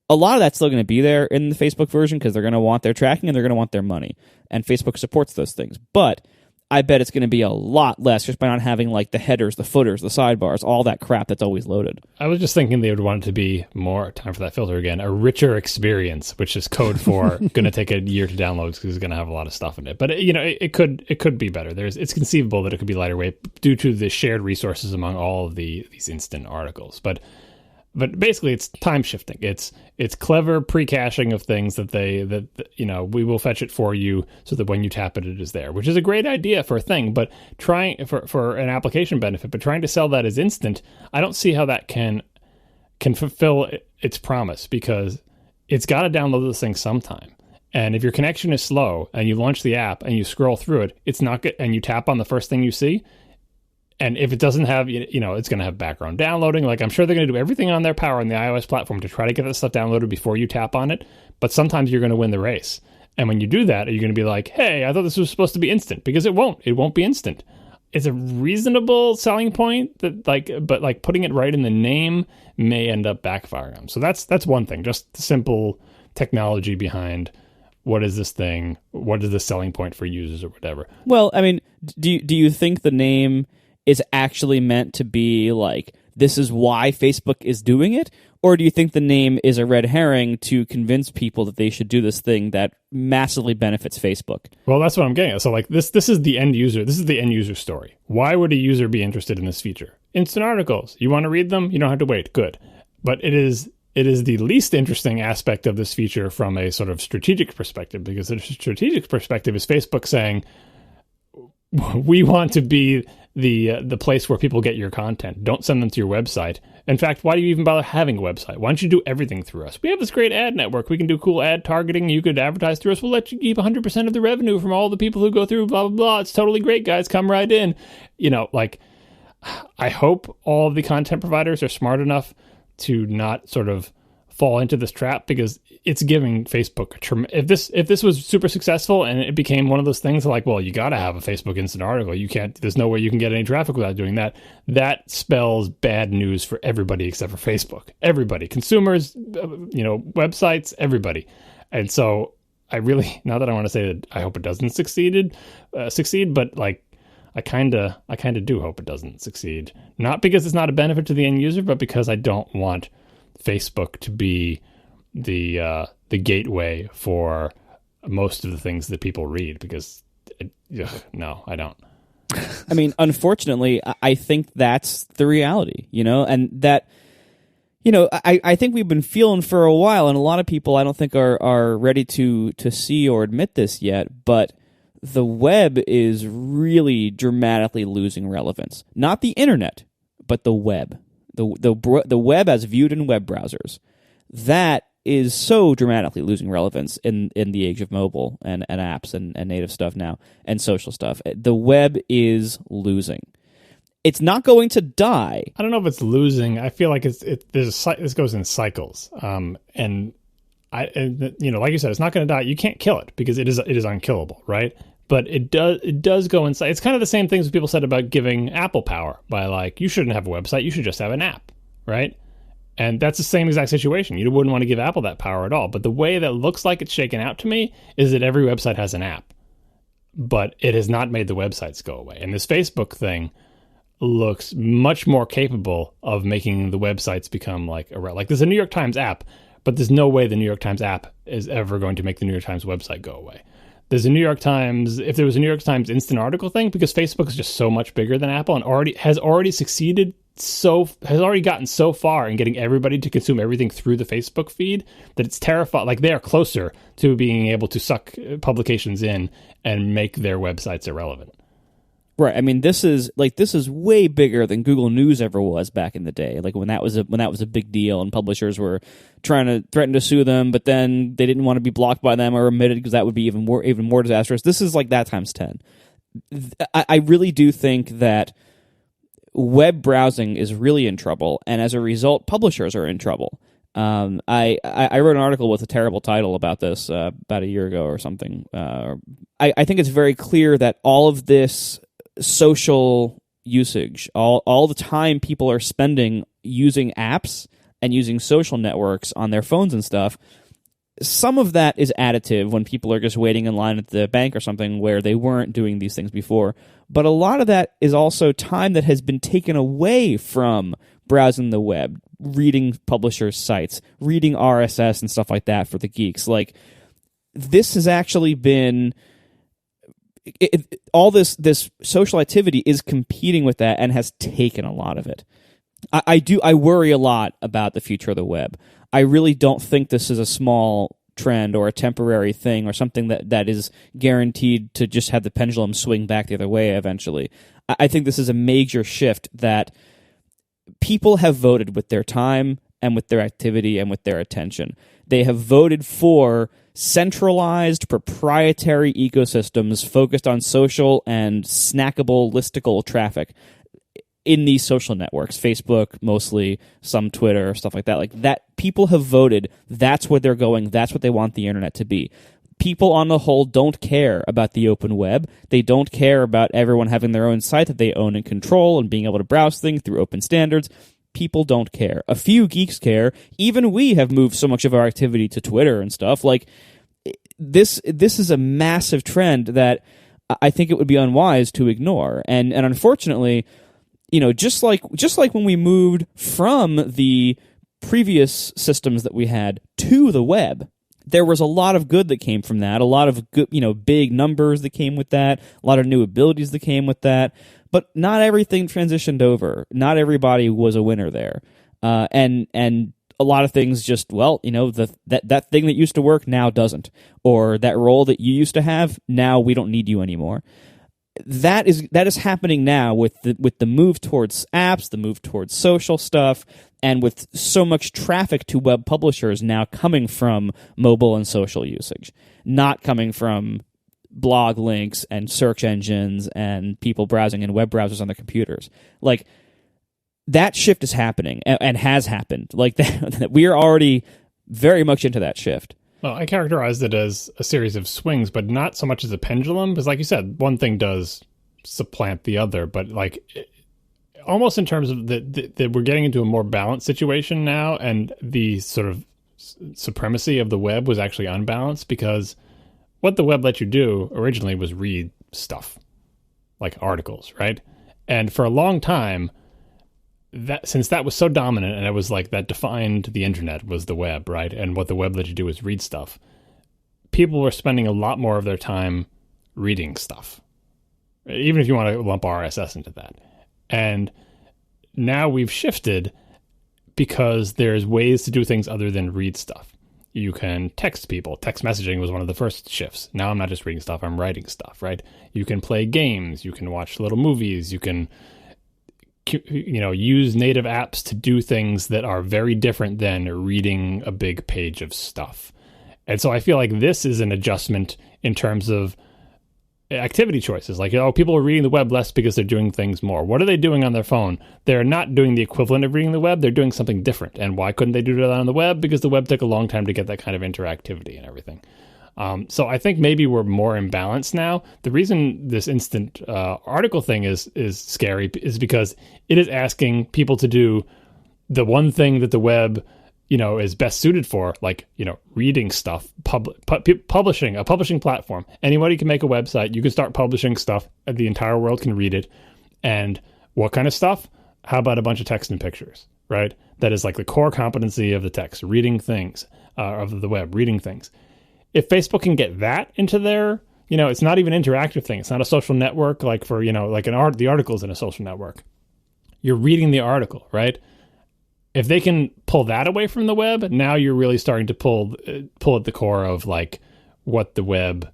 A lot of that's still going to be there in the Facebook version because they're going to want their tracking and they're going to want their money, and Facebook supports those things. But I bet it's going to be a lot less just by not having, like, the headers, the footers, the sidebars, all that crap that's always loaded. I was just thinking they would want it to be more, time for that filter again, a richer experience, which is code for going to take a year to download because it's going to have a lot of stuff in it. But, it could be better. It's conceivable that it could be lighter weight due to the shared resources among all of these instant articles. But basically, it's time shifting. It's clever pre-caching of things that we will fetch it for you so that when you tap it, it is there, which is a great idea for a thing. But trying for an application benefit, but trying to sell that as instant, I don't see how that can fulfill its promise, because it's got to download this thing sometime. And if your connection is slow and you launch the app and you scroll through it, it's not good, and you tap on the first thing you see. And if it doesn't have, it's going to have background downloading. Like, I'm sure they're going to do everything on their power on the iOS platform to try to get that stuff downloaded before you tap on it. But sometimes you're going to win the race. And when you do that, are you going to be like, hey, I thought this was supposed to be instant? Because it won't. It won't be instant. It's a reasonable selling point but putting it right in the name may end up backfiring them. So that's one thing. Just the simple technology behind what is this thing? What is the selling point for users or whatever? Well, I mean, do you think the name is actually meant to be like, this is why Facebook is doing it? Or do you think the name is a red herring to convince people that they should do this thing that massively benefits Facebook? Well, that's what I'm getting at. So, like, this is the end user. This is the end user story. Why would a user be interested in this feature? Instant articles. You want to read them? You don't have to wait. Good. But it is the least interesting aspect of this feature from a sort of strategic perspective, because the strategic perspective is Facebook saying, we want to be the place where people get your content. Don't send them to your website. In fact, why do you even bother having a website? Why don't you do everything through us? We have this great ad network. We can do cool ad targeting. You could advertise through us. We'll let you keep 100% of the revenue from all the people who go through blah, blah, blah. It's totally great, guys. Come right in. I hope all of the content providers are smart enough to not sort of fall into this trap, because it's giving Facebook if this was super successful and it became one of those things like, well, you got to have a Facebook instant article. You can't. There's no way you can get any traffic without doing that. That spells bad news for everybody except for Facebook. Everybody, consumers, websites, everybody. And so I really, not that I want to say that I hope it doesn't succeed, but like I kind of do hope it doesn't succeed. Not because it's not a benefit to the end user, but because I don't want Facebook to be the gateway for most of the things that people read, because no, I don't. I mean, unfortunately, I think that's the reality, and that, I think we've been feeling for a while, and a lot of people I don't think are ready to see or admit this yet, but the web is really dramatically losing relevance. Not the internet, but the web. The web as viewed in web browsers. That is so dramatically losing relevance in the age of mobile and apps and native stuff now and social stuff. The web is losing. It's not going to die. I don't know if it's losing. I feel like this goes in cycles. And like you said, it's not going to die. You can't kill it because it is unkillable, right? But it does go inside. It's kind of the same things people said about giving Apple power by like, you shouldn't have a website, you should just have an app, right? And that's the same exact situation. You wouldn't want to give Apple that power at all. But the way that looks like it's shaken out to me is that every website has an app, but it has not made the websites go away. And this Facebook thing looks much more capable of making the websites become like there's a New York Times app, but there's no way the New York Times app is ever going to make the New York Times website go away. There's a New York Times, if there was a New York Times instant article thing, because Facebook is just so much bigger than Apple and has already gotten so far in getting everybody to consume everything through the Facebook feed that it's terrifying. Like, they are closer to being able to suck publications in and make their websites irrelevant. Right. I mean, this is way bigger than Google News ever was back in the day. Like when that was a big deal, and publishers were trying to threaten to sue them, but then they didn't want to be blocked by them or omitted because that would be even more disastrous. This is like that times 10. I really do think that web browsing is really in trouble, and as a result, publishers are in trouble. I wrote an article with a terrible title about this about a year ago or something. I think it's very clear that all of this social usage, all the time people are spending using apps and using social networks on their phones and stuff, some of that is additive when people are just waiting in line at the bank or something where they weren't doing these things before. But a lot of that is also time that has been taken away from browsing the web, reading publishers' sites, reading RSS and stuff like that for the geeks. Like, this has actually been... all this social activity is competing with that and has taken a lot of it. I worry a lot about the future of the web. I really don't think this is a small trend or a temporary thing or something that is guaranteed to just have the pendulum swing back the other way eventually. I think this is a major shift that people have voted with their time and with their activity and with their attention. They have voted for centralized proprietary ecosystems focused on social and snackable listicle traffic in these social networks, Facebook mostly, some Twitter, stuff like that. Like that, people have voted. That's where they're going. That's what they want the internet to be. People on the whole don't care about the open web. They don't care about everyone having their own site that they own and control and being able to browse things through open standards. People don't care. A few geeks care. Even we have moved so much of our activity to Twitter and stuff. Like, this is a massive trend that I think it would be unwise to ignore. And unfortunately, just like when we moved from the previous systems that we had to the web, there was a lot of good that came from that, a lot of good, big numbers that came with that, a lot of new abilities that came with that. But not everything transitioned over. Not everybody was a winner there. And a lot of things just, that thing that used to work now doesn't. Or that role that you used to have, now we don't need you anymore. that is happening now with the move towards apps, the move towards social stuff, and with so much traffic to web publishers now coming from mobile and social usage, not coming from blog links and search engines and people browsing in web browsers on their computers. Like, that shift is happening and has happened. Like, that we are already very much into that shift. Well, I characterized it as a series of swings, but not so much as a pendulum, because like you said, one thing does supplant the other, but like almost in terms of that we're getting into a more balanced situation now, and the sort of supremacy of the web was actually unbalanced, because what the web let you do originally was read stuff, like articles, right? And for a long time, that since that was so dominant, and it was like that defined the internet was the web, right? And what the web let you do was read stuff. People were spending a lot more of their time reading stuff, even if you want to lump RSS into that. And now we've shifted because there's ways to do things other than read stuff. You can text people. Text messaging was one of the first shifts. Now I'm not just reading stuff, I'm writing stuff, right? You can play games, you can watch little movies, you can use native apps to do things that are very different than reading a big page of stuff. And so I feel like this is an adjustment in terms of activity choices. Like, people are reading the web less because they're doing things more. What are they doing on their phone? They're not doing the equivalent of reading the web. They're doing something different. And why couldn't they do that on the web? Because the web took a long time to get that kind of interactivity and everything. So I think maybe we're more imbalanced now. The reason this instant article thing is scary is because it is asking people to do the one thing that the web, is best suited for, like, reading stuff, publishing, a publishing platform. Anybody can make a website. You can start publishing stuff, and the entire world can read it. And what kind of stuff? How about a bunch of text and pictures, right? That is like the core competency of the text, reading things, of the web, reading things. If Facebook can get that into their, it's not even an interactive thing. It's not a social network like for, like the article's in a social network. You're reading the article, right? If they can pull that away from the web, now you're really starting to pull at the core of like what the web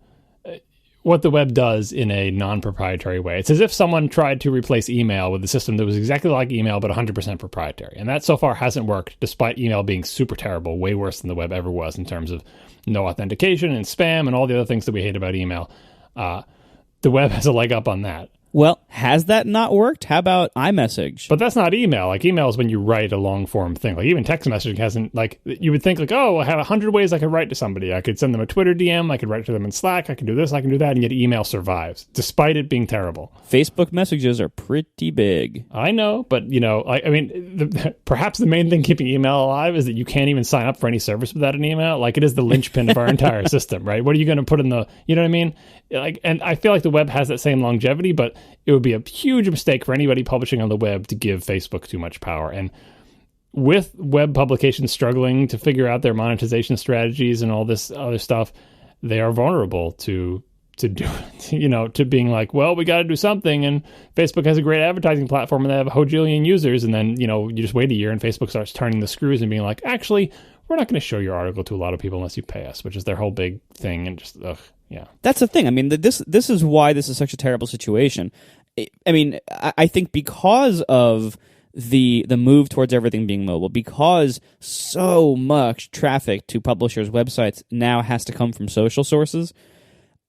does in a non-proprietary way. It's as if someone tried to replace email with a system that was exactly like email, but 100% proprietary. And that so far hasn't worked, despite email being super terrible, way worse than the web ever was in terms of no authentication and spam and all the other things that we hate about email. The web has a leg up on that. Well, has that not worked? How about iMessage? But that's not email. Like, email is when you write a long form thing. Like, even text messaging hasn't, like, you would think like, oh, I have 100 ways I could write to somebody. I could send them a Twitter DM. I could write to them in Slack. I can do this. I can do that. And yet email survives, despite it being terrible. Facebook messages are pretty big. I know, but, perhaps the main thing keeping email alive is that you can't even sign up for any service without an email. Like, it is the linchpin of our entire system, right? What are you going to put in the, you know what I mean? Like, and I feel like the web has that same longevity, but it would be a huge mistake for anybody publishing on the web to give Facebook too much power. And with web publications struggling to figure out their monetization strategies and all this other stuff, they are vulnerable to being like, well, we got to do something. And Facebook has a great advertising platform and they have a hojillion users. And then, you just wait a year and Facebook starts turning the screws and being like, actually, we're not going to show your article to a lot of people unless you pay us, which is their whole big thing. And just, yeah. That's the thing. I mean, this is why this is such a terrible situation. I mean, I think because of the move towards everything being mobile, because so much traffic to publishers' websites now has to come from social sources,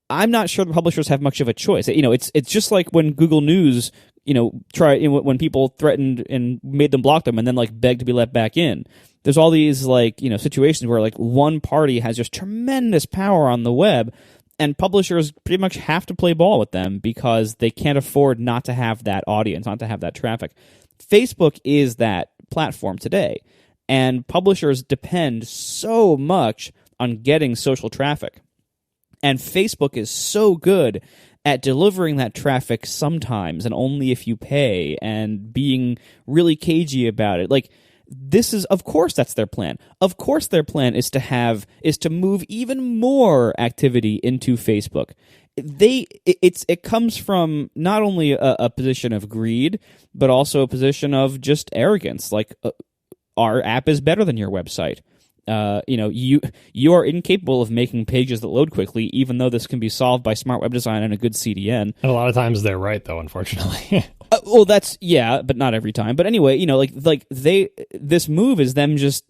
I'm not sure the publishers have much of a choice. It's just like when Google News, when people threatened and made them block them and then like begged to be let back in. There's all these situations where like one party has just tremendous power on the web, and publishers pretty much have to play ball with them because they can't afford not to have that audience, not to have that traffic. Facebook is that platform today, and publishers depend so much on getting social traffic. And Facebook is so good at delivering that traffic sometimes and only if you pay, and being really cagey about it. Like, this is, of course, that's their plan. Of course, their plan is to move even more activity into Facebook. It comes from not only a position of greed, but also a position of just arrogance. Like, our app is better than your website. you are incapable of making pages that load quickly, even though this can be solved by smart web design and a good CDN. And a lot of times they're right, though, unfortunately. Well, that's but not every time. But anyway, this move is them just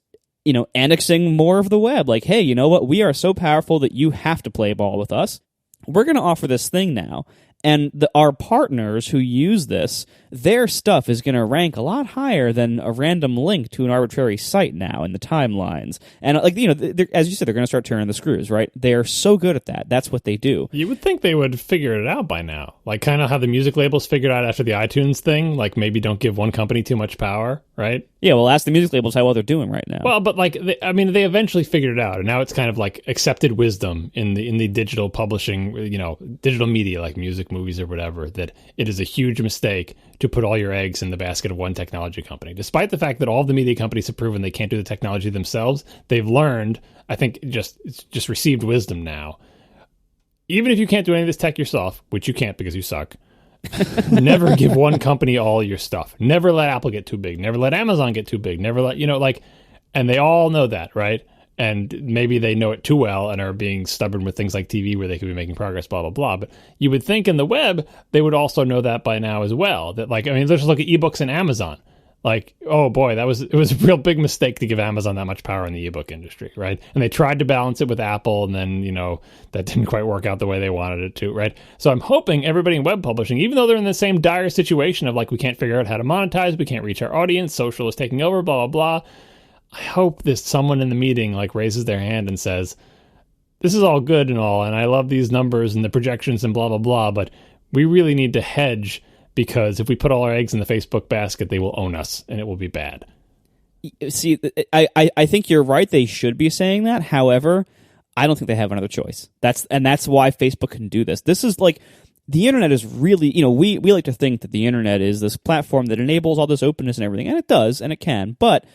annexing more of the web. Like, hey, you know what? We are so powerful that you have to play ball with us. We're going to offer this thing now. And our partners who use this, their stuff is going to rank a lot higher than a random link to an arbitrary site now in the timelines. And as you said, they're going to start turning the screws, right? They are so good at that. That's what they do. You would think they would figure it out by now. Like kind of how the music labels figured out after the iTunes thing, like maybe don't give one company too much power, right? Yeah, well, ask the music labels how well they're doing right now. Well, but they eventually figured it out, and now it's kind of like accepted wisdom in the digital publishing, digital media like music, movies, or whatever, that it is a huge mistake to put all your eggs in the basket of one technology company. Despite the fact that all the media companies have proven they can't do the technology themselves, they've learned, I think, just received wisdom now. Even if you can't do any of this tech yourself, which you can't because you suck, never give one company all your stuff. Never let Apple get too big. Never let Amazon get too big. Never let, and they all know that, right? And maybe they know it too well and are being stubborn with things like TV where they could be making progress, blah, blah, blah. But you would think in the web, they would also know that by now as well. That let's just look at ebooks and Amazon. Like, oh boy, it was a real big mistake to give Amazon that much power in the ebook industry, right? And they tried to balance it with Apple, and then, that didn't quite work out the way they wanted it to, right? So I'm hoping everybody in web publishing, even though they're in the same dire situation of like, we can't figure out how to monetize, we can't reach our audience, social is taking over, blah, blah, blah. I hope this someone in the meeting like raises their hand and says, this is all good and all, and I love these numbers and the projections and blah, blah, blah, but we really need to hedge, because if we put all our eggs in the Facebook basket, they will own us, and it will be bad. See, I think you're right. They should be saying that. However, I don't think they have another choice. That's why Facebook can do this. This is like, the internet is really, we like to think that the internet is this platform that enables all this openness and everything, and it does, and it can, but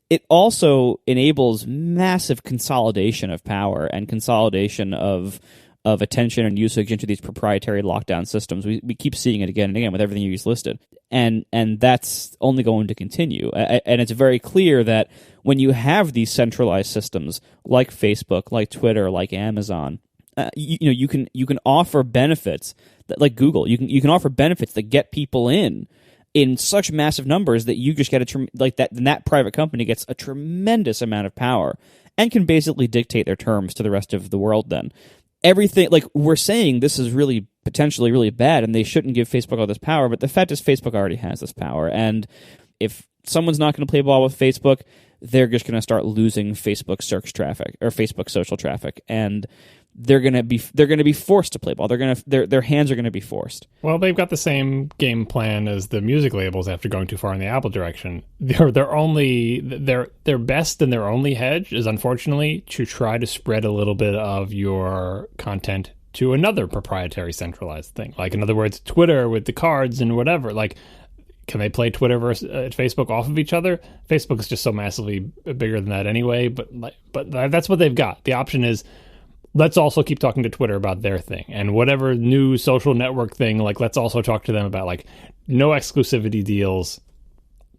it also enables massive consolidation of power and consolidation of attention and usage into these proprietary lockdown systems. We keep seeing it again and again with everything you just listed. And that's only going to continue. And it's very clear that when you have these centralized systems like Facebook, like Twitter, like Amazon, you can offer benefits that, like Google, you can offer benefits that get people in such massive numbers that you just get that private company gets a tremendous amount of power and can basically dictate their terms to the rest of the world then. Everything, like, we're saying this is really potentially really bad and they shouldn't give Facebook all this power, but the fact is Facebook already has this power, and if someone's not going to play ball with Facebook, they're just going to start losing Facebook search traffic or Facebook social traffic, and they're going to be forced to play ball. Their hands are going to be forced. Well, they've got the same game plan as the music labels after going too far in the Apple direction. Their best and their only hedge is, unfortunately, to try to spread a little bit of your content to another proprietary centralized thing. Like, in other words, Twitter with the cards and whatever. Like, can they play Twitter versus Facebook off of each other? Facebook is just so massively bigger than that anyway. But that's what they've got. The option is, let's also keep talking to Twitter about their thing, and whatever new social network thing, like, let's also talk to them about, like, no exclusivity deals.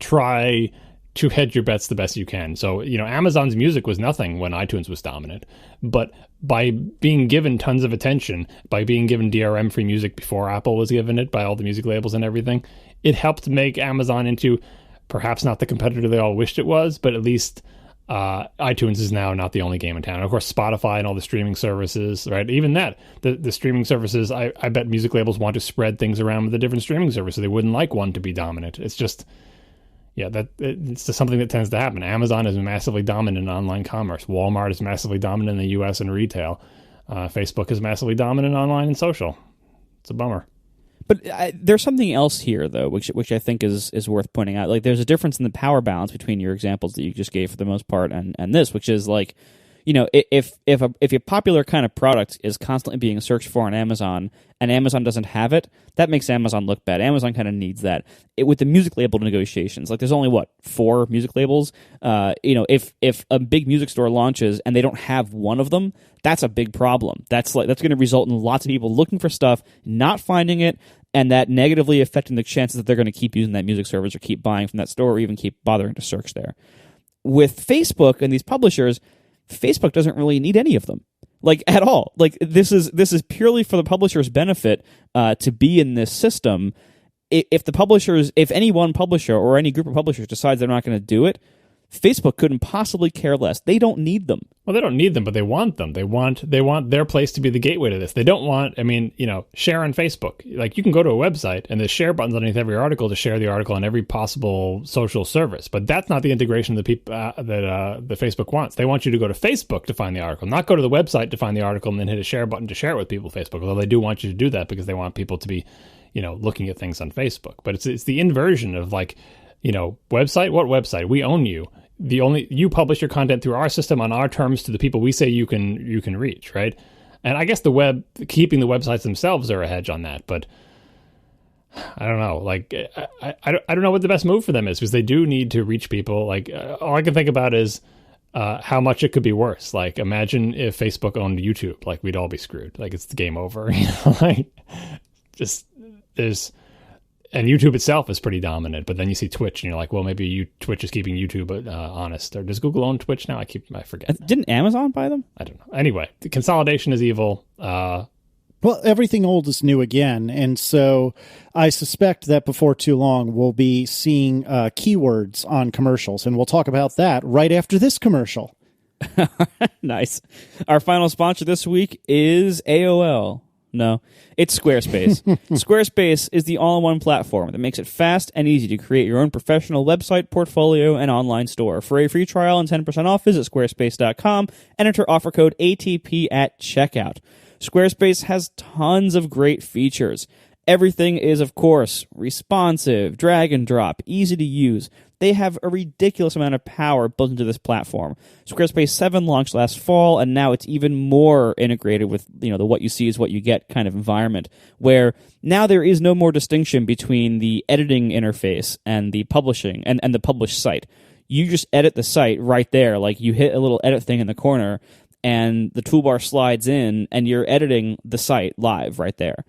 Try to hedge your bets the best you can. So, Amazon's music was nothing when iTunes was dominant, but by being given tons of attention, by being given DRM free music before Apple was given it by all the music labels and everything, it helped make Amazon into perhaps not the competitor they all wished it was, but at least iTunes is now not the only game in town. And of course, Spotify and all the streaming services, right? Even that, the streaming services, I bet music labels want to spread things around with the different streaming services. They wouldn't like one to be dominant. It's just, it's just something that tends to happen. Amazon is massively dominant in online commerce. Walmart is massively dominant in the U.S. and retail. Facebook is massively dominant online and social. It's a bummer. But there's something else here, though, which I think is worth pointing out. Like, there's a difference in the power balance between your examples that you just gave for the most part and this, which is like, if a popular kind of product is constantly being searched for on Amazon and Amazon doesn't have it, that makes Amazon look bad. Amazon kind of needs that. With the music label negotiations, like, there's only 4 music labels. If a big music store launches and they don't have one of them, that's a big problem. That's going to result in lots of people looking for stuff, not finding it, and that negatively affecting the chances that they're going to keep using that music service or keep buying from that store or even keep bothering to search there. With Facebook and these publishers, Facebook doesn't really need any of them, like at all. Like this is purely for the publisher's benefit to be in this system. If any one publisher or any group of publishers decides they're not going to do it, Facebook couldn't possibly care less. They don't need them. Well, they don't need them, but they want them. They want their place to be the gateway to this. They don't want, share on Facebook. Like, you can go to a website and there's share buttons underneath every article to share the article on every possible social service. But that's not the integration that the Facebook wants. They want you to go to Facebook to find the article, not go to the website to find the article and then hit a share button to share it with people on Facebook. Although they do want you to do that because they want people to be, looking at things on Facebook. But it's the inversion of website? What website? We own you. You publish your content through our system on our terms to the people we say you can reach, right? And I guess keeping the websites themselves are a hedge on that, but I don't know. Like, I don't know what the best move for them is, because they do need to reach people. Like, all I can think about is how much it could be worse. Like, imagine if Facebook owned YouTube. Like, we'd all be screwed. Like, it's the game over. And YouTube itself is pretty dominant, but then you see Twitch, and you're like, well, maybe Twitch is keeping YouTube honest. Or does Google own Twitch now? I forget. Didn't Amazon buy them? I don't know. Anyway, the consolidation is evil. Well, everything old is new again, and so I suspect that before too long we'll be seeing keywords on commercials, and we'll talk about that right after this commercial. Nice. Our final sponsor this week is AOL. No, it's Squarespace. Squarespace is the all-in-one platform that makes it fast and easy to create your own professional website, portfolio, and online store. For a free trial and 10% off, visit squarespace.com and enter offer code ATP at checkout. Squarespace has tons of great features. Everything is, of course, responsive, drag and drop, easy to use. They have a ridiculous amount of power built into this platform. Squarespace 7 launched last fall, and now it's even more integrated with the what you see is what you get kind of environment, where now there is no more distinction between the editing interface and the publishing and the published site. You just edit the site right there. Like, you hit a little edit thing in the corner, and the toolbar slides in, and you're editing the site live right there.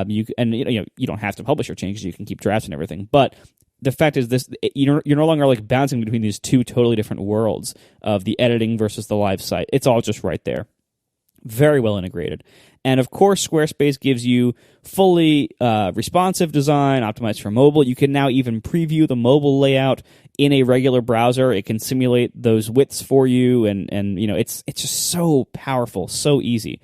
You don't have to publish your changes. You can keep drafts and everything, but the fact is you're no longer like bouncing between these two totally different worlds of the editing versus the live site. It's all just right there. Very well integrated. And of course, Squarespace gives you fully responsive design, optimized for mobile. You can now even preview the mobile layout in a regular browser. It can simulate those widths for you, and it's just so powerful, so easy.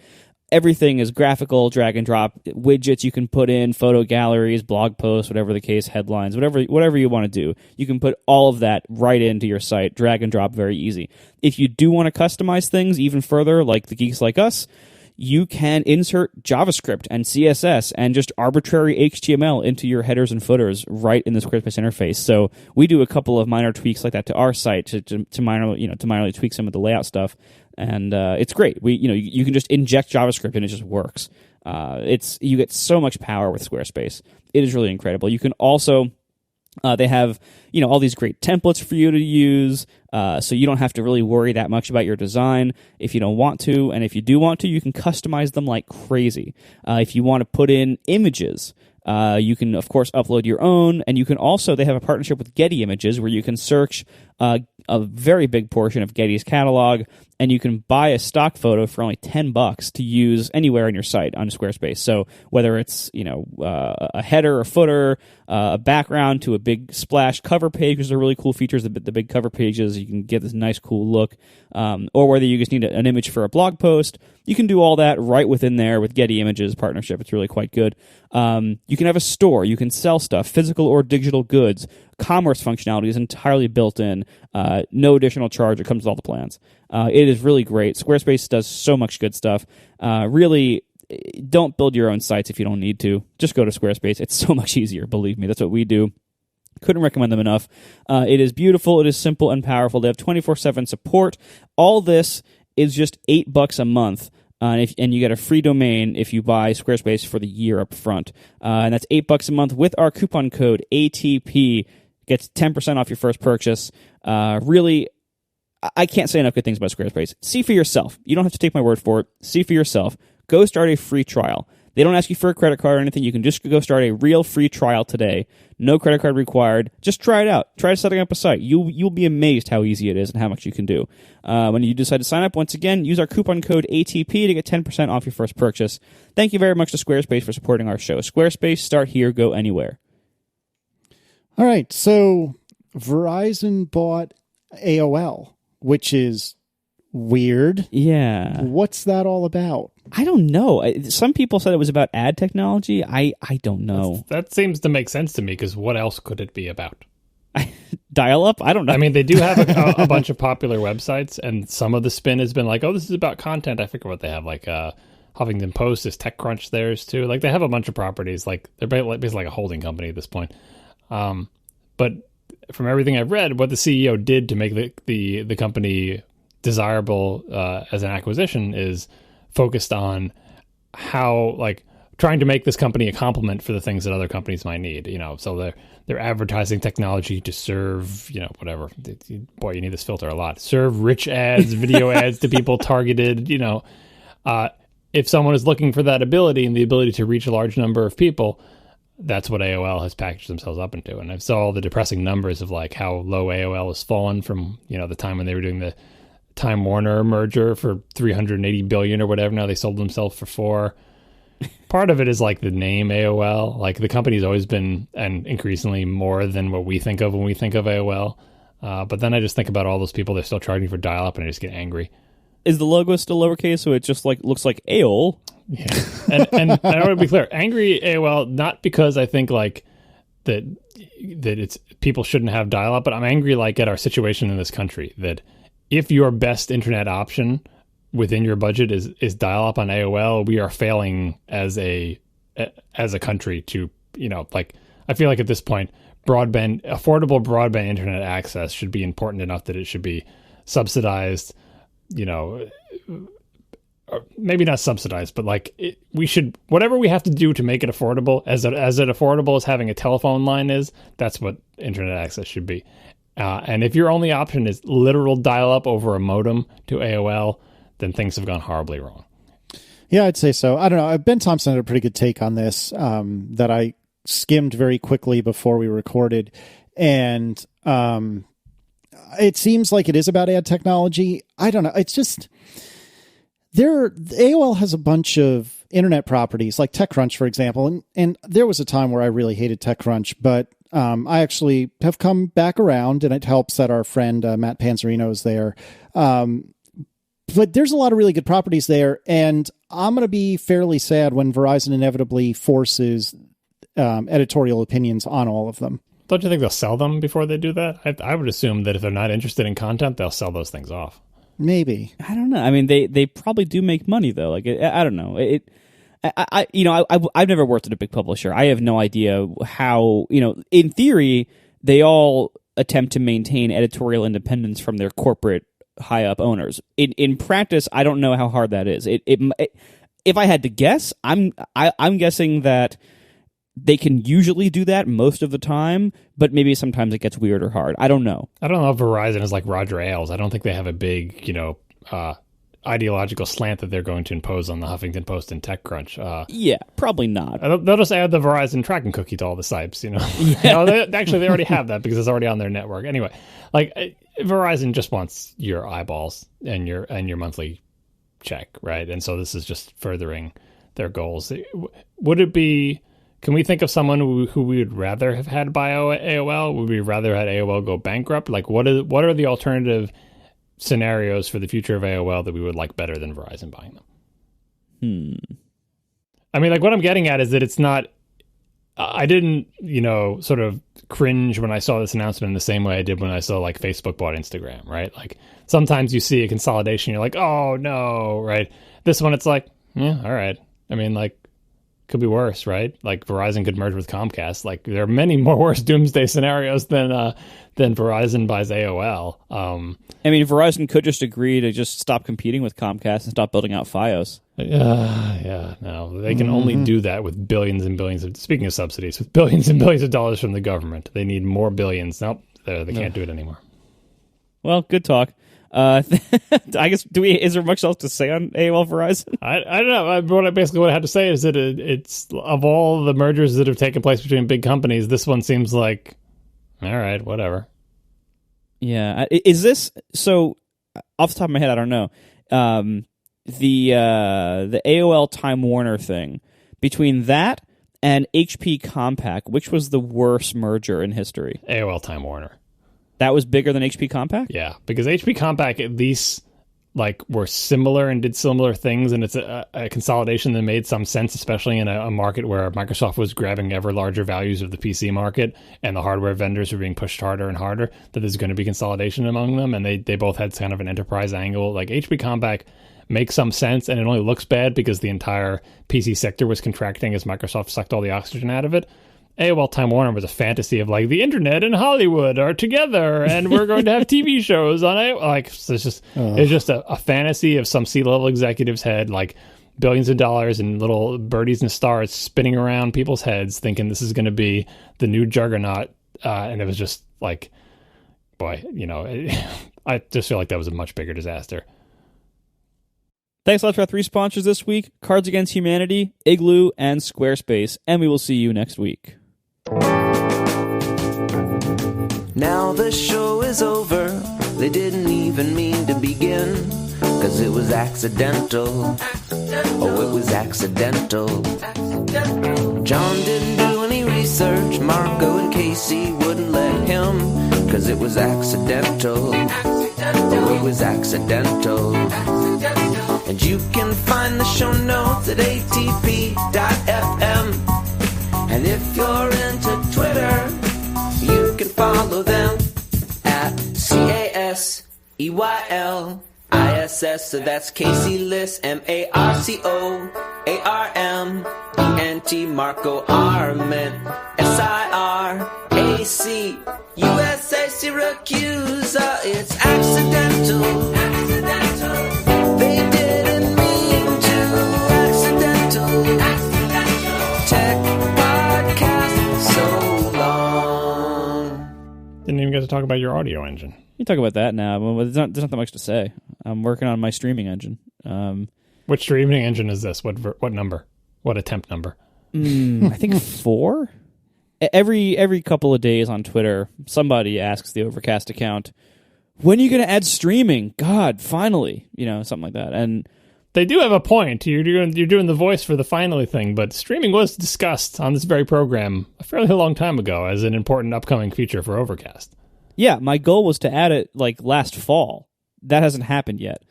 Everything is graphical, drag and drop, widgets you can put in, photo galleries, blog posts, whatever the case, headlines, whatever you want to do. You can put all of that right into your site, drag and drop, very easy. If you do want to customize things even further, like the geeks like us, you can insert JavaScript and CSS and just arbitrary HTML into your headers and footers right in the Squarespace interface. So we do a couple of minor tweaks like that to our site to minorly tweak some of the layout stuff. And it's great. You can just inject JavaScript and it just works. You get so much power with Squarespace. It is really incredible. You can also they have all these great templates for you to use, so you don't have to really worry that much about your design if you don't want to. And if you do want to, you can customize them like crazy. If you want to put in images, you can of course upload your own, and you can also, they have a partnership with Getty Images where you can search a very big portion of Getty's catalog, and you can buy a stock photo for only $10 to use anywhere on your site on Squarespace. So whether it's a header, a footer, a background to a big splash cover page, which are really cool features. The big cover pages, you can get this nice cool look, or whether you just need an image for a blog post, you can do all that right within there with Getty Images partnership. It's really quite good. You can have a store. You can sell stuff, physical or digital goods. Commerce functionality is entirely built in. No additional charge. It comes with all the plans. It is really great. Squarespace does so much good stuff. Really, don't build your own sites if you don't need to. Just go to Squarespace. It's so much easier. Believe me, that's what we do. Couldn't recommend them enough. It is beautiful. It is simple and powerful. They have 24/7 support. All this is just $8 a month. And you get a free domain if you buy Squarespace for the year up front. And that's $8 a month with our coupon code ATP. Gets 10% off your first purchase. Really, I can't say enough good things about Squarespace. See for yourself. You don't have to take my word for it. See for yourself. Go start a free trial. They don't ask you for a credit card or anything. You can just go start a real free trial today. No credit card required. Just try it out. Try setting up a site. You'll be amazed how easy it is and how much you can do. When you decide to sign up, once again, use our coupon code ATP to get 10% off your first purchase. Thank you very much to Squarespace for supporting our show. Squarespace, start here, go anywhere. All right, so Verizon bought AOL, which is weird. Yeah. What's that all about? I don't know. Some people said it was about ad technology. I don't know. That seems to make sense to me, because what else could it be about? Dial-up? I don't know. I mean, they do have a bunch of popular websites, and some of the spin has been like, oh, this is about content. I forget what they have. Like Huffington Post is TechCrunch theirs too. Like, they have a bunch of properties. Like, they're basically like a holding company at this point. But from everything I've read, what the CEO did to make the company desirable as an acquisition is focused on how, like, trying to make this company a complement for the things that other companies might need. So they're advertising technology to serve, whatever. Boy, you need this filter a lot. Serve rich ads, video ads to people targeted. If someone is looking for that ability and the ability to reach a large number of people, that's what AOL has packaged themselves up into. And I saw all the depressing numbers of like how low AOL has fallen from, the time when they were doing the Time Warner merger for $380 billion or whatever. Now they sold themselves for $4 billion. Part of it is like the name AOL. Like, the company's always been, and increasingly more than what we think of when we think of AOL. But then I just think about all those people they're still charging for dial-up, and I just get angry. Is the logo still lowercase, so it just like looks like AOL? Yeah. And I want to be clear, angry AOL, not because I think like that it's people shouldn't have dial-up, but I'm angry like at our situation in this country, that if your best internet option within your budget is dial-up on AOL, we are failing as a country to, I feel like at this point, affordable broadband internet access should be important enough that it should be subsidized, maybe not subsidized, but like we should, whatever we have to do to make it affordable, as affordable as having a telephone line is, that's what internet access should be. And if your only option is literal dial-up over a modem to AOL, then things have gone horribly wrong. Yeah, I'd say so. I don't know. Ben Thompson had a pretty good take on this that I skimmed very quickly before we recorded. And it seems like it is about ad technology. I don't know. It's just AOL has a bunch of internet properties like TechCrunch, for example. And there was a time where I really hated TechCrunch, but I actually have come back around, and it helps that our friend Matt Panzerino is there. But there's a lot of really good properties there, and I'm going to be fairly sad when Verizon inevitably forces editorial opinions on all of them. Don't you think they'll sell them before they do that? I would assume that if they're not interested in content, they'll sell those things off. Maybe. I don't know. I mean, they probably do make money though. Like, I don't know. I've never worked at a big publisher. I have no idea how. In theory, they all attempt to maintain editorial independence from their corporate high up owners. In practice, I don't know how hard that is. If I had to guess, I'm guessing that they can usually do that most of the time, but maybe sometimes it gets weird or hard. I don't know. I don't know if Verizon is like Roger Ailes. I don't think they have a big, ideological slant that they're going to impose on the Huffington Post and TechCrunch. Yeah, probably not. They'll just add the Verizon tracking cookie to all the sites, Yeah. They already have that because it's already on their network. Anyway, like Verizon just wants your eyeballs and your monthly check, right? And so this is just furthering their goals. Would it be... Can we think of someone who we would rather have had buy AOL? Would we rather had AOL go bankrupt? Like, what are the alternative scenarios for the future of AOL that we would like better than Verizon buying them? I mean, like, what I'm getting at is that it's not... I didn't, sort of cringe when I saw this announcement in the same way I did when I saw, like, Facebook bought Instagram, right? Like, sometimes you see a consolidation, you're like, oh, no, right? This one, it's like, yeah, all right. I mean, like, could be worse, right? Like Verizon could merge with Comcast. Like there are many more worse doomsday scenarios than Verizon buys AOL. I mean, Verizon could just agree to just stop competing with Comcast and stop building out FiOS. No, they can only do that with billions and billions of, speaking of subsidies, with billions and billions of dollars from the government. They need more billions. Nope, they can't do it anymore. Well, good talk. I guess is there much else to say on AOL Verizon? I don't know. What I had to say is that it's of all the mergers that have taken place between big companies, this one seems like, all right, whatever. Yeah. Is this so? Off the top of my head, I don't know. The AOL Time Warner thing, between that and HP Compaq, which was the worst merger in history? AOL Time Warner. That was bigger than HP Compaq? Yeah, because HP Compaq at least were similar and did similar things, and it's a consolidation that made some sense, especially in a market where Microsoft was grabbing ever larger values of the PC market, and the hardware vendors were being pushed harder and harder, that there's going to be consolidation among them, and they both had kind of an enterprise angle. Like HP Compaq makes some sense, and it only looks bad because the entire PC sector was contracting as Microsoft sucked all the oxygen out of it. AOL Time Warner was a fantasy of the internet and Hollywood are together, and we're going to have TV shows on it. So it's just a fantasy of some C-level executive's head, billions of dollars and little birdies and stars spinning around people's heads, thinking this is going to be the new juggernaut. And it was just I just feel like that was a much bigger disaster. Thanks a lot to our 3 sponsors this week: Cards Against Humanity, Igloo, and Squarespace. And we will see you next week. Now the show is over. They didn't even mean to begin, 'cause it was accidental. Oh, it was accidental. John didn't do any research. Marco and Casey wouldn't let him, 'cause it was accidental. Oh, it was accidental. And you can find the show notes at atp.fm. And if you're into Twitter, you can follow them at CASEYLISS. So that's Casey Liss, MARCOARMENT, Marco Arment, SIRAC, USA Syracuse. It's accidental. They didn't mean to. Accidental. Tech podcast so long. Didn't even get to talk about your audio engine. You talk about that now. Well, there's not that much to say. I'm working on my streaming engine. Which streaming engine is this? What number? What attempt number? I think 4. Every couple of days on Twitter, somebody asks the Overcast account, "When are you going to add streaming? God, finally!" Something like that. And they do have a point. You're doing the voice for the finally thing, but streaming was discussed on this very program a fairly long time ago as an important upcoming feature for Overcast. Yeah, my goal was to add it last fall. That hasn't happened yet.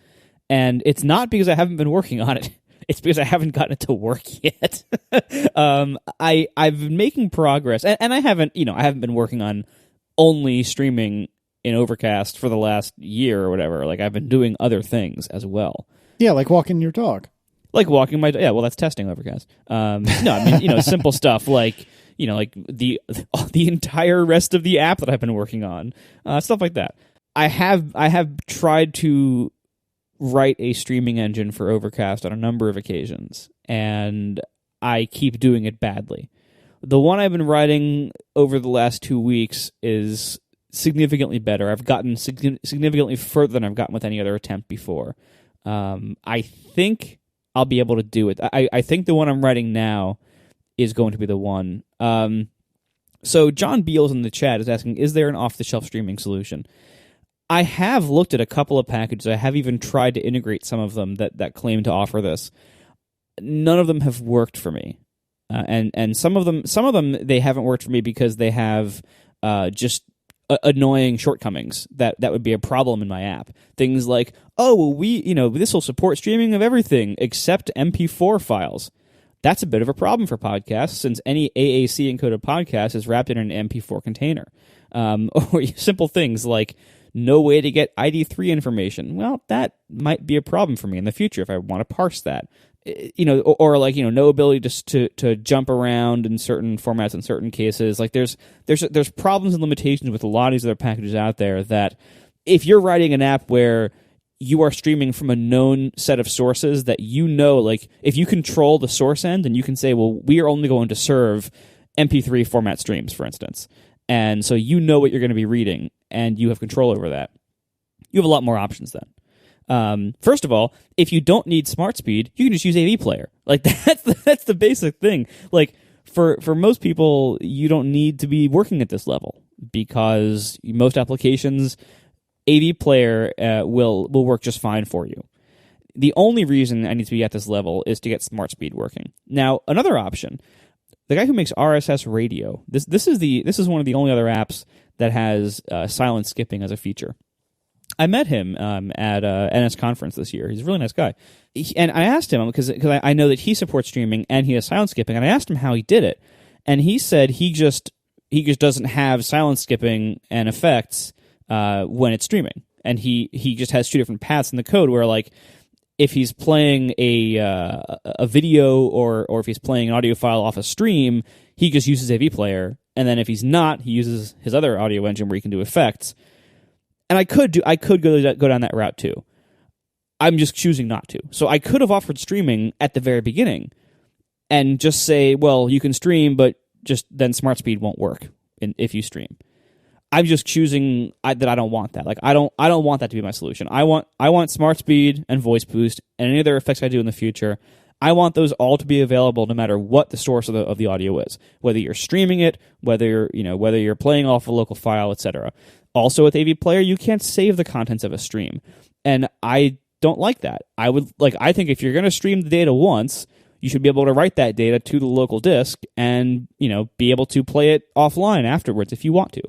And it's not because I haven't been working on it. It's because I haven't gotten it to work yet. I've been making progress, and I haven't been working on only streaming in Overcast for the last year or whatever. I've been doing other things as well. Yeah, like walking your dog. Like walking my dog. Yeah, well, that's testing Overcast. No, I mean, simple stuff like the entire rest of the app that I've been working on, stuff like that. I have tried to write a streaming engine for Overcast on a number of occasions, and I keep doing it badly. The one I've been writing over the last 2 weeks is significantly better. I've gotten significantly further than I've gotten with any other attempt before. I think I'll be able to do it. I think the one I'm writing now is going to be the one. So John Beals in the chat is asking, is there an off-the-shelf streaming solution? I have looked at a couple of packages. I have even tried to integrate some of them that claim to offer this. None of them have worked for me, and some of them they haven't worked for me because they have just annoying shortcomings that would be a problem in my app. Things like, this will support streaming of everything except MP4 files. That's a bit of a problem for podcasts, since any AAC encoded podcast is wrapped in an MP4 container. Or simple things like no way to get ID3 information. Well, that might be a problem for me in the future if I want to parse that. No ability to jump around in certain formats in certain cases. There's problems and limitations with a lot of these other packages out there that if you're writing an app where you are streaming from a known set of sources that if you control the source end, and you can say, well, we are only going to serve MP3 format streams, for instance. And so what you're going to be reading, and you have control over that. You have a lot more options then. First of all, if you don't need smart speed, you can just use AV Player. Like that's the basic thing. Like for most people, you don't need to be working at this level because most applications, AV Player will work just fine for you. The only reason I need to be at this level is to get smart speed working. Now, another option, the guy who makes RSS Radio, this is one of the only other apps that has silent skipping as a feature. I met him at NS conference this year. He's a really nice guy. And I asked him, because I know that he supports streaming and he has silent skipping, and I asked him how he did it. And he said he just doesn't have silent skipping and effects when it's streaming. And he just has two different paths in the code where, like, if he's playing a video or if he's playing an audio file off a stream, he just uses AV Player. And then if he's not, he uses his other audio engine where he can do effects. And I could go down that route too. I'm just choosing not to. So I could have offered streaming at the very beginning and just say, well, you can stream, but just then smart speed won't work if you stream. I'm just choosing that I don't want that. Like I don't want that to be my solution. I want smart speed and voice boost and any other effects I do in the future. I want those all to be available no matter what the source of the audio is. Whether you're streaming it, whether you're playing off a local file, etc. Also with AV Player, you can't save the contents of a stream. And I don't like that. I think if you're going to stream the data once, you should be able to write that data to the local disk and, be able to play it offline afterwards if you want to.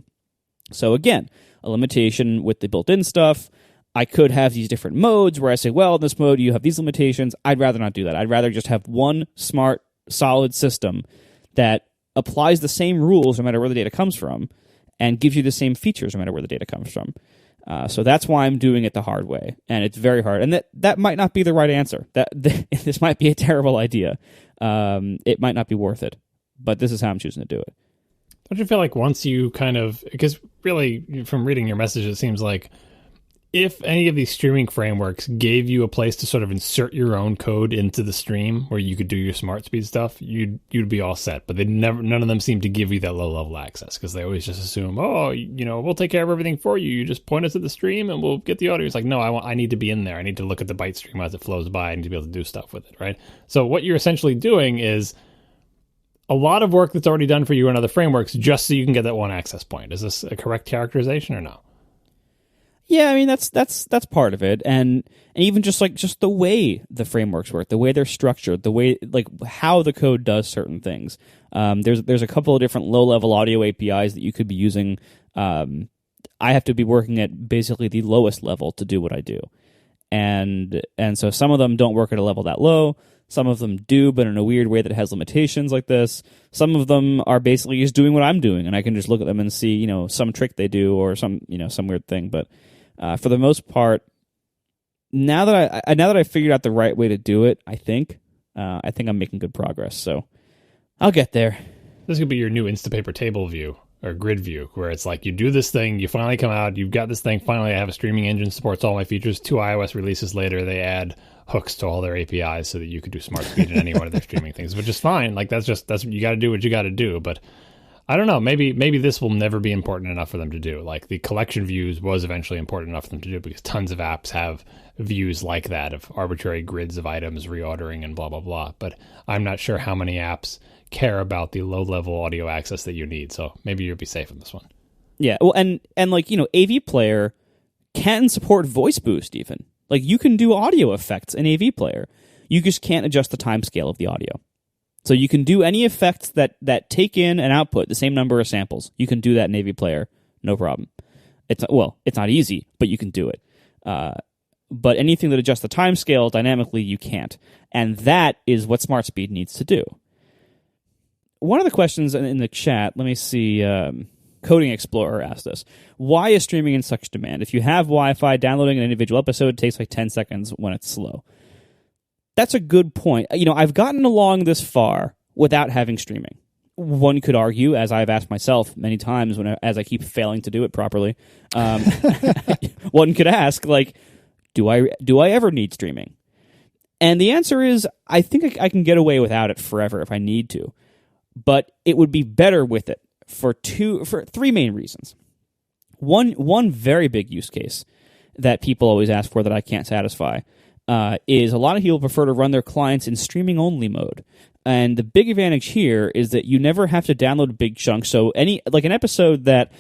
So again, a limitation with the built-in stuff. I could have these different modes where I say, well, in this mode you have these limitations. I'd rather not do that. I'd rather just have one smart, solid system that applies the same rules no matter where the data comes from and gives you the same features no matter where the data comes from. So that's why I'm doing it the hard way, and it's very hard. And that might not be the right answer. This might be a terrible idea. It might not be worth it, but this is how I'm choosing to do it. Don't you feel like once you because really from reading your message, it seems like if any of these streaming frameworks gave you a place to sort of insert your own code into the stream where you could do your smart speed stuff, you'd be all set. But none of them seem to give you that low level access because they always just assume, we'll take care of everything for you. You just point us to the stream and we'll get the audio. It's like, no, I need to be in there. I need to look at the byte stream as it flows by. I need to be able to do stuff with it, right? So what you're essentially doing is a lot of work that's already done for you in other frameworks just so you can get that one access point. Is this a correct characterization or no? Yeah, I mean that's part of it, and even just the way the frameworks work, the way they're structured, the way how the code does certain things. There's a couple of different low level audio APIs that you could be using. I have to be working at basically the lowest level to do what I do, and so some of them don't work at a level that low. Some of them do, but in a weird way that has limitations like this. Some of them are basically just doing what I'm doing, and I can just look at them and see, some trick they do or some weird thing. But for the most part, now that I figured out the right way to do it, I think I'm making good progress. So I'll get there. This could be your new Instapaper table view or grid view, where it's like you do this thing, you finally come out, you've got this thing. Finally, I have a streaming engine, supports all my features. 2 iOS releases later, they add hooks to all their APIs so that you could do smart speed in any one of their streaming things, which is fine. Like that's you got to do what you got to do. But I don't know, maybe this will never be important enough for them to do. Like the collection views was eventually important enough for them to do because tons of apps have views like that of arbitrary grids of items, reordering and blah, blah, blah. But I'm not sure how many apps care about the low level audio access that you need. So maybe you'll be safe on this one. Yeah. Well, and AV Player can support voice boost even. Like you can do audio effects in AV Player. You just can't adjust the timescale of the audio. So you can do any effects that take in and output the same number of samples. You can do that in AV Player, no problem. It's not easy, but you can do it. But anything that adjusts the timescale dynamically, you can't. And that is what Smart Speed needs to do. One of the questions in the chat, let me see, Coding Explorer asked us, why is streaming in such demand? If you have Wi-Fi, downloading an individual episode takes like 10 seconds when it's slow. That's a good point. I've gotten along this far without having streaming. One could argue, as I've asked myself many times as I keep failing to do it properly, one could ask, do I ever need streaming? And the answer is, I think I can get away without it forever if I need to. But it would be better with it for 3 main reasons. One very big use case, that people always ask for that I can't satisfy is a lot of people prefer to run their clients in streaming only mode. And the big advantage here is that you never have to download big chunks. So an episode that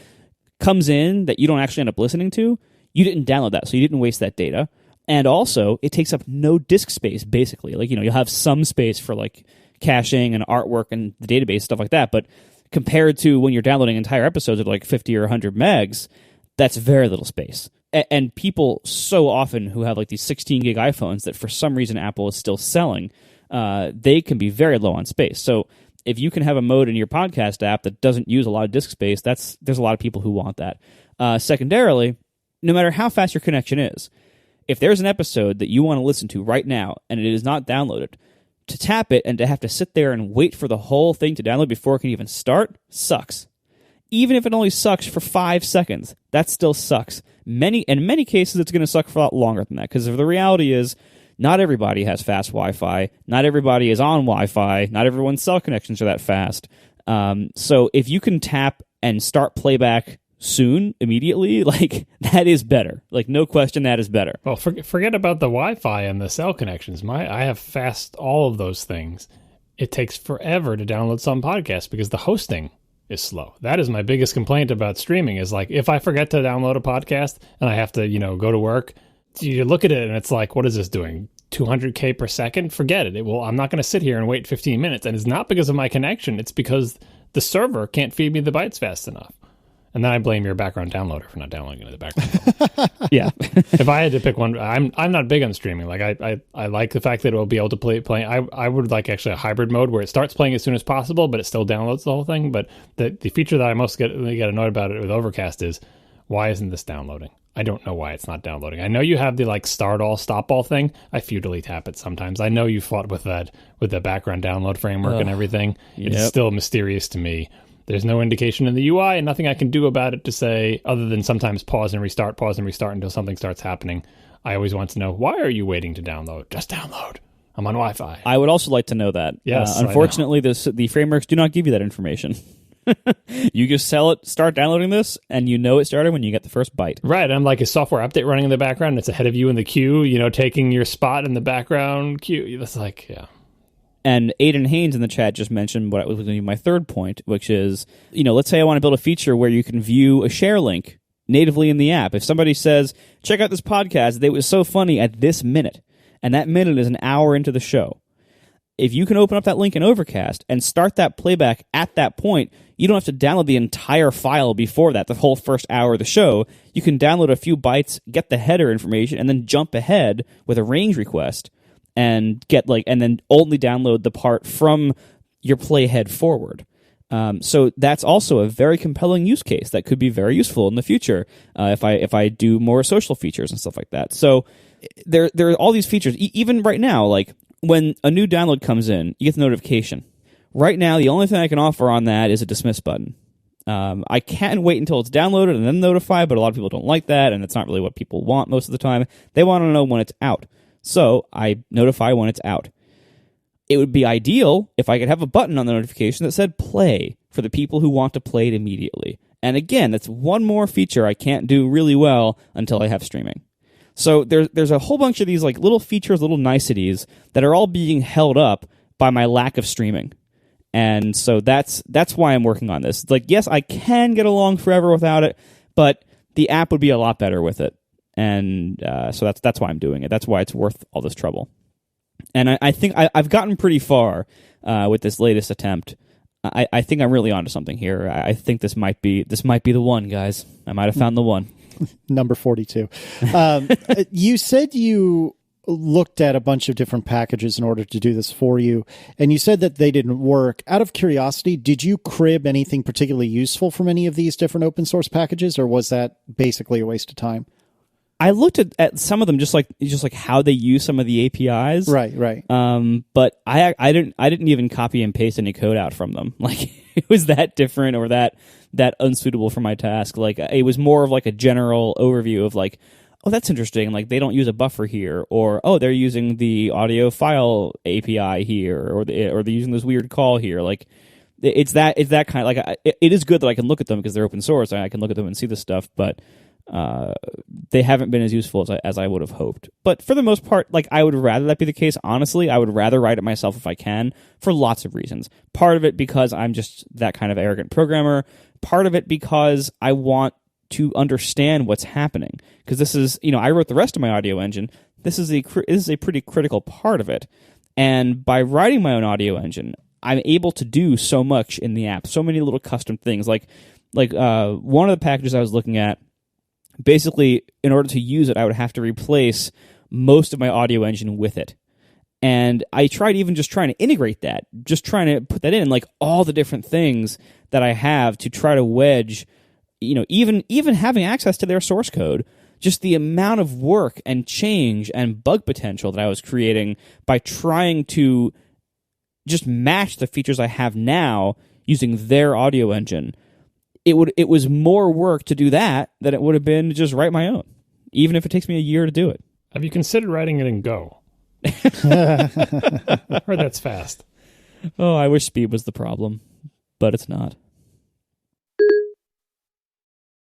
comes in that you don't actually end up listening to, you didn't download that, so you didn't waste that data. And also, it takes up no disk space, basically. Like, you'll have some space for, like, caching and artwork and the database, stuff like that. But compared to when you're downloading entire episodes of, like, 50 or 100 megs, that's very little space. And people so often who have, like, these 16-gig iPhones that for some reason Apple is still selling, they can be very low on space. So if you can have a mode in your podcast app that doesn't use a lot of disk space, there's a lot of people who want that. Secondarily, no matter how fast your connection is, if there's an episode that you want to listen to right now and it is not downloaded, to tap it and to have to sit there and wait for the whole thing to download before it can even start sucks. Even if it only sucks for 5 seconds, that still sucks. In many cases, it's going to suck for a lot longer than that, because the reality is not everybody has fast Wi-Fi. Not everybody is on Wi-Fi. Not everyone's cell connections are that fast. So if you can tap and start playback soon, immediately, like, that is better. Like, no question, that is better. Well, forget about the Wi-Fi and the cell connections. I have fast all of those things. It takes forever to download some podcasts because the hosting is slow. That is my biggest complaint about streaming, is like, if I forget to download a podcast and I have to, go to work, you look at it and it's like, what is this doing? 200K per second? Forget it. I'm not going to sit here and wait 15 minutes. And it's not because of my connection. It's because the server can't feed me the bytes fast enough. And then I blame your background downloader for not downloading it in the background. Yeah. If I had to pick one, I'm not big on streaming. Like, I like the fact that it will be able to play. I would like actually a hybrid mode where it starts playing as soon as possible, but it still downloads the whole thing. But the feature that I most get annoyed about it with Overcast is, why isn't this downloading? I don't know why it's not downloading. I know you have the like start all, stop all thing. I futilely tap it sometimes. I know you fought with that, with the background download framework and everything. Yep. It's still mysterious to me. There's no indication in the UI and nothing I can do about it to say, other than sometimes pause and restart until something starts happening. I always want to know, why are you waiting to download? Just download. I'm on Wi-Fi. I would also like to know that. Yes, unfortunately, the frameworks do not give you that information. You just start downloading this, and it started when you get the first byte. Right. I'm like, a software update running in the background. It's ahead of you in the queue, taking your spot in the background queue. That's like, yeah. And Aiden Haynes in the chat just mentioned what was going to be my third point, which is, let's say I want to build a feature where you can view a share link natively in the app. If somebody says, check out this podcast, it was so funny at this minute, and that minute is an hour into the show. If you can open up that link in Overcast and start that playback at that point, you don't have to download the entire file before that, the whole first hour of the show. You can download a few bytes, get the header information, and then jump ahead with a range request and and then only download the part from your playhead forward. So that's also a very compelling use case that could be very useful in the future if I do more social features and stuff like that. So there are all these features. Even right now, like when a new download comes in, you get the notification. Right now, the only thing I can offer on that is a dismiss button. I can wait until it's downloaded and then notify, but a lot of people don't like that, and it's not really what people want most of the time. They want to know when it's out. So I notify when it's out. It would be ideal if I could have a button on the notification that said play for the people who want to play it immediately. And again, that's one more feature I can't do really well until I have streaming. So there's a whole bunch of these like little features, little niceties that are all being held up by my lack of streaming. And so that's why I'm working on this. Like, yes, I can get along forever without it, but the app would be a lot better with it. And so that's why I'm doing it. That's why it's worth all this trouble. And I think I've gotten pretty far with this latest attempt. I think I'm really onto something here. I think this might be the one, guys. I might have found the one. Number 42. You said you looked at a bunch of different packages in order to do this for you, and you said that they didn't work. Out of curiosity, did you crib anything particularly useful from any of these different open source packages, or was that basically a waste of time? I looked at some of them, just like how they use some of the APIs. Right. But I didn't even copy and paste any code out from them. Like, it was that different or that unsuitable for my task. Like, it was more of like a general overview of like, oh, that's interesting. Like, they don't use a buffer here, or oh, they're using the audio file API here, or they're using this weird call here. Like, it's that kind of like it is good that I can look at them because they're open source and I can look at them and see this stuff. But they haven't been as useful as I would have hoped. But for the most part, like, I would rather that be the case. Honestly, I would rather write it myself if I can, for lots of reasons. Part of it because I'm just that kind of arrogant programmer. Part of it because I want to understand what's happening. Because this is, I wrote the rest of my audio engine. This is a pretty critical part of it. And by writing my own audio engine, I'm able to do so much in the app, so many little custom things. Like one of the packages I was looking at, basically, in order to use it, I would have to replace most of my audio engine with it. And I tried even just trying to integrate that, just trying to put that in, like all the different things that I have to try to wedge, even having access to their source code, just the amount of work and change and bug potential that I was creating by trying to just match the features I have now using their audio engine. It was more work to do that than it would have been to just write my own, even if it takes me a year to do it. Have you considered writing it in Go? I heard that's fast. Oh, I wish speed was the problem, but it's not.